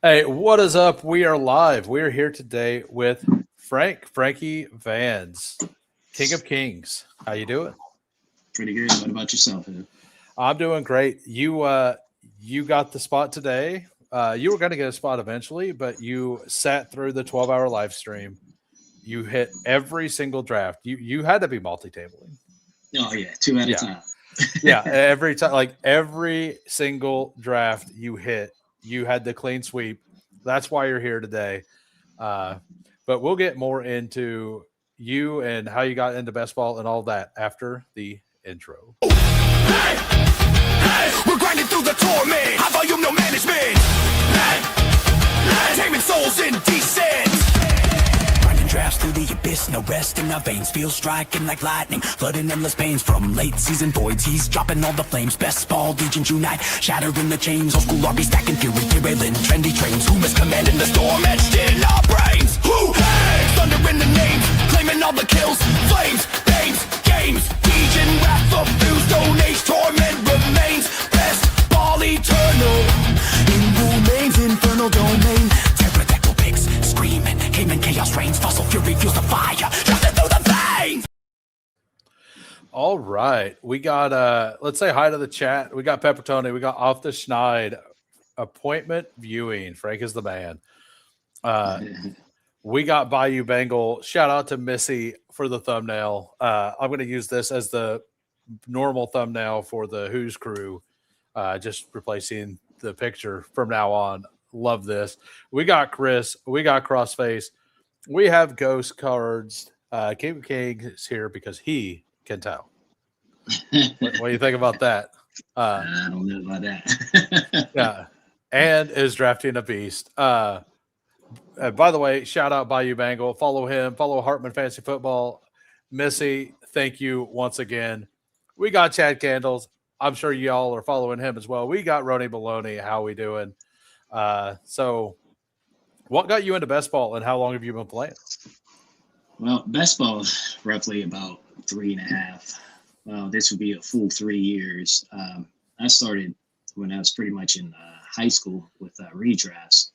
Hey, what is up? We are live. We are here today with Frankie Vans, King of Kings. How you doing? Pretty good. What about yourself? I'm doing great. You got the spot today. You were going to get a spot eventually, but you sat through the 12-hour live stream. You hit every single draft. You had to be multi-tabling. Oh yeah, two at a Yeah. time. Yeah, every time, like every single draft you hit, you had the clean sweep. That's why you're here today. Uh, but we'll get more into you and how you got into best ball and all that after the intro. Hey, hey, we're grinding through the torment. High volume, no management. Taming souls in descent. Grinding drafts through the abyss, no rest in our veins. Feel striking like lightning, flooding endless pains from late season voids. He's dropping all the flames. Bestball Degens unite, shattering the chains. Old school RP stacking fury, derailing trendy trains. Who is commanding the storm etched in our brains? Who? Hey, thunder in the names, claiming all the kills. Flames, names, games. Degen wrath of fuse, stone age torment remains. Bestball eternal, in remains infernal domain. Pterodactyl pigs screaming, Cayman chaos reigns. Fossil fury fuels the fire, drafted through the veins. All right. We got let's say hi to the chat. We got Peppertoni, we got Off the Schneid, appointment viewing. Frank is the man. We got Bayou Bengal. Shout out to Missy for the thumbnail. I'm going to use this as the normal thumbnail for the Who's Crew, just replacing the picture from now on. Love this. We got Chris. We got Crossface. We have Ghost Cards. King of Kings is here because he can tell. What do you think about that? I don't know about that. Yeah. And is drafting a beast. By the way, shout out Bayou Bengal. Follow him. Follow Hartman Fantasy Football. Missy, thank you once again. We got Chad Candles. I'm sure y'all are following him as well. We got Roni Maloney. How we doing? So what got you into best ball and how long have you been playing? Well, best ball, roughly about 3.5. Well, this would be a full 3 years. I started when I was pretty much in high school with redrafts.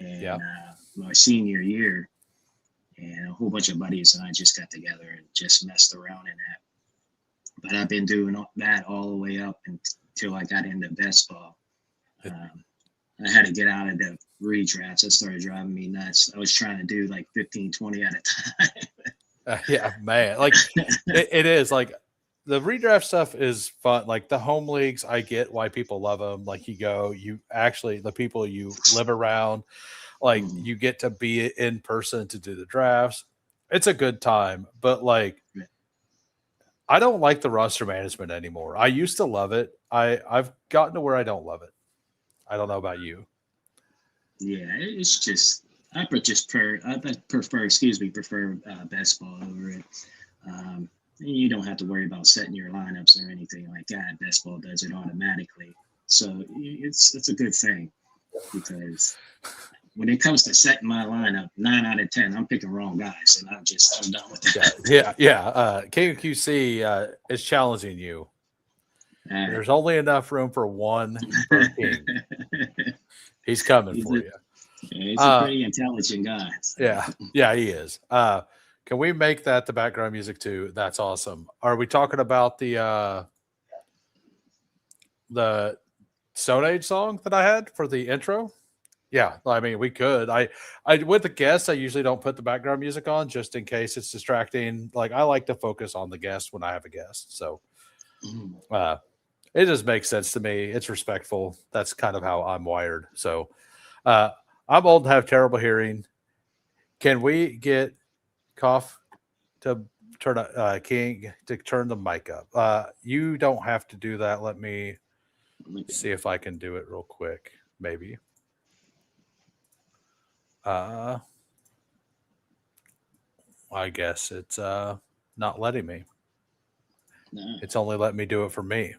And my senior year, and a whole bunch of buddies and I just got together and just messed around in that. But I've been doing that all the way up until I got into best ball. I had to get out of the redrafts. It started driving me nuts. I was trying to do like 15, 20 at a time. Yeah, man. Like it is like the redraft stuff is fun. Like the home leagues, I get why people love them. Like you actually, the people you live around, like you get to be in person to do the drafts. It's a good time, but like, I don't like the roster management anymore. I used to love it. I've gotten to where I don't love it. I don't know about you. Yeah, it's just I prefer best ball over it. You don't have to worry about setting your lineups or anything like that. Best ball does it automatically, so it's a good thing because when it comes to setting my lineup, 9 out of 10, I'm picking wrong guys, and I'm done with that. Yeah. King of QC is challenging you. There's only enough room for one per king. He's coming for you. Yeah, he's a pretty intelligent guy. So. Yeah, he is. Can we make that the background music too? That's awesome. Are we talking about the Stone Age song that I had for the intro? Yeah, I mean we could. I with the guests, I usually don't put the background music on just in case it's distracting. Like I like to focus on the guest when I have a guest. So it just makes sense to me. It's respectful. That's kind of how I'm wired. So I'm old and have terrible hearing. Can we get Cough to turn King to turn the mic up? You don't have to do that. Let me see if I can do it real quick. Maybe. I guess it's not letting me. No. It's only letting me do it for me.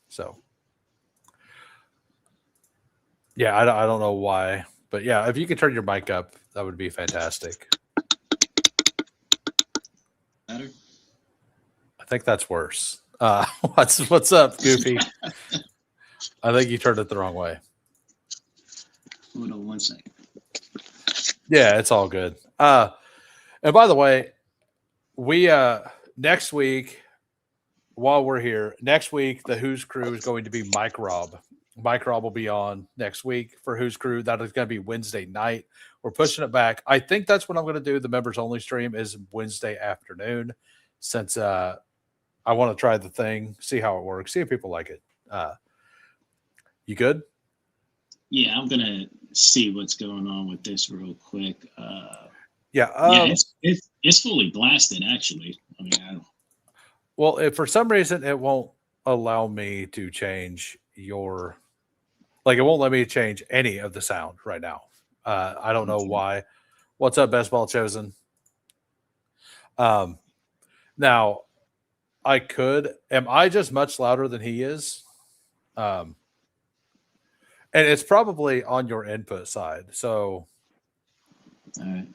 So, yeah, I don't know why, but yeah, if you could turn your mic up, that would be fantastic. Better? I think that's worse. What's up, Goofy? I think you turned it the wrong way. Hold on 1 second. Yeah, it's all good. And by the way, we next week, while we're here, next week the Who's Crew is going to be Mike Robb. Mike Robb will be on next week for Who's Crew. That is going to be Wednesday night. We're pushing it back. I think that's what I'm going to do. The members only stream is Wednesday afternoon, since I want to try the thing, see how it works, see if people like it. You good? Yeah, I'm gonna see what's going on with this real quick. Yeah. Yeah, it's fully blasted actually. I mean, Well, if for some reason it won't allow me to change your, like, it won't let me change any of the sound right now. I don't know why. What's up, Bestball Chosen? Now, I could. Am I just much louder than he is? And it's probably on your input side. So, all right.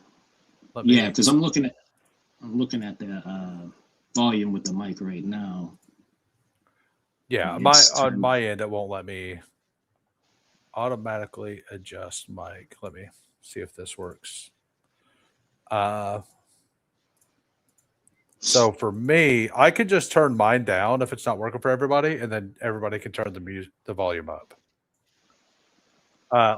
let me, Yeah, because I'm looking at the volume with the mic right now. yeah, on my end, it won't let me automatically adjust mic. Let me see if this works. So for me, I could just turn mine down if it's not working for everybody, and then everybody can turn the volume up.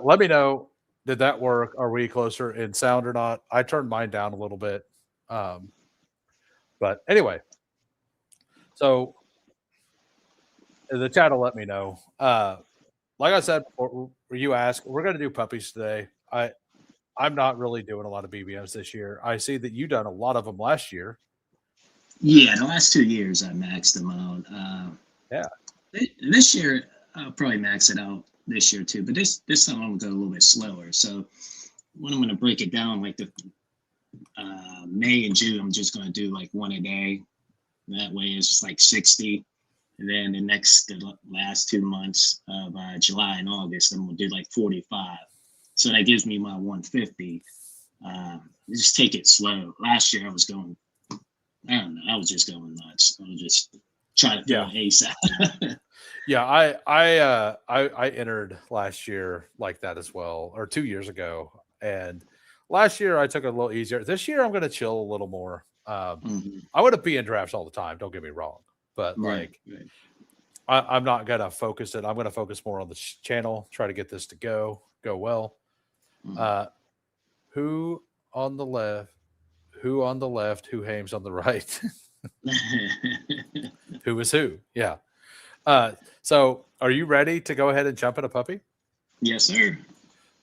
Let me know, did that work? Are we closer in sound or not? I turned mine down a little bit. But anyway, so the chat will let me know. Like I said, before you asked, we're going to do puppies today. I'm not really doing a lot of BBMs this year. I see that you done a lot of them last year. Yeah, the last 2 years I maxed them out. Yeah. This year I'll probably max it out this year too, but this time I'm gonna go a little bit slower. So when I'm gonna break it down, like the May and June, I'm just gonna do like one a day. That way it's just like 60. And then the last 2 months of July and August, I'm gonna do like 45. So that gives me my 150. Just take it slow. Last year I was going, I don't know, I was just going nuts. I was just trying to throw an ace out. Yeah, I entered last year like that as well, or 2 years ago. And last year I took it a little easier. This year I'm going to chill a little more. I want to be in drafts all the time. Don't get me wrong, but I'm not going to focus it. I'm going to focus more on the channel. Try to get this to go well. Who on the left? Who on the left? Who Hames on the right? Who is who? Yeah. So are you ready to go ahead and jump in a puppy? Yes, sir.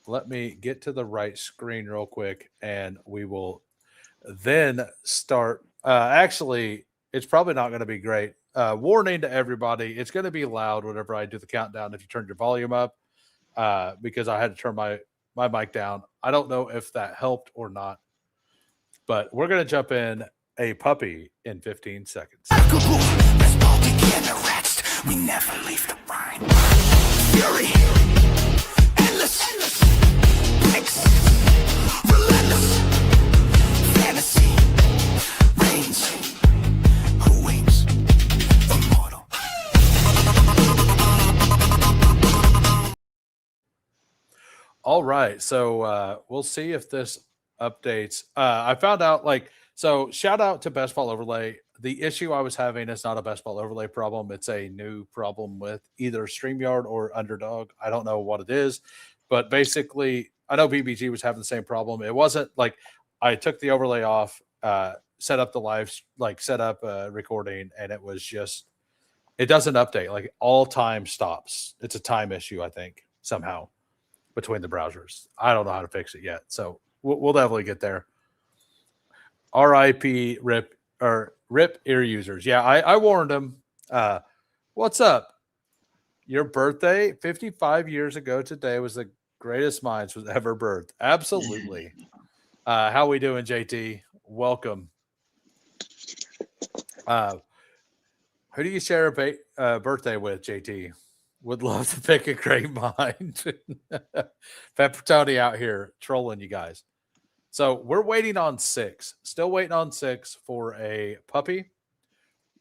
Let me get to the right screen real quick, and we will then start. Actually, it's probably not going to be great. Warning to everybody, it's going to be loud whenever I do the countdown if you turn your volume up, because I had to turn my mic down. I don't know if that helped or not, but we're going to jump in a puppy in 15 seconds. We never leave the line. Fury, endless, breaks, relentless, fantasy, reigns, who wins, immortal. All right, so we'll see if this updates. I found out, so shout out to Bestball Overlay. The issue I was having is not a Bestball Overlay problem. It's a new problem with either StreamYard or Underdog. I don't know what it is, but basically, I know BBG was having the same problem. It wasn't like I took the overlay off, set up the live, set up recording, and it was just, it doesn't update. Like all time stops. It's a time issue, I think, somehow between the browsers. I don't know how to fix it yet. So we'll definitely get there. RIP RIP ear users. Yeah, I warned him. What's up? Your birthday 55 years ago today was the greatest minds was ever birthed. Absolutely. How we doing, JT? Welcome. Who do you share a birthday with, JT? Would love to pick a great mind. Pepper Tony out here trolling you guys. So we're waiting on 6. Still waiting on 6 for a puppy.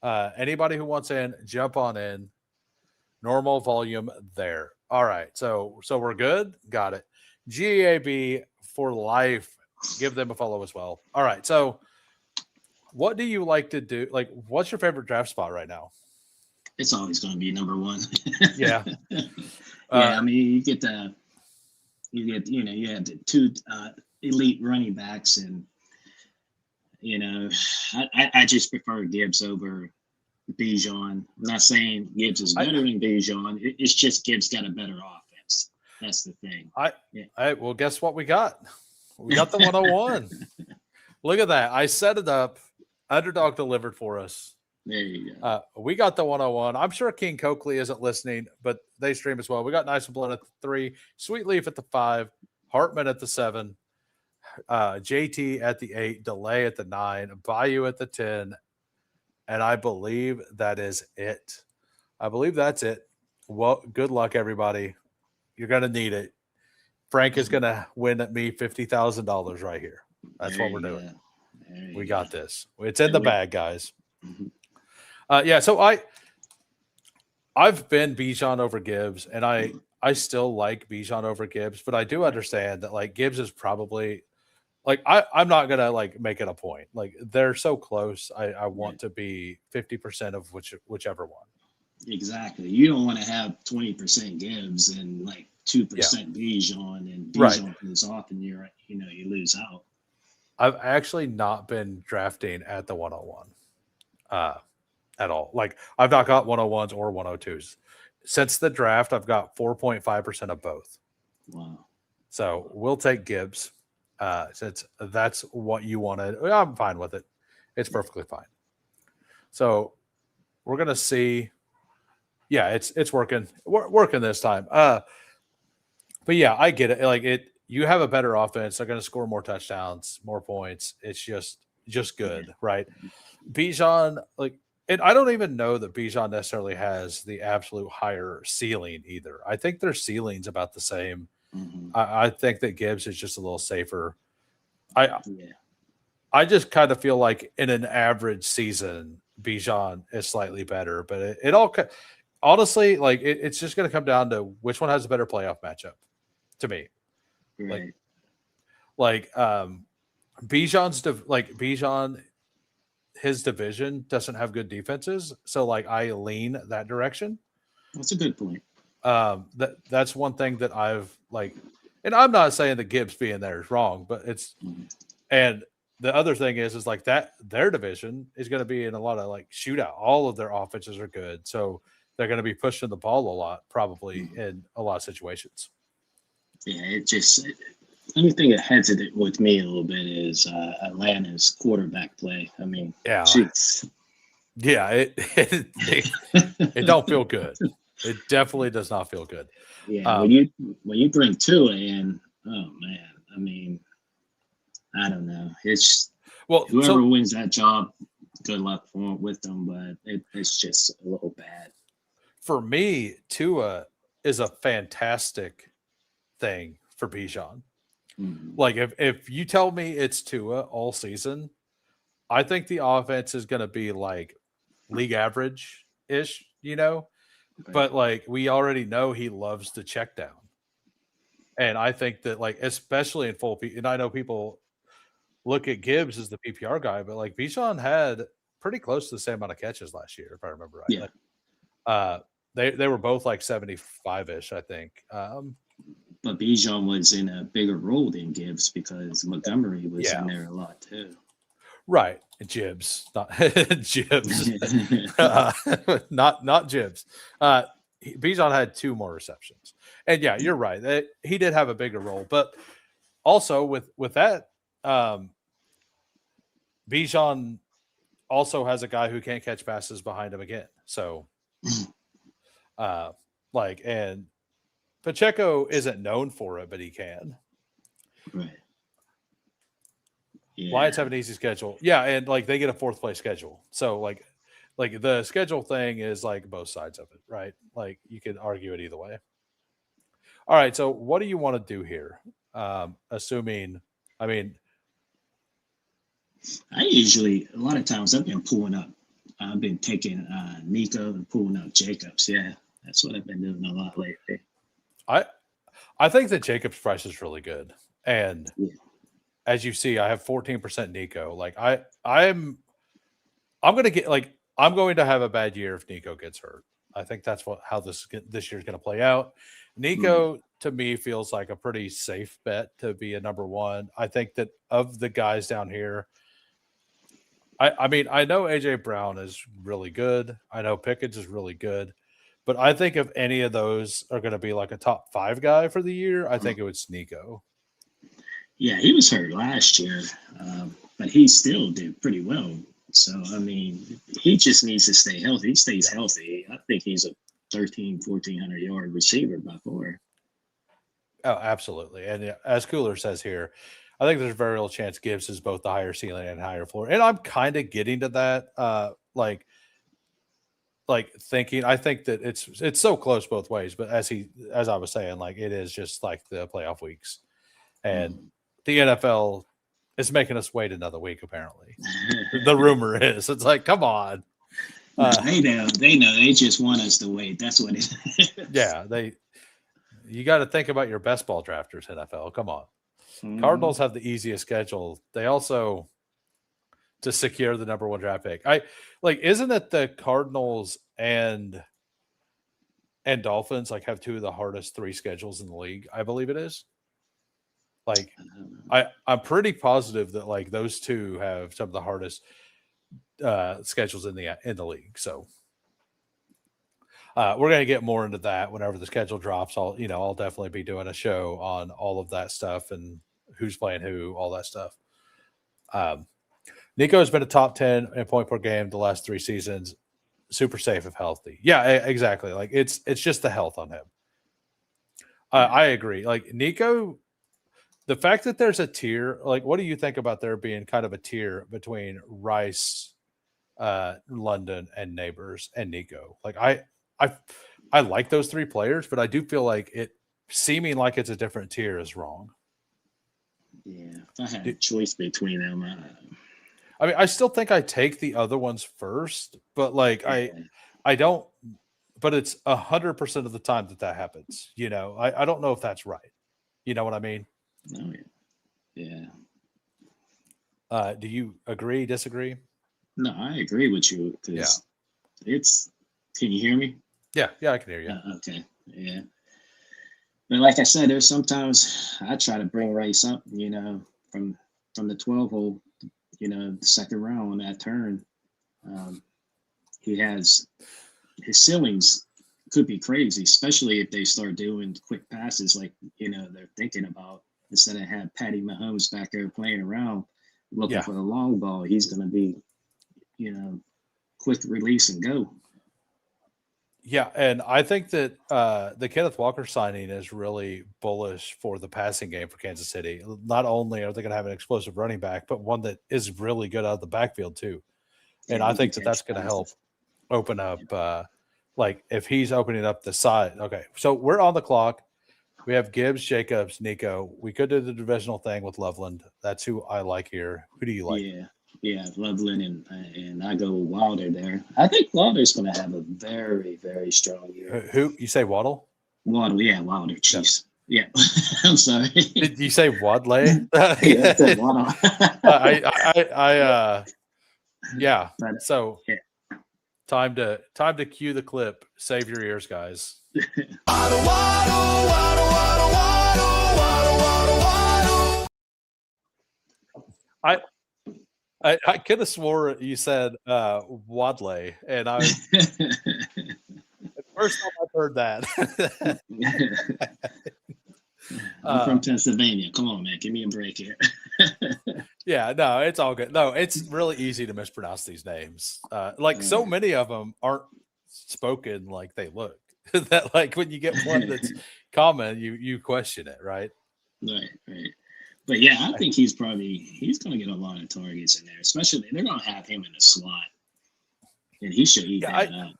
Anybody who wants in, jump on in. Normal volume there. All right. So we're good. Got it. GAB for life. Give them a follow as well. All right. So, what do you like to do? Like, what's your favorite draft spot right now? It's always going to be number one. Yeah. I mean, you get you have the two elite running backs, and I just prefer Gibbs over Bijan. I'm not saying Gibbs is better than Bijan. It's just Gibbs got a better offense. That's the thing. Well, guess what we got? We got the 101. Look at that. I set it up. Underdog delivered for us. There you go. We got the 101. I'm sure King Coakley isn't listening, but they stream as well. We got Nice and Blood at the 3, Sweet Leaf at the 5, Hartman at the 7, JT at the 8, Delay at the 9, Bayou at the 10, and I believe that is it. I believe that's it. Well, good luck, everybody. You're going to need it. Frank is going to win at me $50,000 right here. That's what we're doing. We got this. It's in the bag, guys. So I've been Bijan over Gibbs, and I still like Bijan over Gibbs, but I do understand that like Gibbs is probably like I'm not gonna like make it a point. Like they're so close. I want to be 50% of whichever one. Exactly. You don't want to have 20% Gibbs and like 2% Bijan, and Bijan goes off, and you lose out. I've actually not been drafting at the 101 at all. Like I've not got 101s or 102s. Since the draft, I've got 4.5% of both. Wow. So we'll take Gibbs. Since that's what you wanted. I'm fine with it. It's perfectly fine. So we're gonna see. Yeah, it's working. Working this time. But yeah, I get it. Like it. You have a better offense. They're going to score more touchdowns, more points. It's just good, right? Bijan, like, and I don't even know that Bijan necessarily has the absolute higher ceiling either. I think their ceiling's about the same. Mm-hmm. I think that Gibbs is just a little safer. I just kind of feel like in an average season, Bijan is slightly better, but it all honestly, like, it's just going to come down to which one has a better playoff matchup to me. Right. Bijan, his division doesn't have good defenses, so like I lean that direction. That's a good point. That's one thing that I've like, and I'm not saying that Gibbs being there is wrong, but it's and the other thing is like that their division is going to be in a lot of like shootout. All of their offenses are good, so they're going to be pushing the ball a lot, probably in a lot of situations. Yeah, the only thing that hesitated with me a little bit is Atlanta's quarterback play. I mean, it don't feel good. It definitely does not feel good. Yeah, when you bring Tua in, oh man, I mean, I don't know. It's whoever wins that job, good luck with them, but it's just a little bad. For me, Tua is a fantastic thing for Bijan. Mm-hmm. Like if you tell me it's Tua all season, I think the offense is going to be like league average ish, but like we already know he loves to check down. And I think that like, especially in full, and I know people look at Gibbs as the PPR guy, but like Bijan had pretty close to the same amount of catches last year, if I remember right. Yeah. Like, they were both like 75-ish, I think. But Bijan was in a bigger role than Gibbs because Montgomery was in there a lot too. Right. Gibbs, not Gibbs. Not Gibbs. Bijan had 2 more receptions. And yeah, you're right. He did have a bigger role. But also with that, Bijan also has a guy who can't catch passes behind him again. So and Pacheco isn't known for it, but he can. Right. Yeah. Lions have an easy schedule. Yeah, and like they get a 4th place schedule. So like the schedule thing is like both sides of it, right? Like you could argue it either way. All right, so what do you want to do here? Assuming, I mean, a lot of times I've been taking Nico and pulling up Jacobs. Yeah, that's what I've been doing a lot lately. I think that Jacob's price is really good. And Yeah. as you see, I have 14% Nico. Like I'm going to get like I'm going to have a bad year if Nico gets hurt. I think that's how this year is going to play out. Nico to me feels like a pretty safe bet to be a number one. I think that of the guys down here, I mean, I know AJ Brown is really good. I know Pickens is really good. But I think if any of those are going to be like a top 5 guy for the year, I think it would Nico. Yeah, he was hurt last year, but he still did pretty well. So, I mean, he just needs to stay healthy. He stays healthy. I think he's a 1,400 yard receiver by far. Oh, absolutely. And as Cooler says here, I think there's a very real chance Gibbs is both the higher ceiling and higher floor. And I'm kind of getting to that. Like thinking, I think that it's so close both ways. But as I was saying, like it is just like the playoff weeks, and the NFL is making us wait another week. Apparently, the rumor is it's like, come on. They know. They just want us to wait. That's what it is. Yeah, you got to think about your best ball drafters, NFL. Come on. Cardinals have the easiest schedule. They also to secure the number 1 draft pick. Isn't it the Cardinals and Dolphins like have 2 of the hardest 3 schedules in the league? I believe it is. Like I'm pretty positive that like those 2 have some of the hardest schedules in the league. So we're going to get more into that whenever the schedule drops. I'll definitely be doing a show on all of that stuff and who's playing who, all that stuff. Nico has been a top 10 in point per game the last 3 seasons. Super safe if healthy. Yeah, exactly. Like it's just the health on him. I agree. Like Nico, the fact that there's a tier, like what do you think about there being kind of a tier between Rice, London, and Neighbors and Nico? Like I like those 3 players, but I do feel like it seeming like it's a different tier is wrong. Yeah, if I had a choice between them, I mean, I still think I take the other ones first, but like I don't. But it's 100% of the time that happens. I don't know if that's right. You know what I mean? Oh yeah. Do you agree? Disagree? No, I agree with you because it's. Can you hear me? Yeah, I can hear you. Okay, yeah. But like I said, there's sometimes I try to bring Rice up, from the 12 hole, the second round on that turn. His ceilings could be crazy, especially if they start doing quick passes like, they're thinking about instead of have Patty Mahomes back there playing around looking for the long ball. He's going to be, quick release and go. Yeah, and I think that the Kenneth Walker signing is really bullish for the passing game for Kansas City. Not only are they going to have an explosive running back, but one that is really good out of the backfield too. And I think that's going to help open up, like if he's opening up the side. Okay, so we're on the clock. We have Gibbs, Jacobs, Nico. We could do the divisional thing with Loveland. That's who I like here. Who do you like? Yeah, Loveland and I go Wilder there. I think Wilder's going to have a very, very strong year. Who you say Waddle? Wilder. Jeez. Yeah. I'm sorry. Did you say Wadley? Yeah, I said Waddle. Yeah. So time to cue the clip. Save your ears, guys. I could have swore you said Wadley, and I first time I've heard that. I'm from Pennsylvania. Come on, man. Give me a break here. Yeah, no, it's all good. No, it's really easy to mispronounce these names. So many of them aren't spoken like they look. That like when you get one that's common, you question it, right? Right. But yeah, I think he's going to get a lot of targets in there, especially they're going to have him in the slot, and he should eat that up.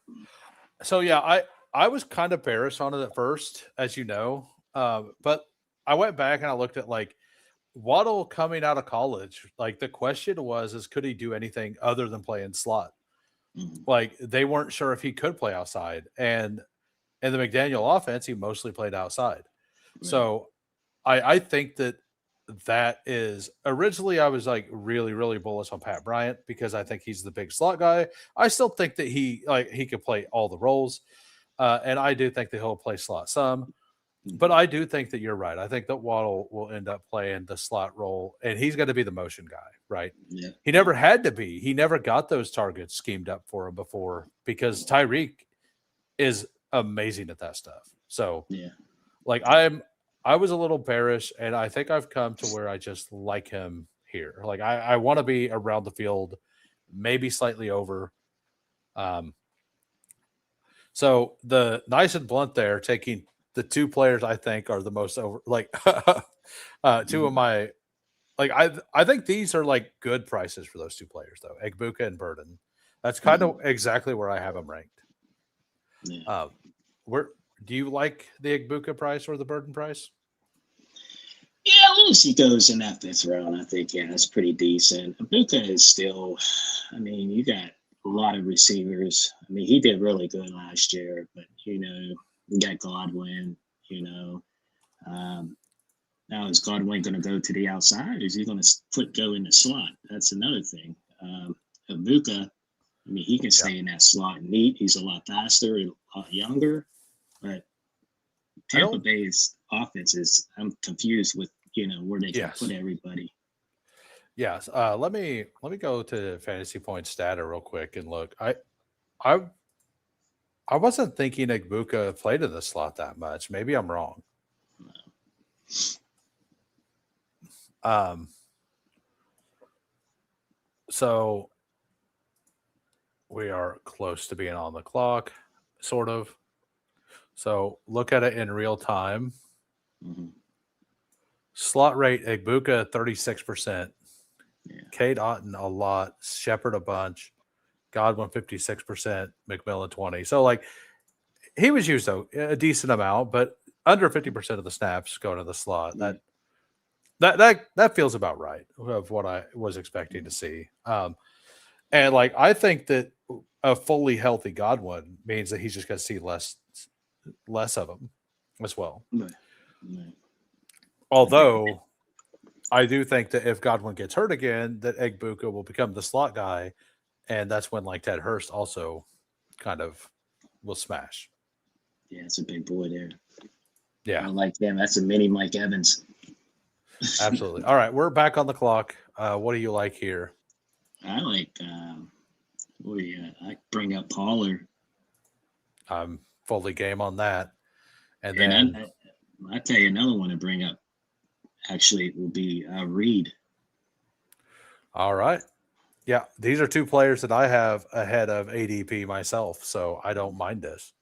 So yeah, I was kind of bearish on it at first, as you know, but I went back and I looked at like Waddle coming out of college. Like the question was, could he do anything other than play in slot? Mm-hmm. Like they weren't sure if he could play outside, and in the McDaniel offense, he mostly played outside. So I think that is originally I was like really, really bullish on Pat Bryant because I think he's the big slot guy. I still think that he could play all the roles. And I do think that he'll play slot some. But I do think that you're right. I think that Waddle will end up playing the slot role, and he's going to be the motion guy, right? Yeah. He never had to be. He never got those targets schemed up for him before because Tyreek is amazing at that stuff. So, yeah, like I was a little bearish, and I think I've come to where I just like him here. Like I want to be around the field, maybe slightly over. So the nice and blunt there, taking the two players I think are the most over, like two of my, like I think these are like good prices for those two players though, Egbuka and Burden. That's kind of exactly where I have them ranked. Yeah. Where do you like the Egbuka price or the Burden price? Yeah, once he goes in that 5th round, I think that's pretty decent. Egbuka is still, I mean, you got a lot of receivers. I mean, he did really good last year, but you got Godwin, now is Godwin going to go to the outside? Or is he going to go in the slot? That's another thing. Egbuka, I mean, he can stay in that slot and neat. He's a lot faster, a lot younger, but Tampa Bay's offense is, I'm confused with, where they can put everybody. Yes. Let me go to Fantasy Points data real quick and look. I wasn't thinking Egbuka played in the slot that much. Maybe I'm wrong. So we are close to being on the clock, sort of. So look at it in real time. Mm-hmm. Slot rate, Egbuka 36%. Yeah. Cade Otton a lot. Shepard a bunch. Godwin 56%. McMillan 20%. So like he was used a decent amount, but under 50% of the snaps going to the slot. That feels about right of what I was expecting to see. And like I think that a fully healthy Godwin means that he's just going to see less of him as well. Right. Although I do think that if Godwin gets hurt again, that Egbuka will become the slot guy, and that's when like Ted Hurst also kind of will smash. Yeah, it's a big boy there. Yeah, I like them. That's a mini Mike Evans. Absolutely. All right, we're back on the clock. What do you like here? I like. I bring up Pollard. I'm fully game on that. And then then I tell you another one to bring up. Actually, it will be Reed. All right. Yeah, these are two players that I have ahead of ADP myself, so I don't mind this.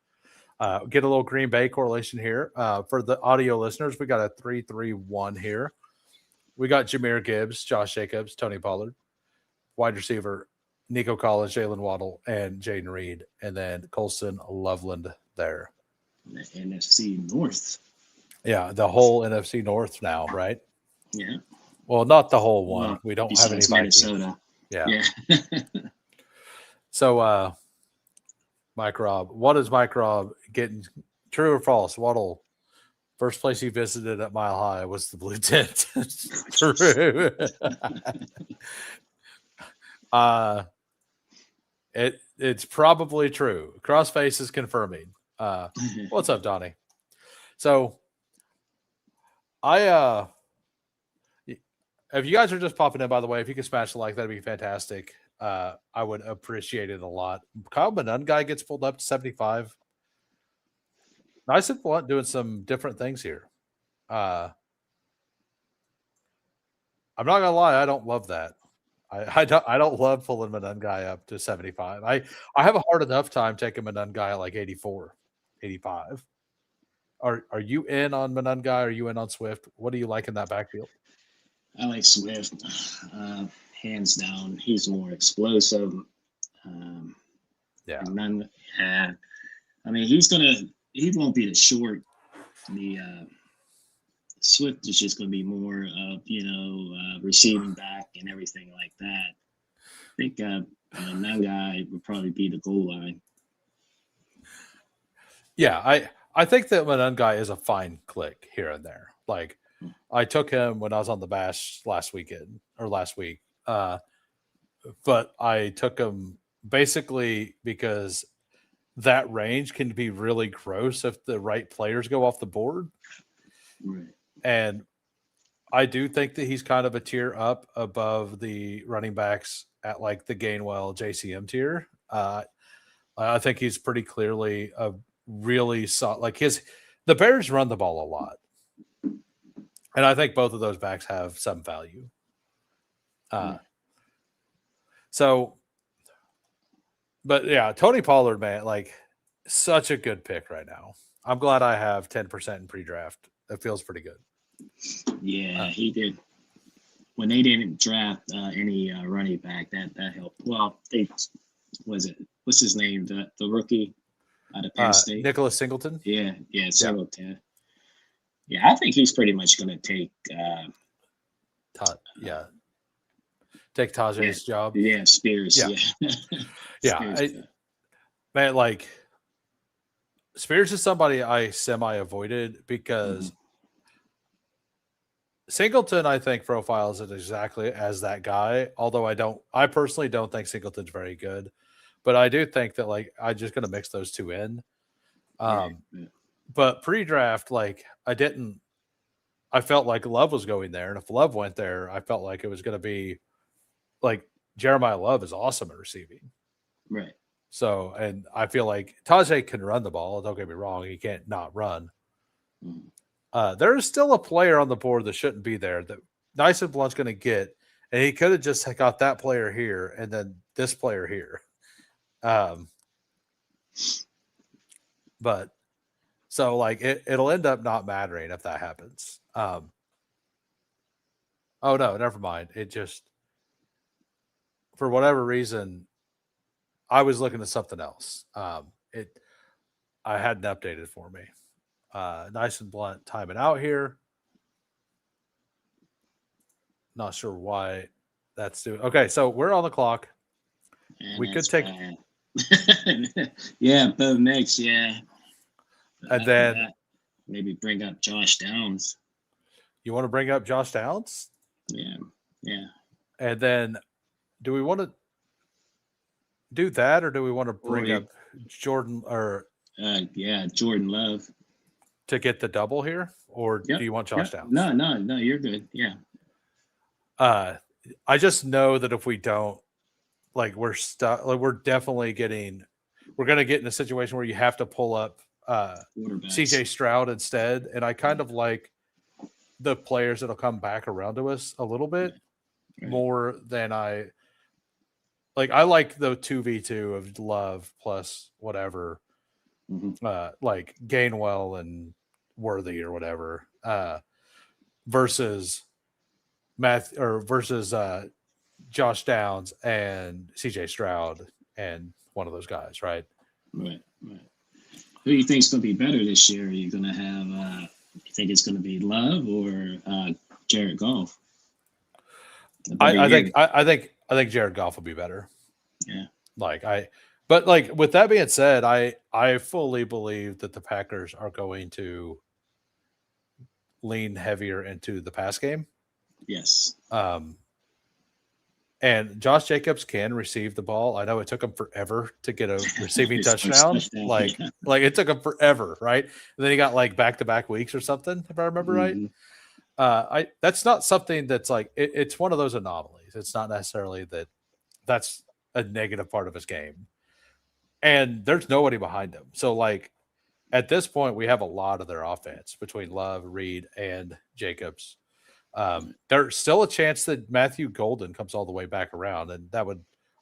Get a little Green Bay correlation here. For the audio listeners, we got a 3-3-1 here. We got Jahmyr Gibbs, Josh Jacobs, Tony Pollard, wide receiver, Nico Collins, Jalen Waddle, and Jaden Reed, and then Colson Loveland there. The NFC North. Yeah, the whole NFC North now, right? Yeah. Well, not the whole one. Well, we don't have any Minnesota. Yeah. So, Mike Robb, what is Mike Robb getting? True or false? Waddle, first place he visited at Mile High was the Blue Tent. True. It's probably true. Crossface is confirming. What's up, Donnie? So, if you guys are just popping in, by the way, if you could smash the like, that'd be fantastic. I would appreciate it a lot. Kyle Manun guy gets pulled up to 75. Nice and blunt doing some different things here. I'm not gonna lie, I don't love that. I don't love pulling Manun guy up to 75. I have a hard enough time taking Manun guy at like 84, 85. Are you in on Manun guy? Are you in on Swift? What do you like in that backfield? I like Swift, hands down. He's more explosive. Yeah. I mean, he won't be the short. Swift is just going to be more of, receiving back and everything like that. I think that guy would probably be the goal line. Yeah, I think that Manungai is a fine click here and there. Like I took him when I was on the Bash last week, but I took him basically because that range can be really gross if the right players go off the board. Right. And I do think that he's kind of a tier up above the running backs at like the Gainwell JCM tier. I think he's pretty clearly a really solid, like the Bears run the ball a lot. And I think both of those backs have some value. But yeah, Tony Pollard, man, like such a good pick right now. I'm glad I have 10% in pre-draft. That feels pretty good. Yeah, he did. When they didn't draft any running back, that helped. Well, what's his name? The rookie out of Penn State, Nicholas Singleton. Yeah, Singleton. Yeah, I think he's pretty much going to take. Take Tajay's job. Yeah, Spears. Yeah. Man, like Spears is somebody I semi-avoided because Singleton, I think, profiles it exactly as that guy. Although I personally don't think Singleton's very good, but I do think that like I'm just going to mix those two in. But pre-draft, like I felt like Love was going there, and if Love went there, I felt like it was going to be like Jeremiah Love is awesome at receiving. Right. So, and I feel like Tajay can run the ball. Don't get me wrong. He can't not run. There is still a player on the board that shouldn't be there that Nice and Blunt's going to get. And he could have just got that player here and then this player here. But so like it'll end up not mattering if that happens. Oh no, never mind. It just, for whatever reason, I was looking at something else. I hadn't updated for me. Nice and Blunt timing out here. Not sure why that's doing. Okay, so we're on the clock. And we could take. Yeah, Bo Nix, yeah. And then maybe bring up Josh Downs. You want to bring up Josh Downs? Yeah. And then do we want to do that, or do we want to bring up Jordan or Jordan Love to get the double here, or do you want Josh Downs? No, you're good. Yeah. I just know that if we don't, like, we're stuck. Like, we're going to get in a situation where you have to pull up CJ Stroud instead, and I kind of like the players that'll come back around to us a little bit more than I like the 2v2 of Love plus whatever, like Gainwell and Worthy or whatever, versus Josh Downs and CJ Stroud and one of those guys, right? Right. Who do you think is going to be better this year? Are you going to have? You think it's going to be Love or Jared Goff? I think Jared Goff will be better. Yeah. But with that being said, I fully believe that the Packers are going to lean heavier into the pass game. Yes. And Josh Jacobs can receive the ball. I know it took him forever to get a receiving touchdown. Like it took him forever, right? And then he got like back-to-back weeks or something, if I remember right. That's not something that's like it's one of those anomalies. It's not necessarily that's a negative part of his game. And there's nobody behind him. So like at this point, we have a lot of their offense between Love, Reed, and Jacobs. There's still a chance that Matthew Golden comes all the way back around, and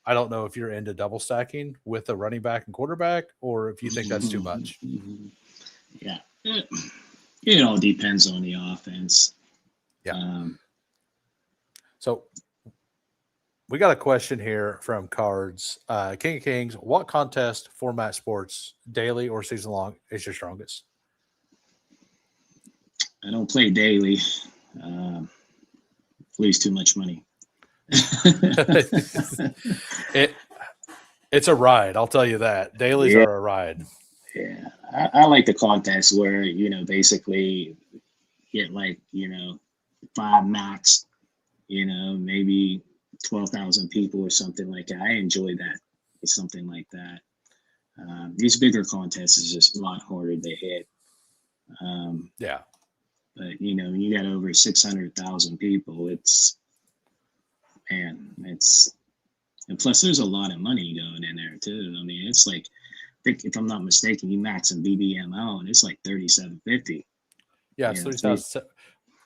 I don't know if you're into double stacking with a running back and quarterback, or if you think that's too much. Yeah, it all depends on the offense. Yeah. So we got a question here from Cards. King of Kings, what contest format sports, daily or season long, is your strongest? I don't play daily. Lose too much money. It's a ride, I'll tell you that. Dailies are a ride. Yeah, I like the contest where basically get like 5 max, maybe 12,000 people or something like that. I enjoy that. It's something like that. These bigger contests is just a lot harder to hit. Yeah. But when you got over 600,000 people, it's and plus there's a lot of money going in there too. I mean, it's like, I think if I'm not mistaken, you max and BBM out, and it's like 37.50. Yeah, it's 3,000.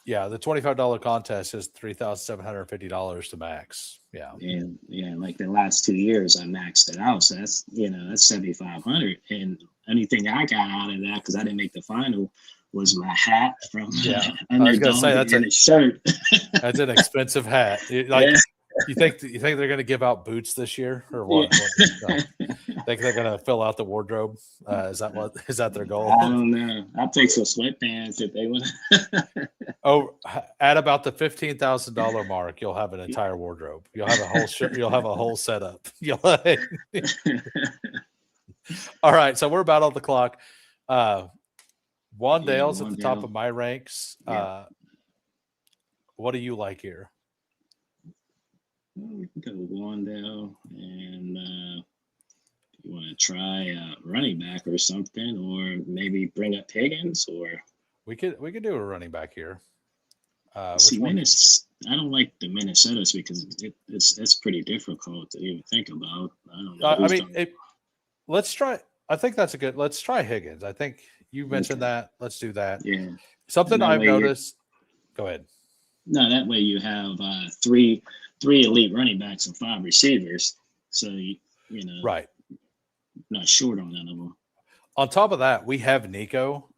Yeah, the $25 contest is $3,750 to max. Yeah. And like the last 2 years, I maxed it out, so that's that's 7,500. And anything I got out of that, because I didn't make the final, was my hat from I was gonna say that's a shirt. That's an expensive hat. You think they're going to give out boots this year or what? Think they're going to fill out the wardrobe? Is that their goal? I don't know. I'll take some sweatpants if they want. Oh, at about the $15,000 mark, you'll have an entire wardrobe. You'll have a whole shirt. You'll have a whole setup. All right, so we're about on the clock. Wandale's at the top of my ranks. Yeah. What do you like here? We can go Wandale, and you want to try running back or something, or maybe bring up Higgins, or we could do a running back here. See, I don't like the Minnesotas because it's pretty difficult to even think about. I don't know. I mean, let's try. I think that's a good. Let's try Higgins. I think you mentioned that. Let's do that. Yeah. Something I've noticed. Go ahead. No, that way you have three elite running backs and 5 receivers. So right, not short on none of them. On top of that, we have Nico,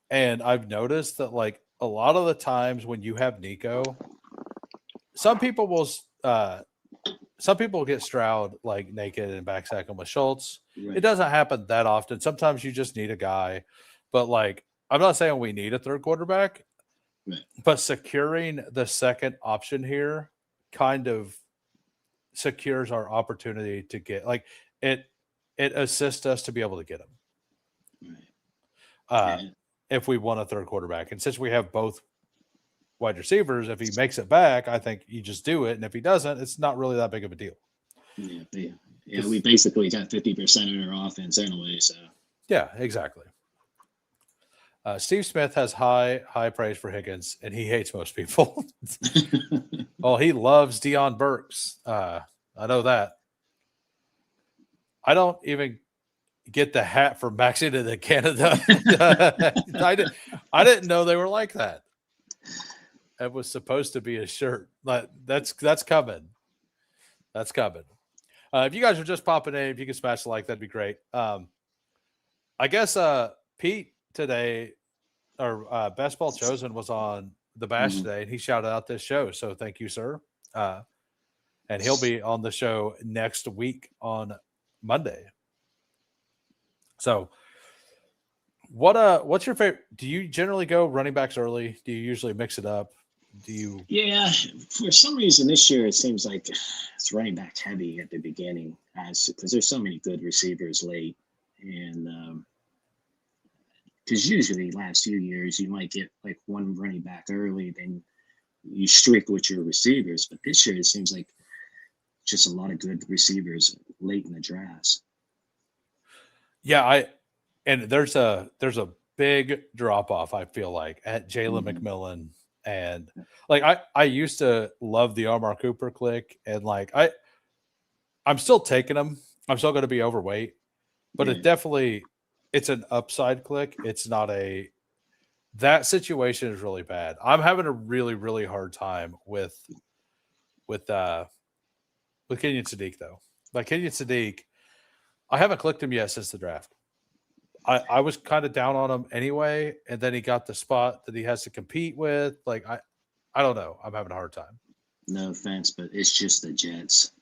and I've noticed that like a lot of the times when you have Nico, some people will get Stroud like naked and backsack him with Schultz. Right. It doesn't happen that often. Sometimes you just need a guy, but like I'm not saying we need a third quarterback, right. But securing the second option here kind of secures our opportunity to get like it assists us to be able to get him. Right. If we want a third quarterback. And since we have both wide receivers, if he makes it back, I think you just do it. And if he doesn't, it's not really that big of a deal. Yeah. We basically got 50% of our offense anyway. So yeah, exactly. Steve Smith has high praise for Higgins, and he hates most people. Well, he loves Deion Burks. I know that. I don't even get the hat for maxing it in Canada. I didn't know they were like that. It was supposed to be a shirt, but that's coming. That's coming. If you guys are just popping in, if you can smash the like, that'd be great. I guess Pete today, or Bestball Chosen, was on the Bash today, and he shouted out this show. So thank you, sir. And he'll be on the show next week on Monday. So what's your favorite? Do you generally go running backs early? Do you usually mix it up? Yeah, for some reason this year it seems like it's running back heavy at the beginning, because there's so many good receivers late, and because usually last few years you might get like one running back early, then you streak with your receivers, but this year it seems like just a lot of good receivers late in the drafts. Yeah, and there's a big drop off, I feel like, at Jalen McMillan. And like I used to love the Amari Cooper click, and like I'm still taking him. I'm still going to be overweight, but it's an upside click. It's not that situation is really bad. I'm having a really, really hard time with Kenyon Sadiq though. Like Kenyon Sadiq, I haven't clicked him yet since the draft. I was kind of down on him anyway, and then he got the spot that he has to compete with. Like I don't know. I'm having a hard time. No offense, but it's just the Jets.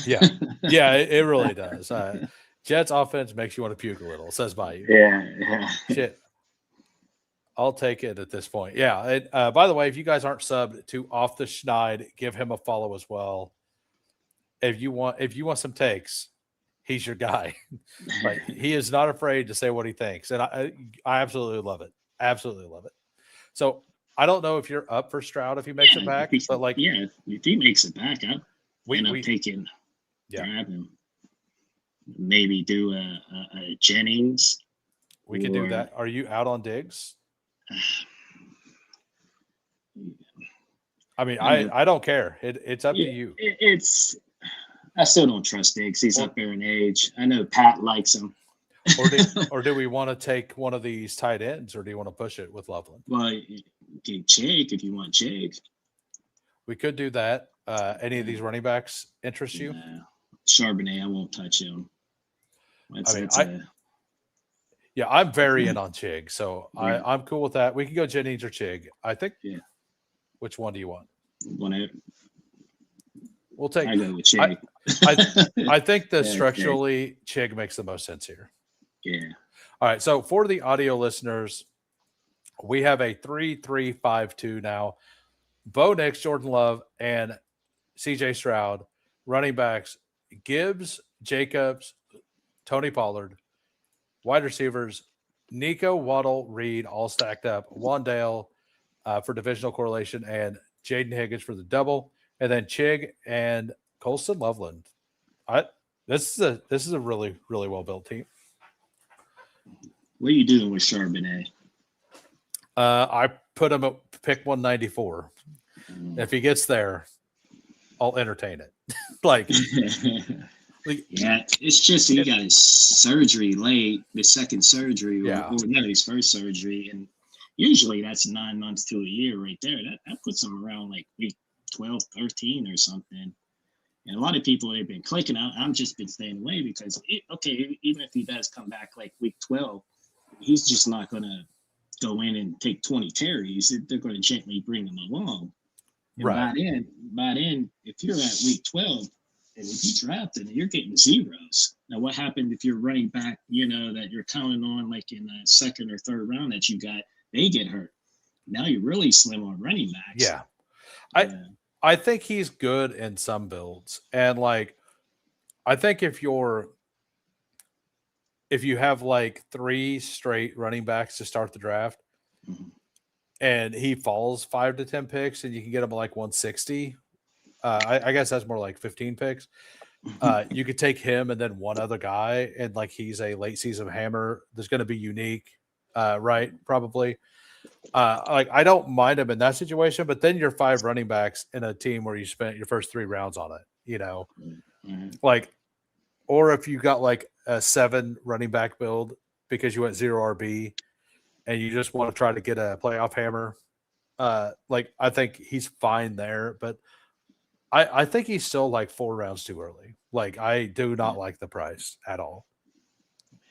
Yeah, it really does. Jets offense makes you want to puke a little. Says by you. Yeah. Shit. I'll take it at this point. Yeah. And, by the way, if you guys aren't subbed to Off the Schneid, give him a follow as well. If you want some takes, he's your guy. Like he is not afraid to say what he thinks, and I absolutely love it. Absolutely love it. So I don't know if you're up for Stroud if he makes it back, but like if he makes it back, I'd end up taking grab him. Maybe do a Jennings. We can do that. Are you out on Diggs? I mean, I don't care. It's up to you. I still don't trust Diggs. He's up there in age. I know Pat likes him. or do we want to take one of these tight ends, or do you want to push it with Loveland? Well, get Chig if you want Chig. We could do that. Any of these running backs interest you? Charbonnet, I won't touch him. I'm very in on Chig, so I'm cool with that. We can go Jennings or Chig. I think. Yeah. Which one do you want? We'll take. I go with Chig. I think that structurally, Chig makes the most sense here. Yeah. All right. So for the audio listeners, we have a 3-3-5-2 now. Bo Nix, Jordan Love, and CJ Stroud, running backs, Gibbs, Jacobs, Tony Pollard, wide receivers, Nico, Waddle, Reed, all stacked up, Wandale for divisional correlation, and Jaden Higgins for the double, and then Chig and Colston Loveland. This is a really, really well built team. What are you doing with Charbonnet? I put him at pick 194. If he gets there, I'll entertain it. It's just he got his surgery late, the second surgery, or his first surgery, and usually that's 9 months to a year right there. That puts him around like week 12, 13 or something. And a lot of people have been clicking out. I've just been staying away because, even if he does come back like week 12, he's just not going to go in and take 20 carries. They're going to gently bring him along. And by then, if you're at week 12 and if you drafted, you're getting zeros. Now, what happened if you're running back, that you're counting on like in the second or third round that you got, they get hurt. Now you're really slim on running backs. Yeah. I think he's good in some builds. And I think if you have like 3 straight running backs to start the draft, and he falls 5 to 10 picks, and you can get him like 160. I guess that's more like 15 picks. You could take him and then one other guy, and like he's a late season hammer. There's going to be unique, right? Probably. I don't mind him in that situation, but then you're 5 running backs in a team where you spent your first 3 rounds on it. Or if you got like a 7 running back build because you went 0 RB and you just want to try to get a playoff hammer, I think he's fine there, but I think he's still like 4 rounds too early. I do not like the price at all.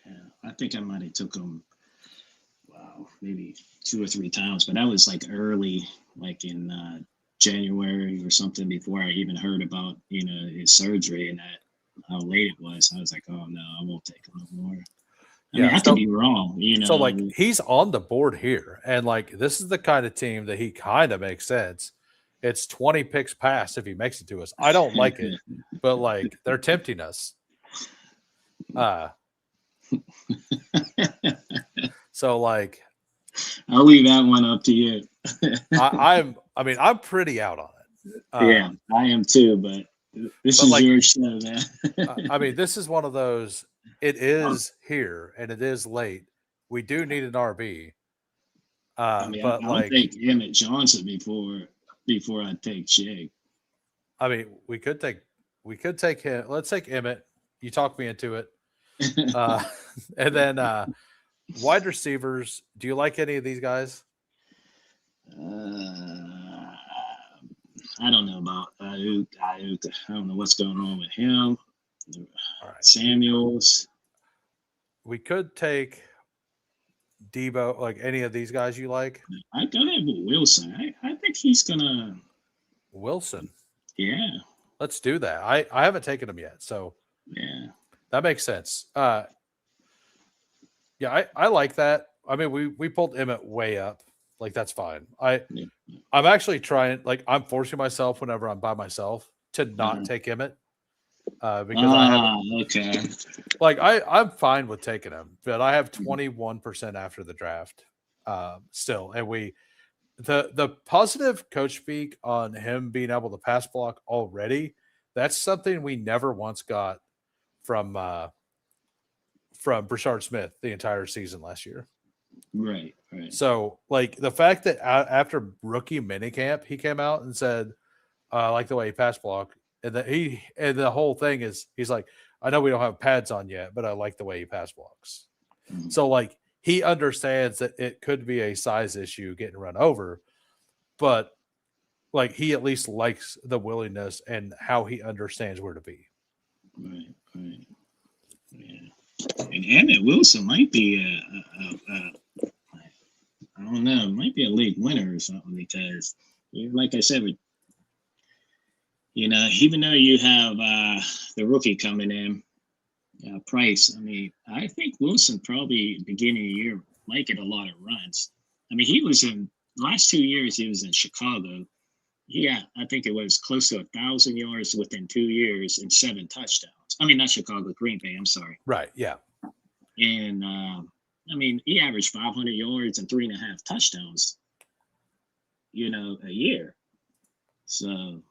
Yeah, I think I might have took him, maybe 2 or 3 times, but that was like early, like in January or something before I even heard about, his surgery and how late it was. I was like, oh no, I won't take him no more. I could be wrong, So he's on the board here, and this is the kind of team that he kind of makes sense. It's 20 picks past if he makes it to us. I don't like it, but they're tempting us. So I'll leave that one up to you. I'm pretty out on it. I am too, but this is your show, man. This is one of those. It is here and it is late. We do need an RB. I'll take Emmett Johnson before I take Chig. We could take him. Let's take Emmett. You talked me into it. And then wide receivers. Do you like any of these guys? I don't know about Ayuk. I don't know what's going on with him. All right. Samuels. We could take Debo, any of these guys you like. I go ahead with Wilson. I think he's gonna. Wilson. Yeah. Let's do that. I haven't taken him yet, so yeah, that makes sense. I like that. We pulled Emmett way up. That's fine. I'm actually trying. I'm forcing myself whenever I'm by myself to not take Emmett. because I have okay. like I'm fine with taking him, but I have 21% after the draft still, and the positive coach speak on him being able to pass block already. That's something we never once got from Brashard Smith the entire season last year. Right, right. So, like the fact that after rookie minicamp, he came out and said, "I like the way he pass block," and that the whole thing is he's like, "I know we don't have pads on yet, but I like the way he pass blocks." Mhm. So, like he understands that it could be a size issue getting run over, but like he at least likes the willingness and how he understands where to be. Right, right. Yeah. And Emmett Wilson might be I don't know, might be a league winner or something because, like I said, even though you have the rookie coming in, Price. I mean, I think Wilson probably beginning of the year might get a lot of runs. I mean, he was in last 2 years. He was in Chicago. Yeah, I think it was close to 1,000 yards within 2 years and 7 touchdowns. I mean, not Chicago, Green Bay. I'm sorry. Right. Yeah. And I mean, he averaged 500 yards and 3.5 touchdowns, a year. So,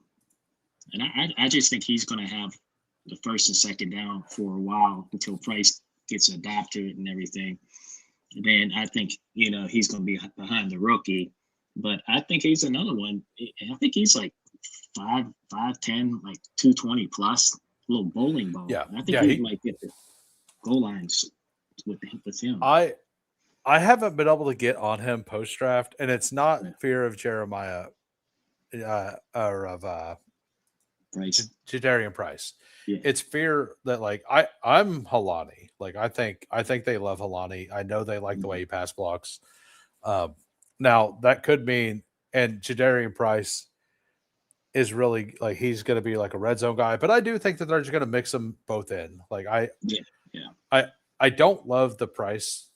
and I just think he's going to have the first and second down for a while until Price gets adapted and everything. And then I think, he's going to be behind the rookie. But I think he's another one. I think he's like 5'10", like 220 plus, a little bowling ball. Yeah. And I think he might get the goal lines with him. I haven't been able to get on him post draft, and it's not fear of Jeremiah or of Price. Jadarian Price. Yeah. It's fear that like I'm Halani. Like I think they love Halani. I know they like the way he pass blocks. Now that could mean, and Jadarian Price is really like he's going to be like a red zone guy, but I do think that they're just going to mix them both in. Like I don't love the price,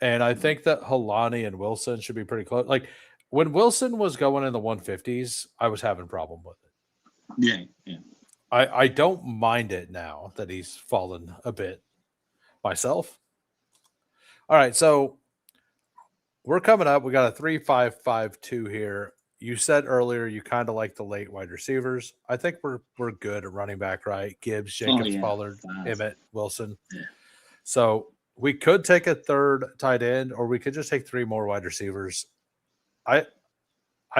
and I think that Halani and Wilson should be pretty close. Like when Wilson was going in the 150s, I was having a problem with it. Yeah. I don't mind it now that he's fallen a bit myself. All right, so we're coming up. We got a 3-5-5-2 here. You said earlier you kind of like the late wide receivers. I think we're good at running back, right? Gibbs, Jacobs, Pollard, Emmett, Wilson. Yeah. So we could take a third tight end, or we could just take 3 more wide receivers. I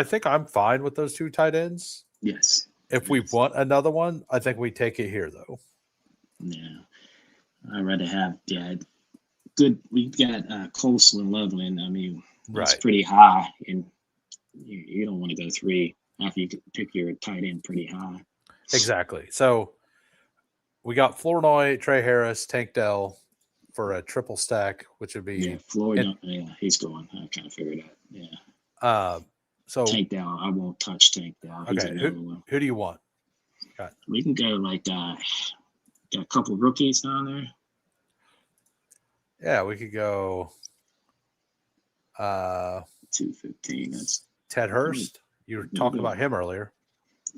think I'm fine with those 2 tight ends. Yes. If we want another one, I think we take it here, though. Yeah. I'd rather have, good. We've got Colson Loveland. I mean, that's pretty high, and you don't want to go 3 after you pick your tight end pretty high. Exactly. So we got Flournoy, Trey Harris, Tank Dell for a triple stack, which would be Floyd. He's going. I kind of figured that. Yeah. So Tank Dell. I won't touch Tank Dell. Okay. Who do you want? Okay. We can go like got a couple of rookies down there. Yeah, we could go 215. That's Ted Hurst. You were talking about him earlier.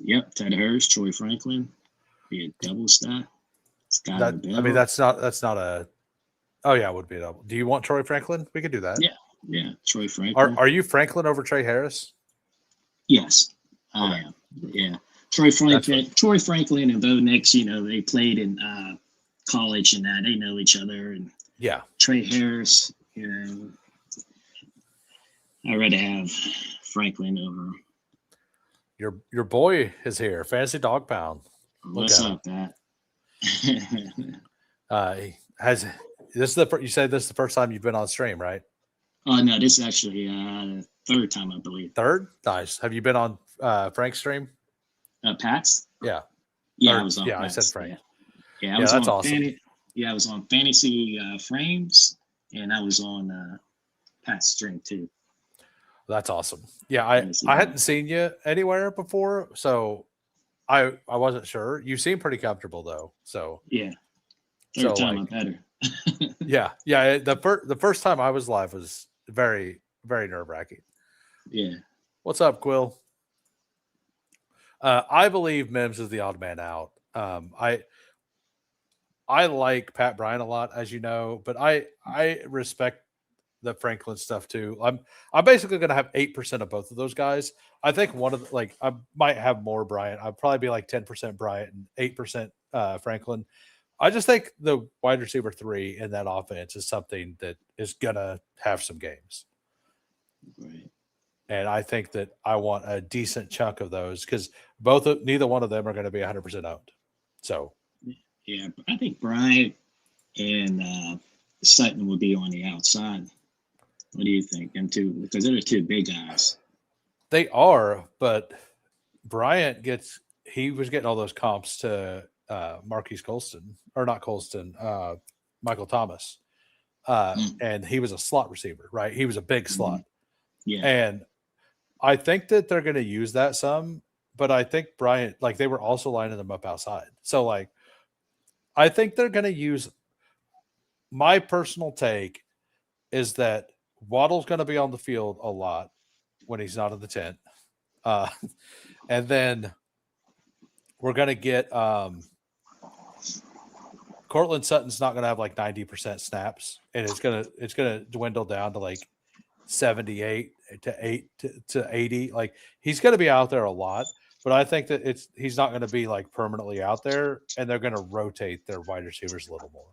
Yep, Ted Hurst, Troy Franklin. Be a double stack. I mean, that's not a. Oh yeah, it would be a double. Do you want Troy Franklin? We could do that. Yeah, Troy Franklin. Are you Franklin over Trey Harris? Yes, I am. Yeah, Troy Franklin and Bo Nix. They played in college and that they know each other. And Trey Harris. I'd rather have Franklin over. Your boy is here. Fantasy Dog Pound. What's up, Pat? You said this is the first time you've been on stream, right? Oh no, this is actually the 3rd time, I believe. 3rd? Nice. Have you been on Frank's stream? Pat's? Yeah. I was on. Yeah, Pat's. I said Frank. Yeah, I was that's on awesome. I was on Fantasy Frames, and I was on Pat's stream too. That's awesome. Yeah, I hadn't seen you anywhere before, so I wasn't sure. You seem pretty comfortable though. So yeah, 3rd time I'm better. yeah. The first time I was live was very, very nerve-wracking. Yeah. What's up, Quill? I believe Mims is the odd man out. I like Pat Bryant a lot, as you know, but I respect the Franklin stuff too. I'm basically going to have 8% of both of those guys. I think one of like I might have more Bryant. I'd probably be like 10% Bryant and 8% Franklin. I just think the wide receiver 3 in that offense is something that is going to have some games. Right. And I think that I want a decent chunk of those because neither one of them are going to be 100% owned. So, yeah, I think Bryant and Sutton would be on the outside. What do you think? Them two, because they're the two big guys. they are, but Bryant he was getting all those comps to Marquise Colston, or not Colston, Michael Thomas. And he was a slot receiver, right? He was a big slot. Yeah. And I think that they're going to use that some, but I think Bryant, like they were also lining them up outside. So like, I think they're going to use, my personal take is that Waddle's going to be on the field a lot when he's not in the tent. And then we're going to get Cortland Sutton's not going to have like 90% snaps, and it's going to dwindle down to like 78 to 80. Like he's going to be out there a lot, but I think that he's not going to be like permanently out there, and they're going to rotate their wide receivers a little more.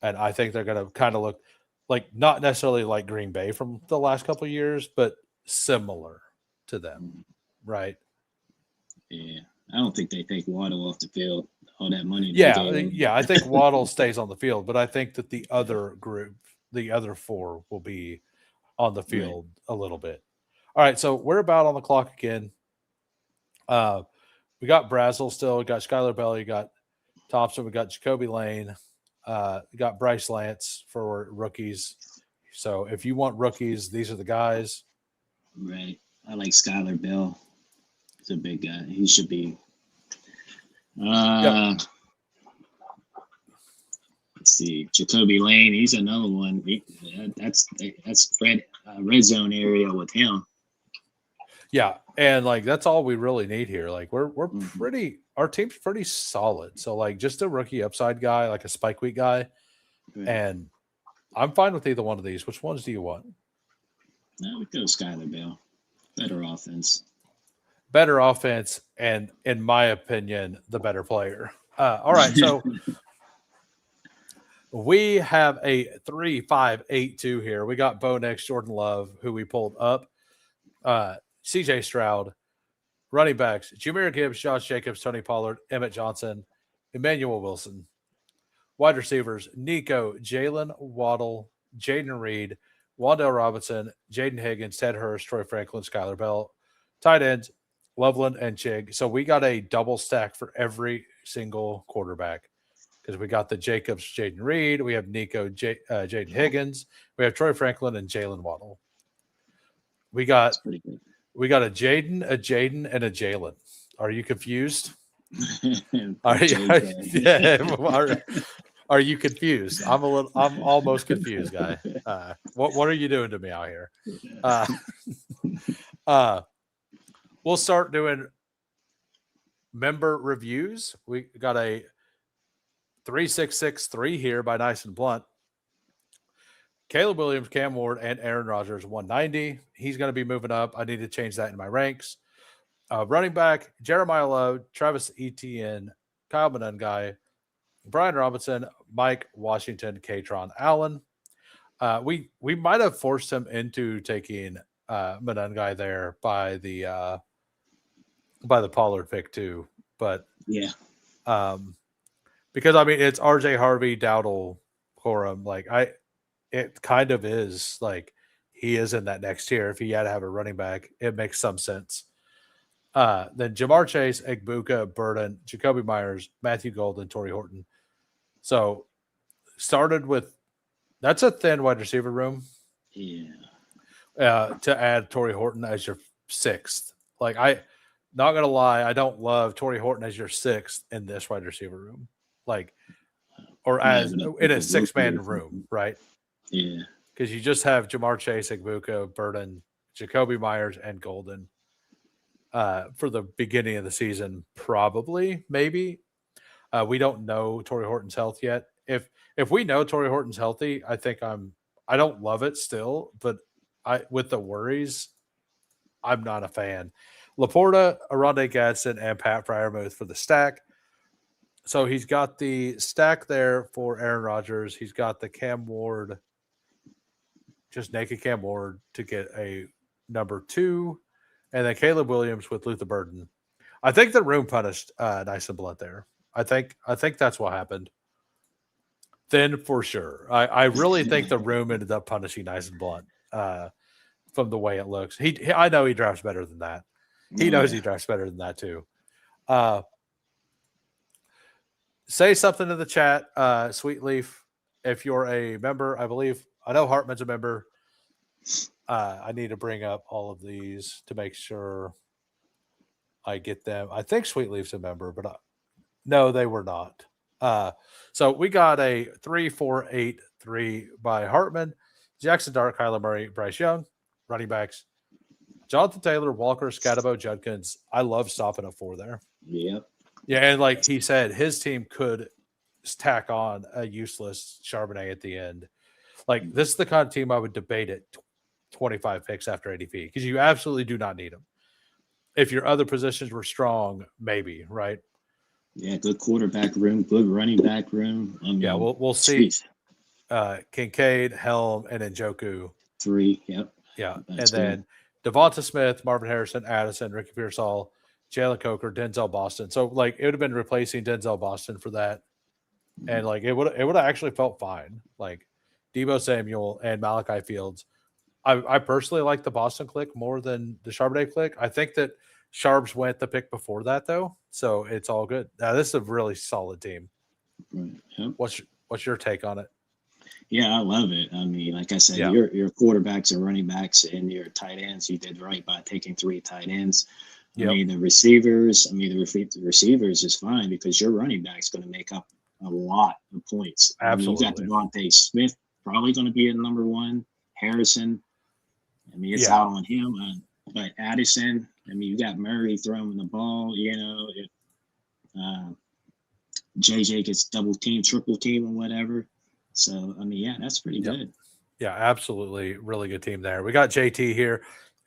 And I think they're going to kind of look like not necessarily like Green Bay from the last couple of years, but similar to them, right? Yeah, I don't think they take Waddle off the field. All that money. Yeah. I think Waddle stays on the field, but I think that the other group, the other 4, will be on the field a little bit. All right, so we're about on the clock again. We got Brazel still. We got Skylar Bell. We got Thompson. We got Jacoby Lane. We got Bryce Lance for rookies. So if you want rookies, these are the guys. Right. I like Skylar Bell. He's a big guy. He should be. Yep. Let's see. Jacoby Lane. He's another one. That's red zone area with him. Yeah, and like that's all we really need here. Like we're pretty, our team's pretty solid. So like just a rookie upside guy, like a spike week guy, and I'm fine with either one of these. Which ones do you want? No, we go Skylar Bell. Better offense. Better offense, and in my opinion, the better player. All right, so we have a 3-5-8-2 here. We got Bo next, Jordan Love, who we pulled up. CJ Stroud, running backs, Jahmyr Gibbs, Josh Jacobs, Tony Pollard, Emmett Johnson, Emmanuel Wilson. Wide receivers, Nico, Jalen Waddle, Jaden Reed, Wan'Dale Robinson, Jaden Higgins, Ted Hurst, Troy Franklin, Skylar Bell. Tight ends, Loveland and Chig. So we got a double stack for every single quarterback because we got the Jacobs, Jaden Reed. We have Nico, Jaden Higgins. We have Troy Franklin and Jalen Waddle. We got a Jaden, and a Jalen. Are you confused? Are you confused? I'm almost confused, guy. What are you doing to me out here? We'll start doing member reviews. We got a 3663 here by Nice and Blunt. Caleb Williams, Cam Ward, and Aaron Rodgers, 190. He's going to be moving up. I need to change that in my ranks. Running back, Jeremiah Lowe, Travis Etienne, Kyle Monengai, Brian Robinson, Mike Washington, Katron Allen. We might have forced him into taking Monengai there by the Pollard pick too, but yeah, because I mean it's RJ Harvey, Dowdle, Corum. Like it kind of is like he is in that next tier. If he had to have a running back, it makes some sense. Then Jamar Chase, Egbuka, Burden, Jacoby Myers, Matthew Golden, Torrey Horton. So started with that's a thin wide receiver room. Yeah. To add Torrey Horton as your 6th. Like not gonna lie, I don't love Torrey Horton as your 6th in this wide receiver room. Like or as in a 6-man room, right? Yeah. Because you just have Jamar Chase, Egbuka, Burden, Jacoby Myers, and Golden. for the beginning of the season, probably, maybe. We don't know Torrey Horton's health yet. If we know Torrey Horton's healthy, I don't love it still, but with the worries, I'm not a fan. Laporta, Aronde Gadsden, and Pat Fryermuth for the stack. So he's got the stack there for Aaron Rodgers. He's got the Cam Ward, just naked Cam Ward to get a number 2, and then Caleb Williams with Luther Burden. I think the room punished Nice and Blunt there. I think that's what happened. Then for sure, I really think the room ended up punishing Nice and Blunt from the way it looks. I know he drafts better than that. He knows he drafts better than that too. Say something in the chat, Sweet Leaf. If you're a member, I know Hartman's a member. I need to bring up all of these to make sure I get them. I think Sweet Leaf's a member, but no, they were not. So we got a 3-4-8-3 by Hartman, Jackson Dart, Kyler Murray, Bryce Young, running backs, Jonathan Taylor, Walker, Scatabo, Judkins. I love stopping at 4 there. Yep. Yeah, and like he said, his team could tack on a useless Charbonnet at the end. Like, this is the kind of team I would debate at 25 picks after ADP, because you absolutely do not need them. If your other positions were strong, maybe, right? Yeah, good quarterback room, good running back room. Yeah, we'll see. Kincaid, Helm, and Njoku. 3, yep. Yeah, That's and then Devonta Smith, Marvin Harrison, Addison, Ricky Pearsall, Jalen Coker, Denzel Boston. So, like, it would have been replacing Denzel Boston for that. And, like, it would have actually felt fine. Like, Deebo Samuel and Malachi Fields. I personally like the Boston click more than the Charbonnet click. I think that Sharps went the pick before that, though. So, it's all good. Now, this is a really solid team. Right. Yep. What's your take on it? Yeah, I love it. I mean, like I said, your quarterbacks and running backs and your tight ends, you did right by taking 3 tight ends. I mean, the receivers is fine because your running back's going to make up a lot of points. Absolutely. I mean, you got Devontae Smith probably going to be a number 1. Harrison, I mean, it's out on him. But Addison, I mean, you got Murray throwing the ball. You know, if JJ gets double team, triple team, or whatever. So, I mean, yeah, that's pretty good. Yeah, absolutely. Really good team there. We got JT here.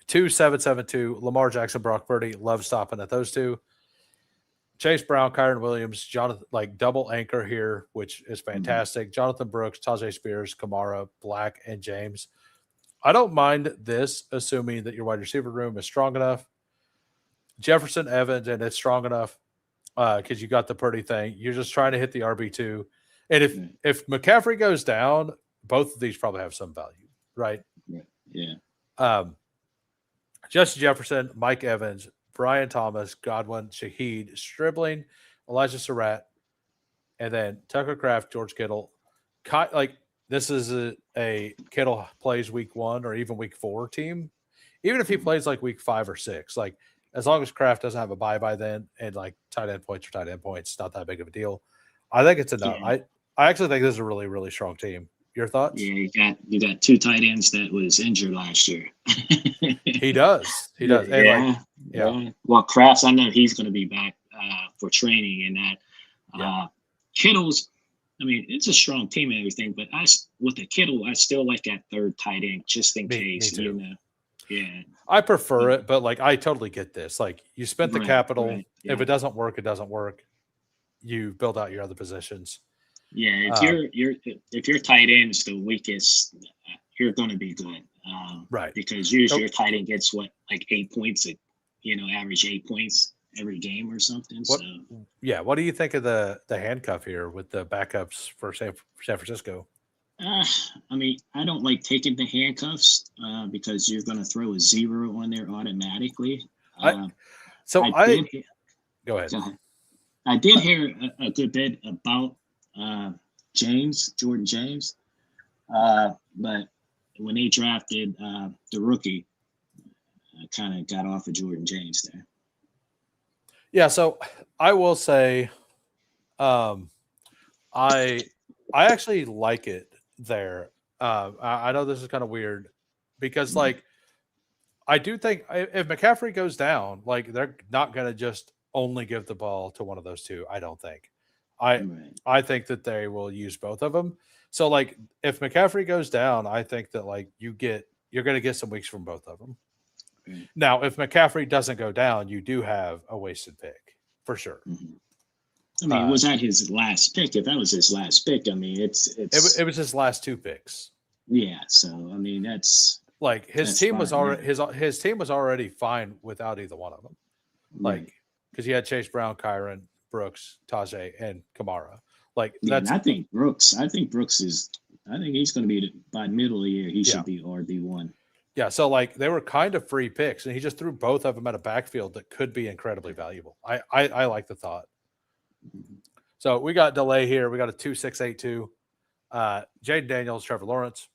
2-7-7-2. Lamar Jackson, Brock Purdy. Love stopping at those 2. Chase Brown, Kyron Williams, Jonathan, like double anchor here, which is fantastic. Jonathan Brooks, Tajay Spears, Kamara, Black, and James. I don't mind this, assuming that your wide receiver room is strong enough. Jefferson, Evans, and it's strong enough because you got the Purdy thing. You're just trying to hit the RB2. And if McCaffrey goes down, both of these probably have some value, right? Yeah. Justin Jefferson, Mike Evans, Brian Thomas, Godwin, Shaheed, Stribling, Elijah Surratt, and then Tucker Kraft, George Kittle. Like, this is a Kittle plays week 1 or even week 4 team. Even if he plays like week 5 or 6, like, as long as Kraft doesn't have a bye by then, and like tight end points, it's not that big of a deal. I think it's enough. Yeah. I actually think this is a really, really strong team. Your thoughts? Yeah, you got 2 tight ends that was injured last year. He does. And Well, Kraft, I know he's going to be back for training and that. Kittle's, I mean, it's a strong team and everything, but with the Kittle, I still like that 3rd tight end just in case. Me too. You know. Yeah. I prefer it, but like I totally get this. Like, you spent the capital. Right, yeah. If it doesn't work, it doesn't work. You build out your other positions. Yeah, if your tight end is the weakest, you're going to be good, right? Because usually your tight end gets like 8 points, average 8 points every game or something. What do you think of the handcuff here with the backups for San Francisco? I mean, I don't like taking the handcuffs because you're going to throw a 0 on there automatically. Go ahead. I did hear a good bit about Jordan James, but when they drafted the rookie, I kind of got off of Jordan James there. Yeah, so I will say, I actually like it there. I know this is kind of weird because, like, I do think if McCaffrey goes down, like they're not going to just only give the ball to one of those two. I don't think. I think that they will use both of them. So like if McCaffrey goes down, I think that like you're going to get some weeks from both of them. Right. Now, if McCaffrey doesn't go down, you do have a wasted pick for sure. Mm-hmm. I mean, was that his last pick? If that was his last pick, I mean, it was his last 2 picks. Yeah, so I mean, that's like his team was already yeah. his team was already fine without either one of them. Like because he had Chase Brown, Kyron, Brooks, Tajay, and Kamara. Like that's. I think Brooks is. I think he's going to be by middle of the year. He should be RB1. Yeah, so like they were kind of free picks, and he just threw both of them at a backfield that could be incredibly valuable. I like the thought. So we got delay here. We got a 2-6-8-2. Jaden Daniels, Trevor Lawrence,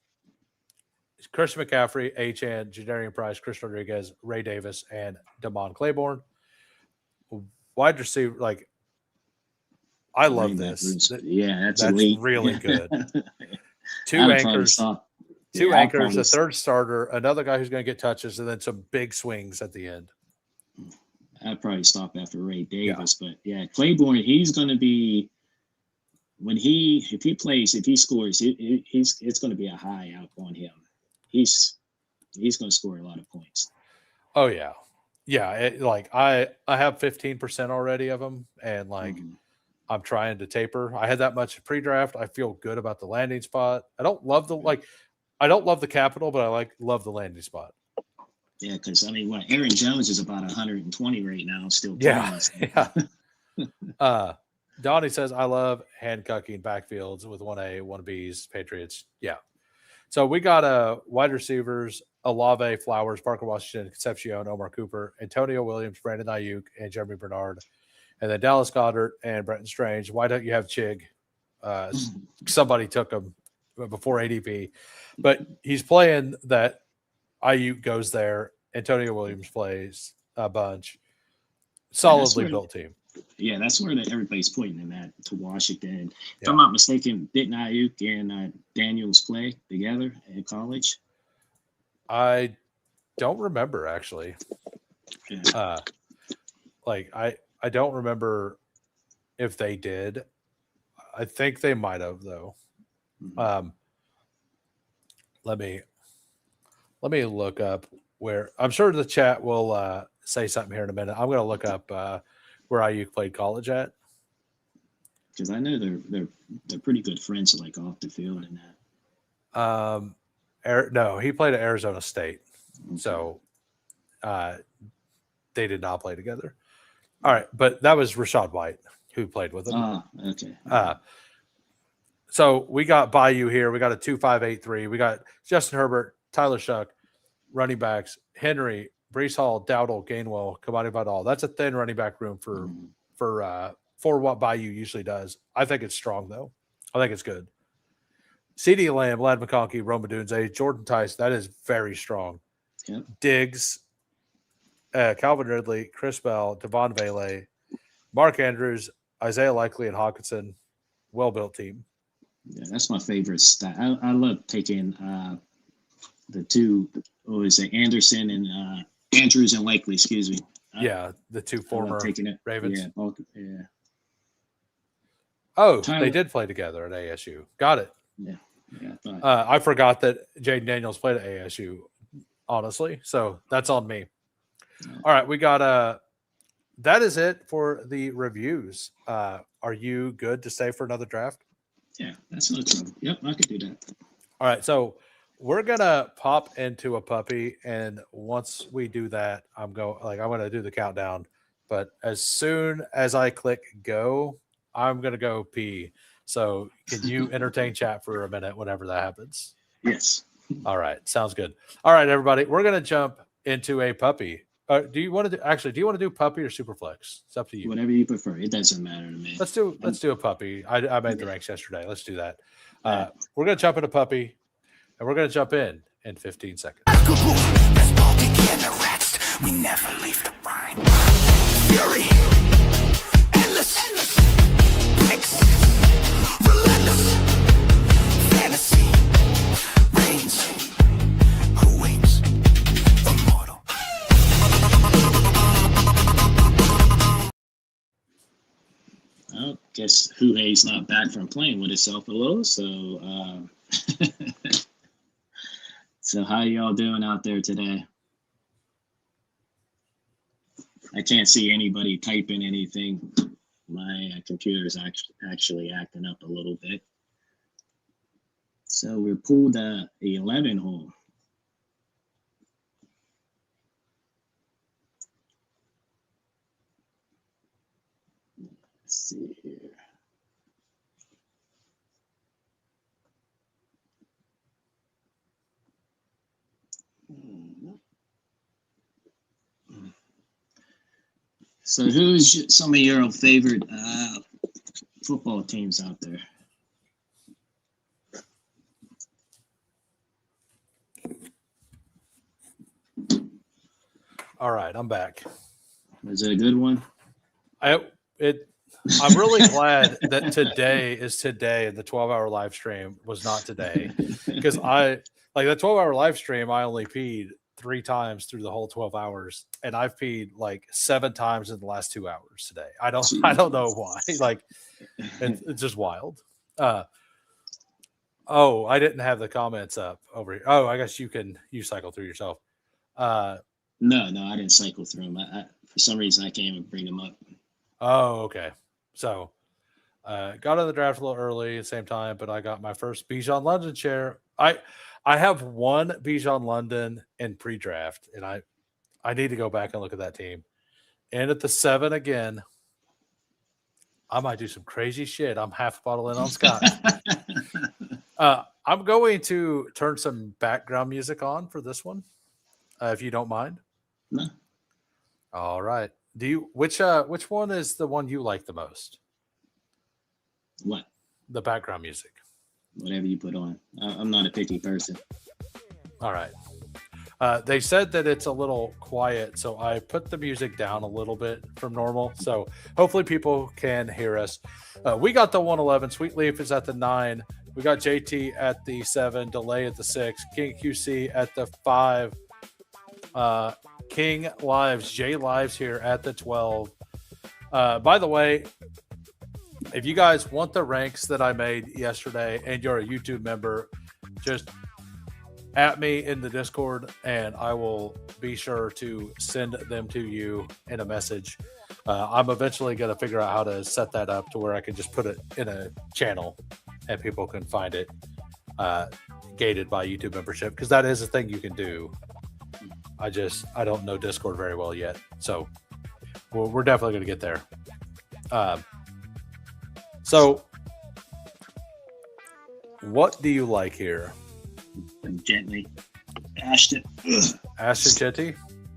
Christian McCaffrey, Achane, Jadarian Price, Chris Rodriguez, Ray Davis, and Damon Claiborne. Wide receiver, like I love this. Yeah, that's elite. Really good. Two anchors, a third starter, another guy who's going to get touches, and then some big swings at the end. I'd probably stop after Ray Davis, but yeah, Claiborne, he's going to be if he scores, it's going to be a high out on him. He's going to score a lot of points. Oh yeah, yeah. I have 15% already of them, and like I'm trying to taper. I had that much pre-draft. I feel good about the landing spot. I don't love the capital, but I love the landing spot. Yeah, because I mean, Aaron Jones is about 120 right now, still. Yeah. Donnie says, I love handcucking backfields with 1A, 1Bs, Patriots. Yeah. So we got wide receivers, Olave, Flowers, Parker Washington, Concepcion, Omar Cooper, Antonio Williams, Brandon Ayuk, and Jeremy Bernard. And then Dallas Goedert and Brenton Strange. Why don't you have Chig? Somebody took him before ADP. But he's playing that Ayuk goes there. Antonio Williams plays a bunch. Solidly built team. Yeah, that's where everybody's pointing him at to Washington. If I'm not mistaken, didn't Ayuk and Daniels play together in college? I don't remember actually. Yeah. I don't remember if they did. I think they might have though. Let me look up where I'm sure the chat will say something here in a minute. I'm going to look up where Ayuk played college at, because I know they're pretty good friends, like off the field and that. No, he played at Arizona State, so they did not play together. All right, but that was Rachaad White who played with him. Okay. So we got Bayou here. We got a 2-5-8-3. We got Justin Herbert, Tyler Shuck, running backs, Henry, Breece Hall, Dowdle, Gainwell, Kamani Vidal. That's a thin running back room for what Bayou usually does. I think it's strong, though. I think it's good. CeeDee Lamb, Lad McConkey, Rome Odunze, Jordan Tice. That is very strong. Yep. Diggs, Calvin Ridley, Chris Bell, Devon Vele, Mark Andrews, Isaiah Likely, and Hawkinson. Well-built team. Yeah, that's my favorite stat. I love taking the two. What is it? Anderson and Andrews and Likely. Excuse me. The two former Ravens. Yeah, both. Yeah. Oh, they did play together at ASU. Got it. Yeah. I forgot that Jaden Daniels played at ASU. Honestly, so that's on me. All right, we got that is it for the reviews. Are you good to stay for another draft? Yeah, that's no trouble. Yep, I could do that. All right, so we're gonna pop into a puppy, and once we do that, I'm gonna do the countdown. But as soon as I click go, I'm gonna go pee. So can you entertain chat for a minute whenever that happens? Yes. All right, sounds good. All right, everybody, we're gonna jump into a puppy. Do you want to do puppy or superflex? It's up to you. Whatever you prefer. It doesn't matter to me. Let's do a puppy. I made the ranks yesterday. Let's do that. We're gonna jump into puppy, and we're gonna jump in 15 seconds. Bestball began to rest. We never leave the rhyme. Fury, endless, picks, relentless, fantasy, reigns. Who waits? Immortal. guess Huhei's not back from playing with himself a little. So, so how y'all doing out there today? I can't see anybody typing anything. My computer is actually acting up a little bit. So we're pulled a 11 hole. Let's see here. So who's some of your favorite football teams out there? All right, I'm back. Was it a good one? I'm really glad that today is today and the 12-hour live stream was not today, because like the 12-hour live stream, I only peed 3 times through the whole 12 hours, and I've peed like 7 times in the last 2 hours today. I don't know why. Like it's just wild. Oh, I didn't have the comments up over here. Oh, I guess you cycle through yourself. No, I didn't cycle through them. For some reason, I can't even bring them up. Oh, okay. So, got on the draft a little early at the same time, but I got my first Bijan London share. I have one Bijan London in pre-draft, and I need to go back and look at that team. And at the 7 again, I might do some crazy shit. I'm half a bottle in on Scott. I'm going to turn some background music on for this one, if you don't mind. No. All right. Which one is the one you like the most? What? The background music. Whatever you put on. I'm not a picky person. All right. They said that it's a little quiet, so I put the music down a little bit from normal. So hopefully people can hear us. We got the 111. Sweet Leaf is at the 9. We got JT at the 7. Delay at the 6. King QC at the 5. King Lives, J Lives here at the 12. By the way, if you guys want the ranks that I made yesterday and you're a YouTube member, just at me in the Discord and I will be sure to send them to you in a message. I'm eventually going to figure out how to set that up to where I can just put it in a channel and people can find it gated by YouTube membership, because that is a thing you can do. I don't know Discord very well yet, so we're definitely going to get there. So what do you like here? Gently. Ashton. Ashton Jetty?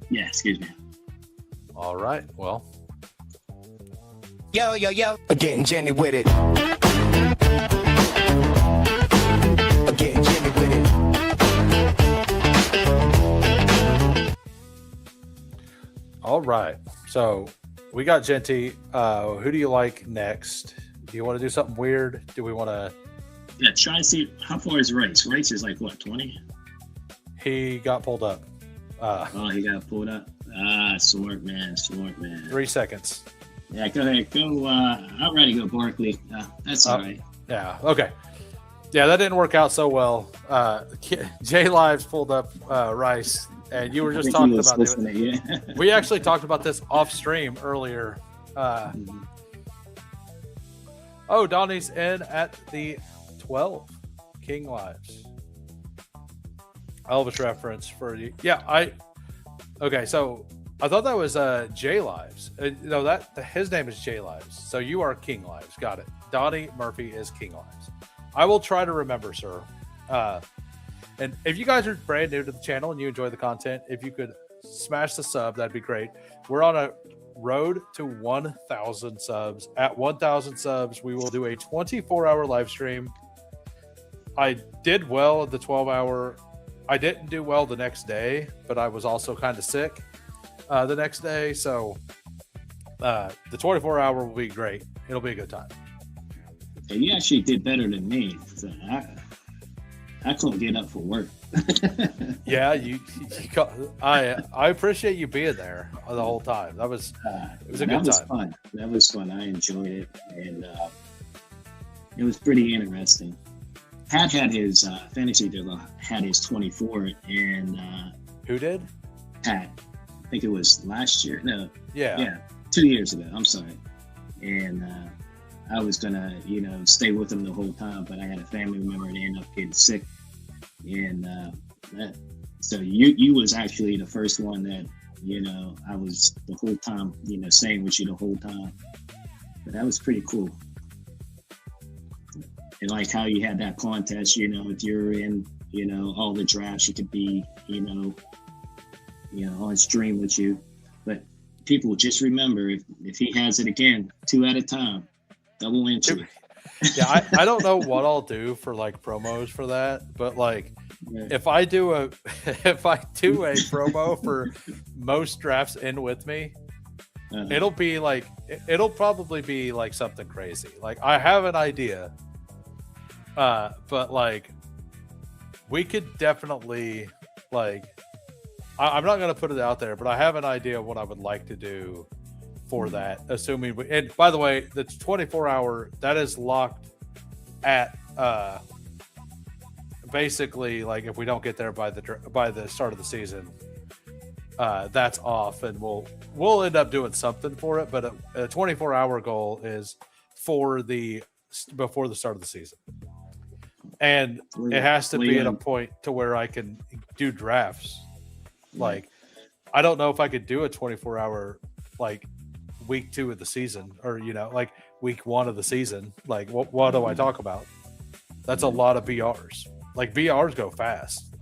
Yeah, excuse me. All right, well. Yo, getting Jenny with it. Getting Jenny with it. All right, so we got Genty. Who do you like next? Do you want to do something weird? Do we want to? Yeah, try and see how far is Rice. Rice is like what, 20? He got pulled up. Oh, he got pulled up. Smart man. 3 seconds. Yeah, go ahead. Go. I'd rather go Barkley. That's all right. Yeah. Okay. Yeah, that didn't work out so well. J Lives pulled up Rice, and you were just talking about it. Yeah. We actually talked about this off stream earlier. Oh, Donnie's in at the 12. King Lives. Elvis reference for you. Yeah, okay, so I thought that was J Lives. No, his name is J Lives. So you are King Lives. Got it. Donnie Murphy is King Lives. I will try to remember, sir. And if you guys are brand new to the channel and you enjoy the content, if you could smash the sub, that'd be great. We're on a road to 1,000 subs. At 1,000 subs, we will do a 24-hour live stream. I did well at the 12-hour. I didn't do well the next day, but I was also kind of sick the next day. So the 24-hour will be great. It'll be a good time. And you actually did better than me. So I couldn't get up for work. Yeah, I appreciate you being there the whole time. It was a good time. Fun. That was fun. I enjoyed it, and it was pretty interesting. Pat had his fantasy dealer had his 24, and Who did? Pat, I think it was last year. No, Yeah. 2 years ago. I'm sorry, and I was gonna, stay with him the whole time, but I had a family member that ended up getting sick, and so you was actually the first one that I was the whole time, staying with you the whole time. But that was pretty cool. And like how you had that contest, if you're in, all the drafts, you could be, on stream with you. But people just remember, if he has it again, 2 at a time, double entry. Yeah, I don't know what I'll do for like promos for that, but like if I do a promo for most drafts in with me, it'll probably be like something crazy. Like I have an idea, but like we could definitely like I'm not gonna put it out there, but I have an idea of what I would like to do for that, assuming and by the way, the 24-hour that is locked at basically like if we don't get there by the start of the season, that's off, and we'll end up doing something for it. But a 24-hour goal is before the start of the season, and it has to be at a point to where I can do drafts. Like I don't know if I could do a 24-hour like week 2 of the season, or like week 1 of the season. Like what do I talk about? That's a lot of BRs. Like BRs go fast.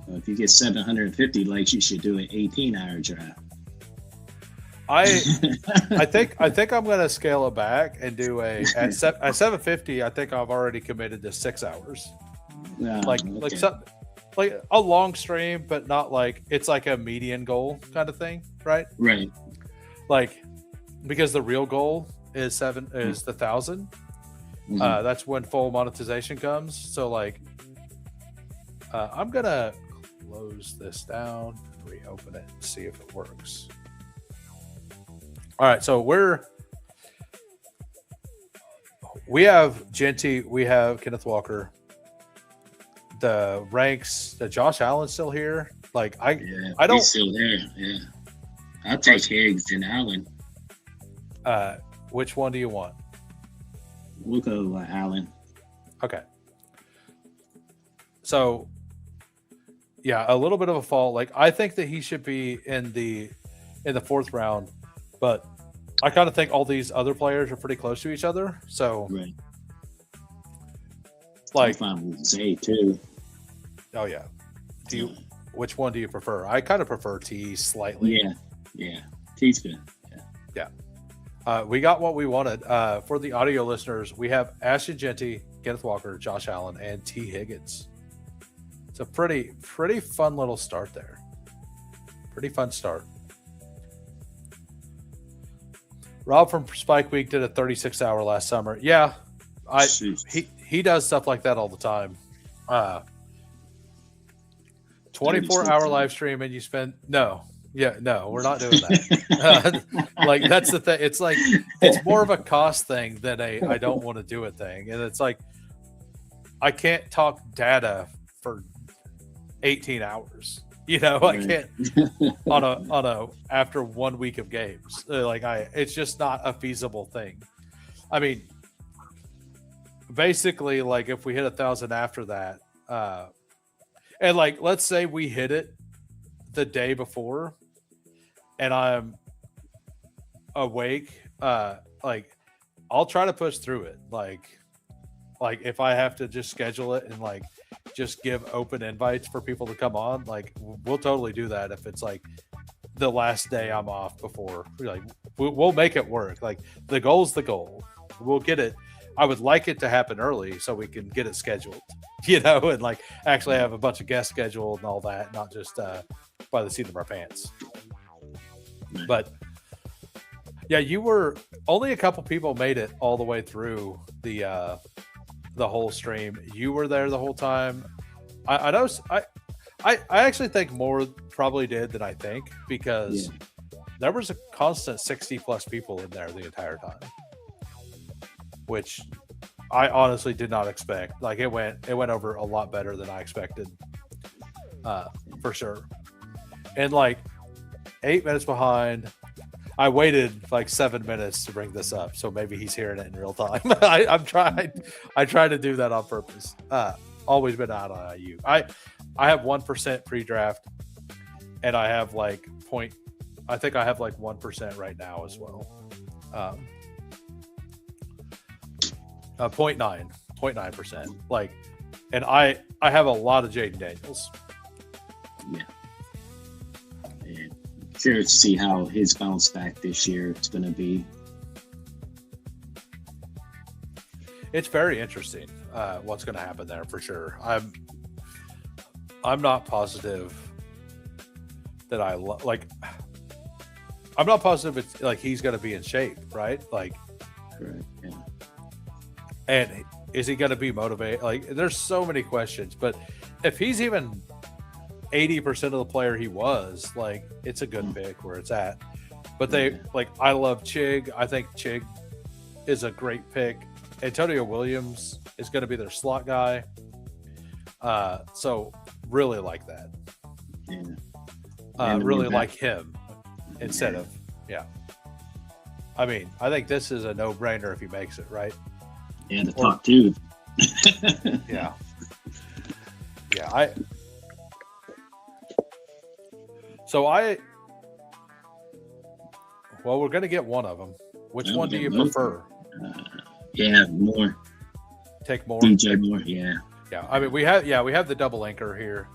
If you get 750 likes, you should do an 18-hour draft. I think I'm gonna scale it back and do at 750. I think I've already committed to 6 hours. Like a long stream, but not like it's like a median goal kind of thing, right? Right. Like because the real goal is the 1,000. That's when full monetization comes. So like I'm gonna close this down, reopen it, and see if it works. All right, so we have Genty, we have Kenneth Walker, the ranks, the Josh Allen's still here. Like I don't. He's still there. Yeah, I'll take Higgs and Allen. Which one do you want? We'll go Allen. Okay. So, yeah, a little bit of a fall. Like I think that he should be in the 4th round, but I kind of think all these other players are pretty close to each other. So, right. Like I'm fine with Zay too. Oh yeah. Which one do you prefer? I kind of prefer T slightly. Yeah. T's good. Yeah. We got what we wanted. For the audio listeners, we have Ashton Genty, Kenneth Walker, Josh Allen, and T. Higgins. It's a pretty fun little start there. Pretty fun start. Rob from Spike Week did a 36-hour last summer. Yeah, he does stuff like that all the time. 24-hour live stream and you spend no, we're not doing that. Like that's the thing. It's like it's more of a cost thing than I don't want to do it thing. And it's like I can't talk data for 18 hours. I can't on a after 1 week of games. It's just not a feasible thing. I mean, basically, like if we hit 1,000 after that, and like let's say we hit it the day before, and I'm awake, like I'll try to push through it. Like if I have to just schedule it and like just give open invites for people to come on, like we'll totally do that. If it's like the last day I'm off before, like we'll make it work. Like the goal's the goal. We'll get it. I would like it to happen early so we can get it scheduled, and like actually have a bunch of guests scheduled and all that, not just by the seat of our pants. But yeah, you were only a couple people made it all the way through the whole stream. You were there the whole time. I know. I actually think more probably did than I think because there was a constant 60 plus people in there the entire time, which I honestly did not expect. Like it went over a lot better than I expected, for sure. And like 8 minutes behind, I waited like 7 minutes to bring this up, so maybe he's hearing it in real time. I try to do that on purpose. Always been out on IU. I have 1% pre-draft, and I have like I think I have like 1% right now as well. 0.9%. Like, and I have a lot of Jaden Daniels. Yeah. And curious to see how his bounce back this year it's going to be. It's very interesting what's going to happen there for sure. I'm not positive that I'm not positive it's like he's going to be in shape, right? Like, Correct. Yeah. and is he going to be motivated? Like, there's so many questions, but if he's even 80% of the player he was, like, it's a good pick where it's at. But I love Chig. I think Chig is a great pick. Antonio Williams is going to be their slot guy. So really like that. Yeah. Really like him instead of, I mean, I think this is a no-brainer if he makes it, right? Yeah, the top two. Yeah. Well, we're going to get one of them. Which one do you prefer? Moore. Take Moore. DJ Moore, yeah. Yeah, I mean, we have the double anchor here.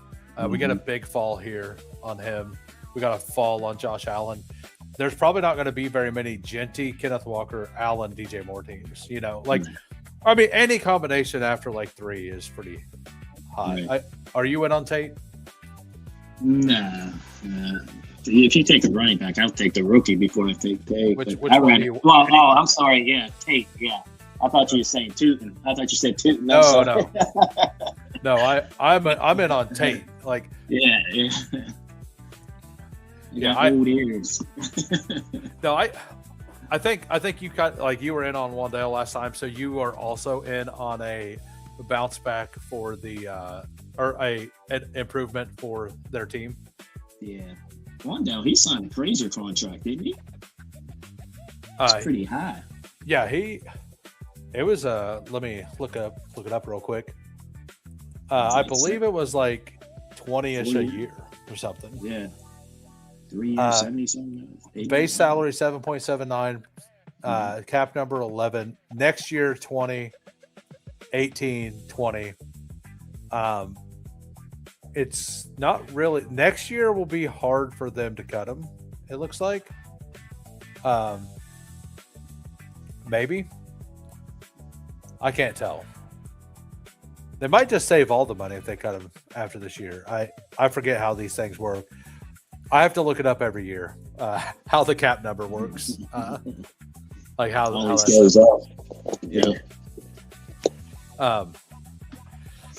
We get a big fall here on him. We got a fall on Josh Allen. There's probably not going to be very many Genty, Kenneth Walker, Allen, DJ Moore teams. You know, like, I mean, any combination after like 3 is pretty high. Right. Are you in on Tate? Nah. If you take a running back, I'll take the rookie before I take Tate. Which one do you? I'm sorry. Yeah, Tate. Yeah, I thought you were saying Tootin. I thought you said Tootin. No. No, I'm in on Tate. Like, yeah. Old ears. No, I think you got, like, you were in on Wandale last time, so you are also in on a bounce back for the an improvement for their team. Yeah, Wandale, he signed a Fraser contract, didn't he? It's pretty high. Yeah, it was let me look it up real quick. I believe it was like 20-ish a year or something. Yeah. 3 years, 70 something. Base salary 7.79, cap number 11. Next year 20, 18, 20. It's not really. Next year will be hard for them to cut him. It looks like. Maybe. I can't tell. They might just save all the money if they cut him after this year. I forget how these things work. I have to look it up every year, how the cap number works. Like how always that goes up. Yeah.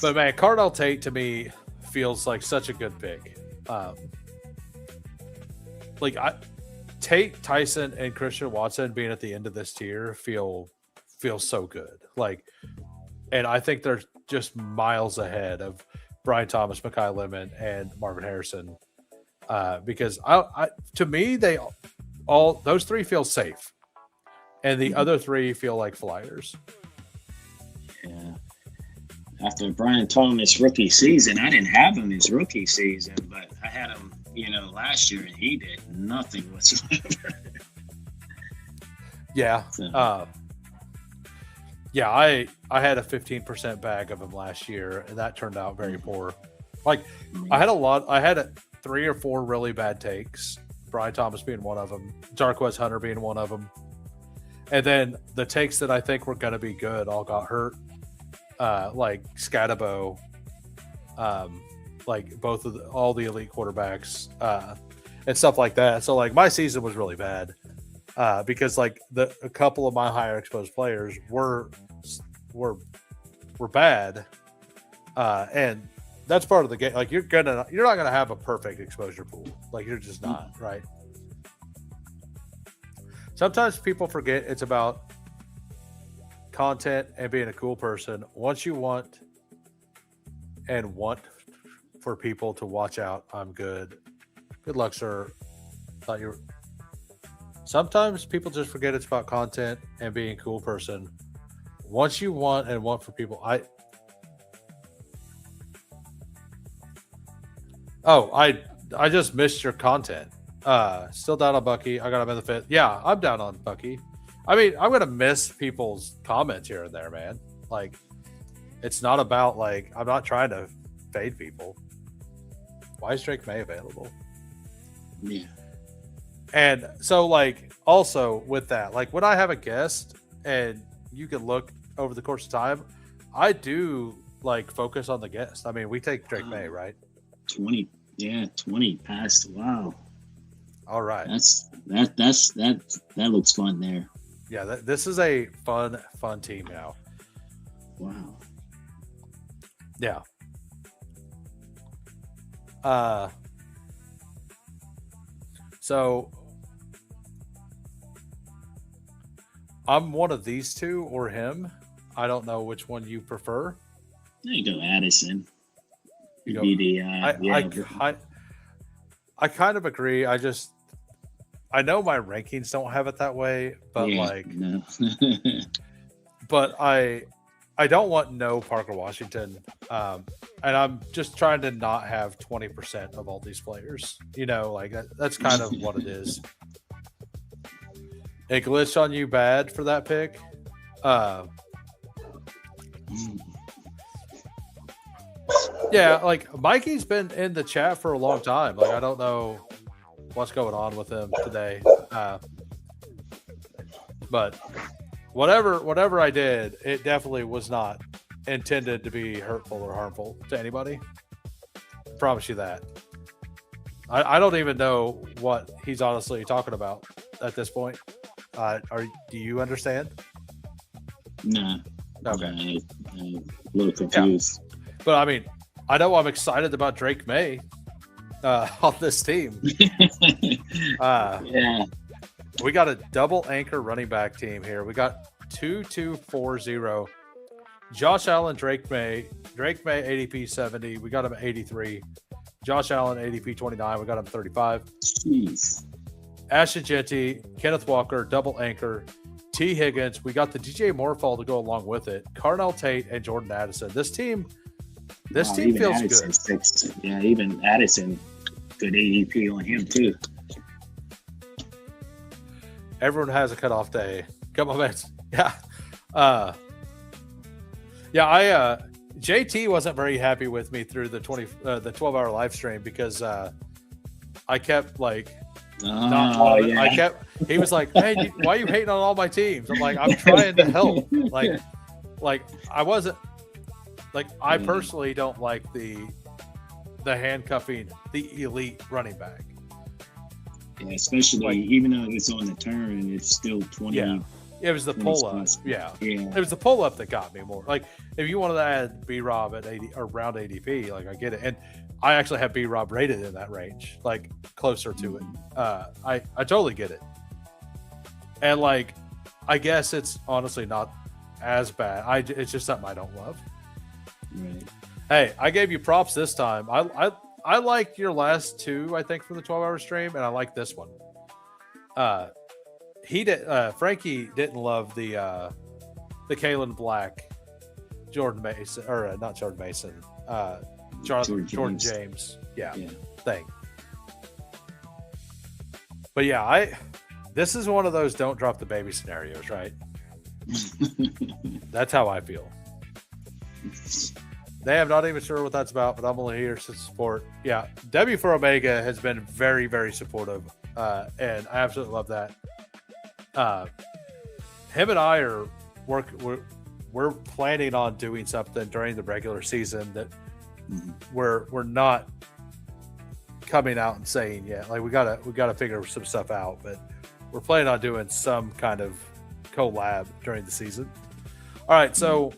But man, Cardell Tate to me feels like such a good pick. Tate, Tyson, and Christian Watson being at the end of this tier feel so good. Like, and I think they're just miles ahead of Brian Thomas, Mekhi Lemon, and Marvin Harrison. Because to me, those 3 feel safe, and the other 3 feel like flyers. Yeah. After Brian Thomas' rookie season, I didn't have him his rookie season, but I had him, last year, and he did nothing whatsoever. Yeah. So. I had a 15% bag of him last year, and that turned out very poor. Like, I had 3 or 4 really bad takes, Brian Thomas being one of them, Jarquez Hunter being one of them. And then the takes that I think were going to be good all got hurt, like Scatabo, like all the elite quarterbacks, and stuff like that. So, like, my season was really bad because, like, a couple of my higher exposed players were bad, and that's part of the game. Like you're not gonna have a perfect exposure pool. Like you're just not, right? Sometimes people forget it's about content and being a cool person. Once you want for people to watch out, I'm good. Good luck, sir. Thought you were. Sometimes people just forget it's about content and being a cool person. Once you want for people, I just missed your content. Still down on Bucky. I got him in the fifth. Yeah, I'm down on Bucky. I mean, I'm gonna miss people's comments here and there, man. Like, it's not about like I'm not trying to fade people. Why is Drake May available? Yeah. And so, like, also with that, like when I have a guest and you can look over the course of time, I do like focus on the guest. I mean, we take Drake May, right? 20 passed. Wow. All right. That looks fun there. Yeah, this is a fun team now. Wow. Yeah. So I'm one of these two or him. I don't know which one you prefer. There you go, Addison. You go, Be the, I kind of agree. I know my rankings don't have it that way, but no. but I don't want no Parker Washington. And I'm just trying to not have 20% of all these players. You know, like that's kind of what it is. It glitched on you bad for that pick. Yeah, like Mikey's been in the chat for a long time. Like I don't know what's going on with him today. But whatever I did, it definitely was not intended to be hurtful or harmful to anybody. Promise you that. I don't even know what he's honestly talking about at this point. Do you understand? Nah. Okay. I'm a little confused. Yeah. But I mean, I know I'm excited about Drake May on this team. Yeah. We got a double anchor running back team here. We got 2-2-4-0. Josh Allen, Drake May. Drake May, ADP 70. We got him at 83. Josh Allen, ADP 29. We got him 35. Jeez. Ashton Genty, Kenneth Walker, double anchor. T. Higgins. We got the DJ Moorfall to go along with it. Carnell Tate and Jordan Addison. This team feels Addison, good. Yeah, even Addison, good ADP on him too. Everyone has a cutoff day. Come on, man. Yeah. JT wasn't very happy with me through the 12-hour live stream because I kept like he was like, "Hey, why are you hating on all my teams?" I'm like, "I'm trying to help." Like I wasn't like I personally don't like the handcuffing the elite running back. Yeah, especially even though it's on the turn, it's still 20. Yeah. It was the pull up. Yeah. It was the pull up that got me more. Like if you wanted to add B Rob at 80 or round ADP, like I get it. And I actually have B Rob rated in that range, like closer to it. I totally get it. And like I guess it's honestly not as bad. It's just something I don't love. Right. Hey, I gave you props this time. I liked your last two, I think, from the 12-hour stream, and I like this one. Frankie didn't love the Kalen Black, Jordan Mason, or not Jordan Mason, Jordan James, yeah, thing. But yeah, this is one of those don't drop the baby scenarios, right? That's how I feel. I'm not even sure what that's about, but I'm only here to support. Yeah, W for Omega has been very, very supportive, and I absolutely love that. Him and I we're planning on doing something during the regular season that we're not coming out and saying yet. Like we gotta figure some stuff out, but we're planning on doing some kind of collab during the season. All right, so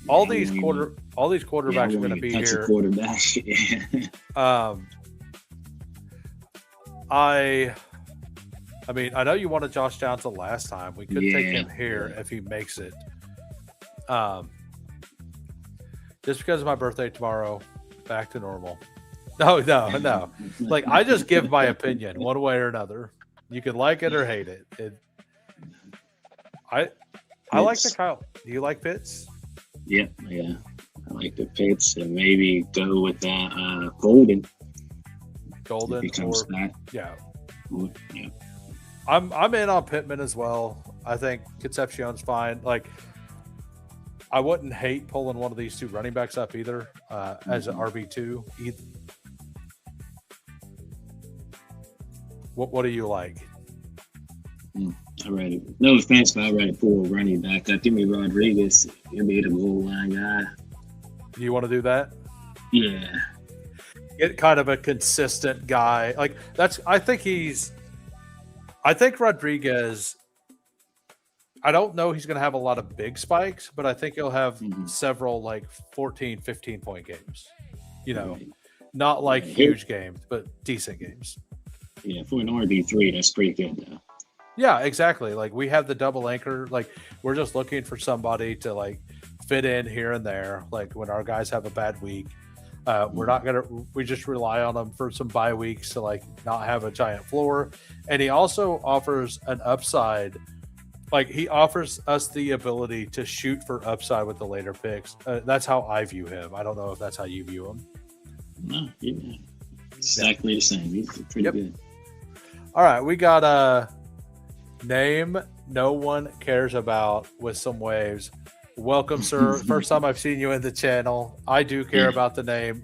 all these quarterbacks are going to be here. Quarterback. I mean, I know you wanted Josh Johnson last time. We could take him here if he makes it. Just because of my birthday tomorrow, back to normal. No. Like, I just give my opinion one way or another. You can like it or hate it. I like the Kyle. Do you like Pitts? Yeah. I like the Pitts, and maybe go with that Golden. Golden, if he comes back. Yeah. Yeah. I'm in on Pittman as well. I think Concepcion's fine. Like, I wouldn't hate pulling one of these two running backs up either as an RB2. What do you like? No offense, but I'd rather pull a running back up. Give me Rodriguez. He'll be the goal line guy. You want to do that? Yeah. Get kind of a consistent guy. Like, I think Rodriguez, I don't know he's going to have a lot of big spikes, but I think he'll have several like 14, 15-point games. Not like huge games, but decent games. Yeah, for an RB3, that's pretty good though. Yeah, exactly. Like, we have the double anchor. Like, we're just looking for somebody to like fit in here and there. Like, when our guys have a bad week, we just rely on them for some bye weeks to like not have a giant floor. And he also offers an upside. Like, he offers us the ability to shoot for upside with the later picks. That's how I view him. I don't know if that's how you view him. No, exactly the same. He's pretty good. All right, we got a name no one cares about with some waves. Welcome, sir. First time I've seen you in the channel. I do care about the name.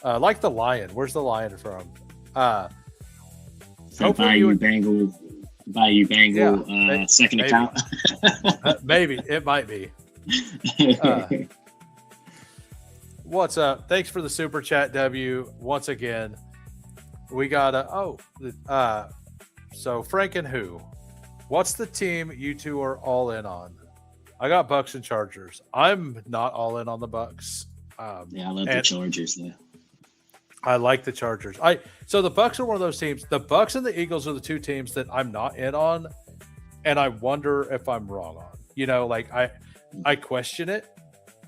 Like the lion. Where's the lion from? Bayou Bengal, second maybe. account. Maybe. It might be. What's up? Thanks for the super chat, W. Once again, we got so Frank and who? What's the team you two are all in on? I got Bucks and Chargers. I'm not all in on the Bucks. I love the Chargers though. I like the Chargers. So the Bucks are one of those teams. The Bucks and the Eagles are the two teams that I'm not in on, and I wonder if I'm wrong on. Like, I question it.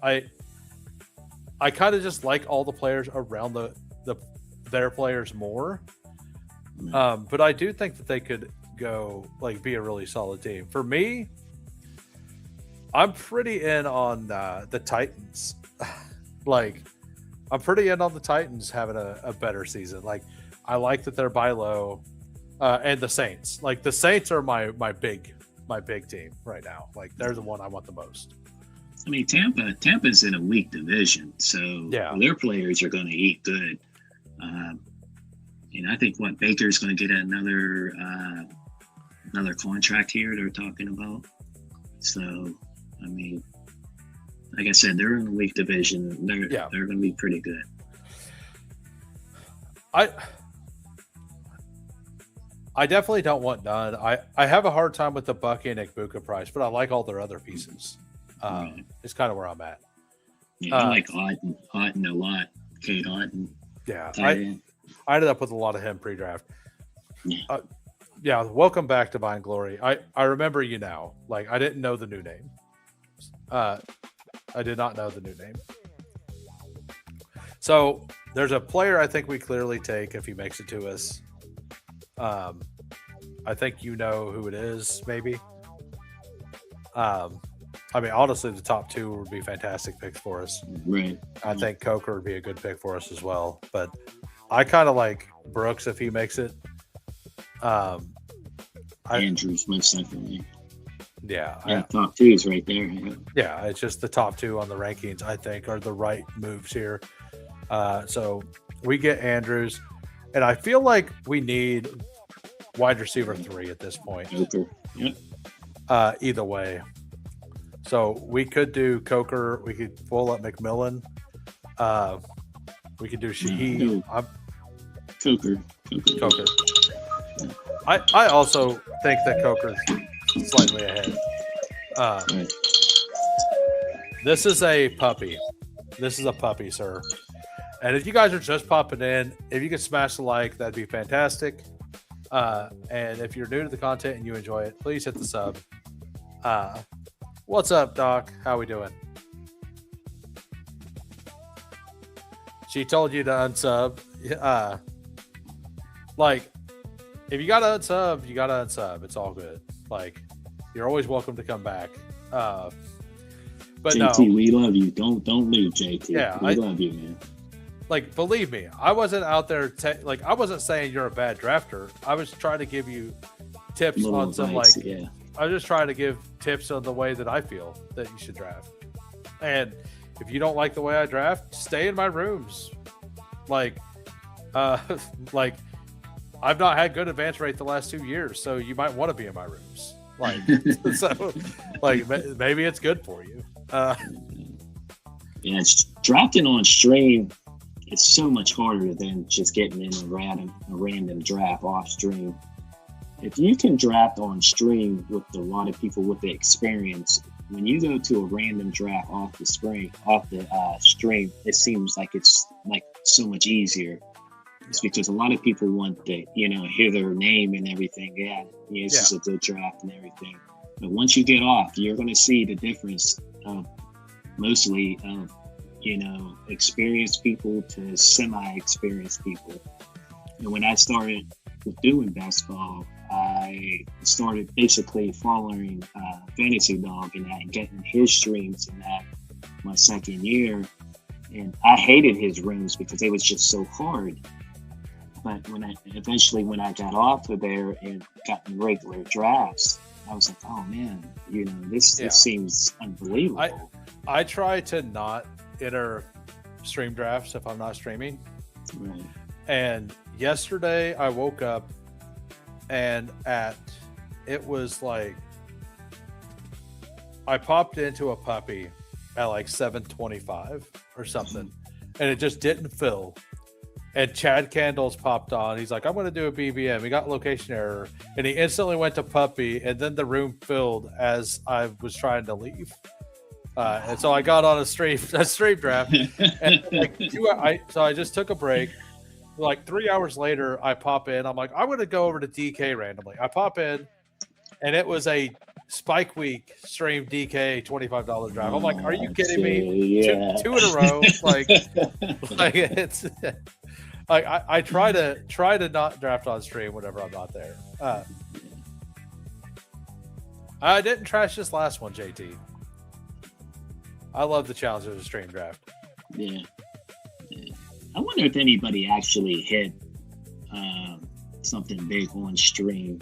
I kind of just like all the players around their players more. But I do think that they could go like be a really solid team. For me, I'm pretty in on the Titans. Like, I'm pretty in on the Titans having a better season. Like, I like that they're buy low, and the Saints. Like, the Saints are my big team right now. Like, they're the one I want the most. I mean, Tampa's in a weak division, so their players are going to eat good. I think Baker's going to get another contract here. They're talking about. So, I mean, like I said, they're in a weak division. They're going to be pretty good. I definitely don't want none. I have a hard time with the Bucky and Ikbuka price, but I like all their other pieces. It's kind of where I'm at. Yeah, I like Otten a lot. Kate Otten. Yeah, I ended up with a lot of him pre-draft. Welcome back, Divine Glory. I remember you now. Like, I didn't know the new name. I did not know the new name. So there's a player I think we clearly take if he makes it to us. I think you know who it is, maybe. I mean, honestly, the top two would be fantastic picks for us. Right. I think Coker would be a good pick for us as well. But I kind of like Brooks if he makes it. Andrews, most definitely. Yeah. Top two is right there. Yeah, it's just the top two on the rankings, I think, are the right moves here. So we get Andrews. And I feel like we need wide receiver 3 at this point. Coker. Yep. Either way. So we could do Coker. We could pull up McMillan. We could do Shaheed. Coker. I also think that Coker's slightly ahead. Right. This is a puppy. This is a puppy, sir. And if you guys are just popping in, if you could smash the like, that'd be fantastic. And if you're new to the content and you enjoy it, please hit the sub. What's up, Doc? How we doing? She told you to unsub. Like, if you gotta unsub, you gotta unsub. It's all good. Like, you're always welcome to come back. But JT, no, we love you. Don't leave, JT. Yeah, we love you, man. like, believe me, I wasn't out there. Like, I wasn't saying you're a bad drafter. I was trying to give you tips Little on some advice, like. yeah. I was just trying to give tips on the way that I feel that you should draft. And if you don't like the way I draft, stay in my rooms. Like, like I've not had good advance rate the last 2 years, so you might want to be in my rooms. Like, so, like maybe it's good for you. Yeah, drafting on stream, it's so much harder than just getting in a random draft off stream. If you can draft on stream with a lot of people with the experience, when you go to a random draft off the stream, it seems like it's like so much easier. It's because a lot of people want to, hear their name and everything. Yeah, this is a good draft and everything. But once you get off, you're going to see the difference of mostly of, experienced people to semi-experienced people. And when I started doing basketball, I started basically following Fantasy Dog and that, and getting his streams in that my second year. And I hated his rooms because it was just so hard. But when I got off of there and got in regular drafts, I was like, oh man, this seems unbelievable. I try to not enter stream drafts if I'm not streaming. Right. And yesterday I woke up and it was like I popped into a puppy at like 7:25 or something, and it just didn't fill. And Chad Candles popped on. He's like, I'm going to do a BBM. He got location error, and he instantly went to puppy, and then the room filled as I was trying to leave. And so I got on a stream draft, and so I just took a break. Like 3 hours later, I pop in. I'm like, I'm going to go over to DK randomly. I pop in, and it was a Spike Week stream DK $25 draft. I'm like, are you kidding me? Yeah. Two in a row. Like it's like I try to not draft on stream whenever I'm not there. I didn't trash this last one, JT. I love the challenge of the stream draft. Yeah. I wonder if anybody actually hit something big on stream.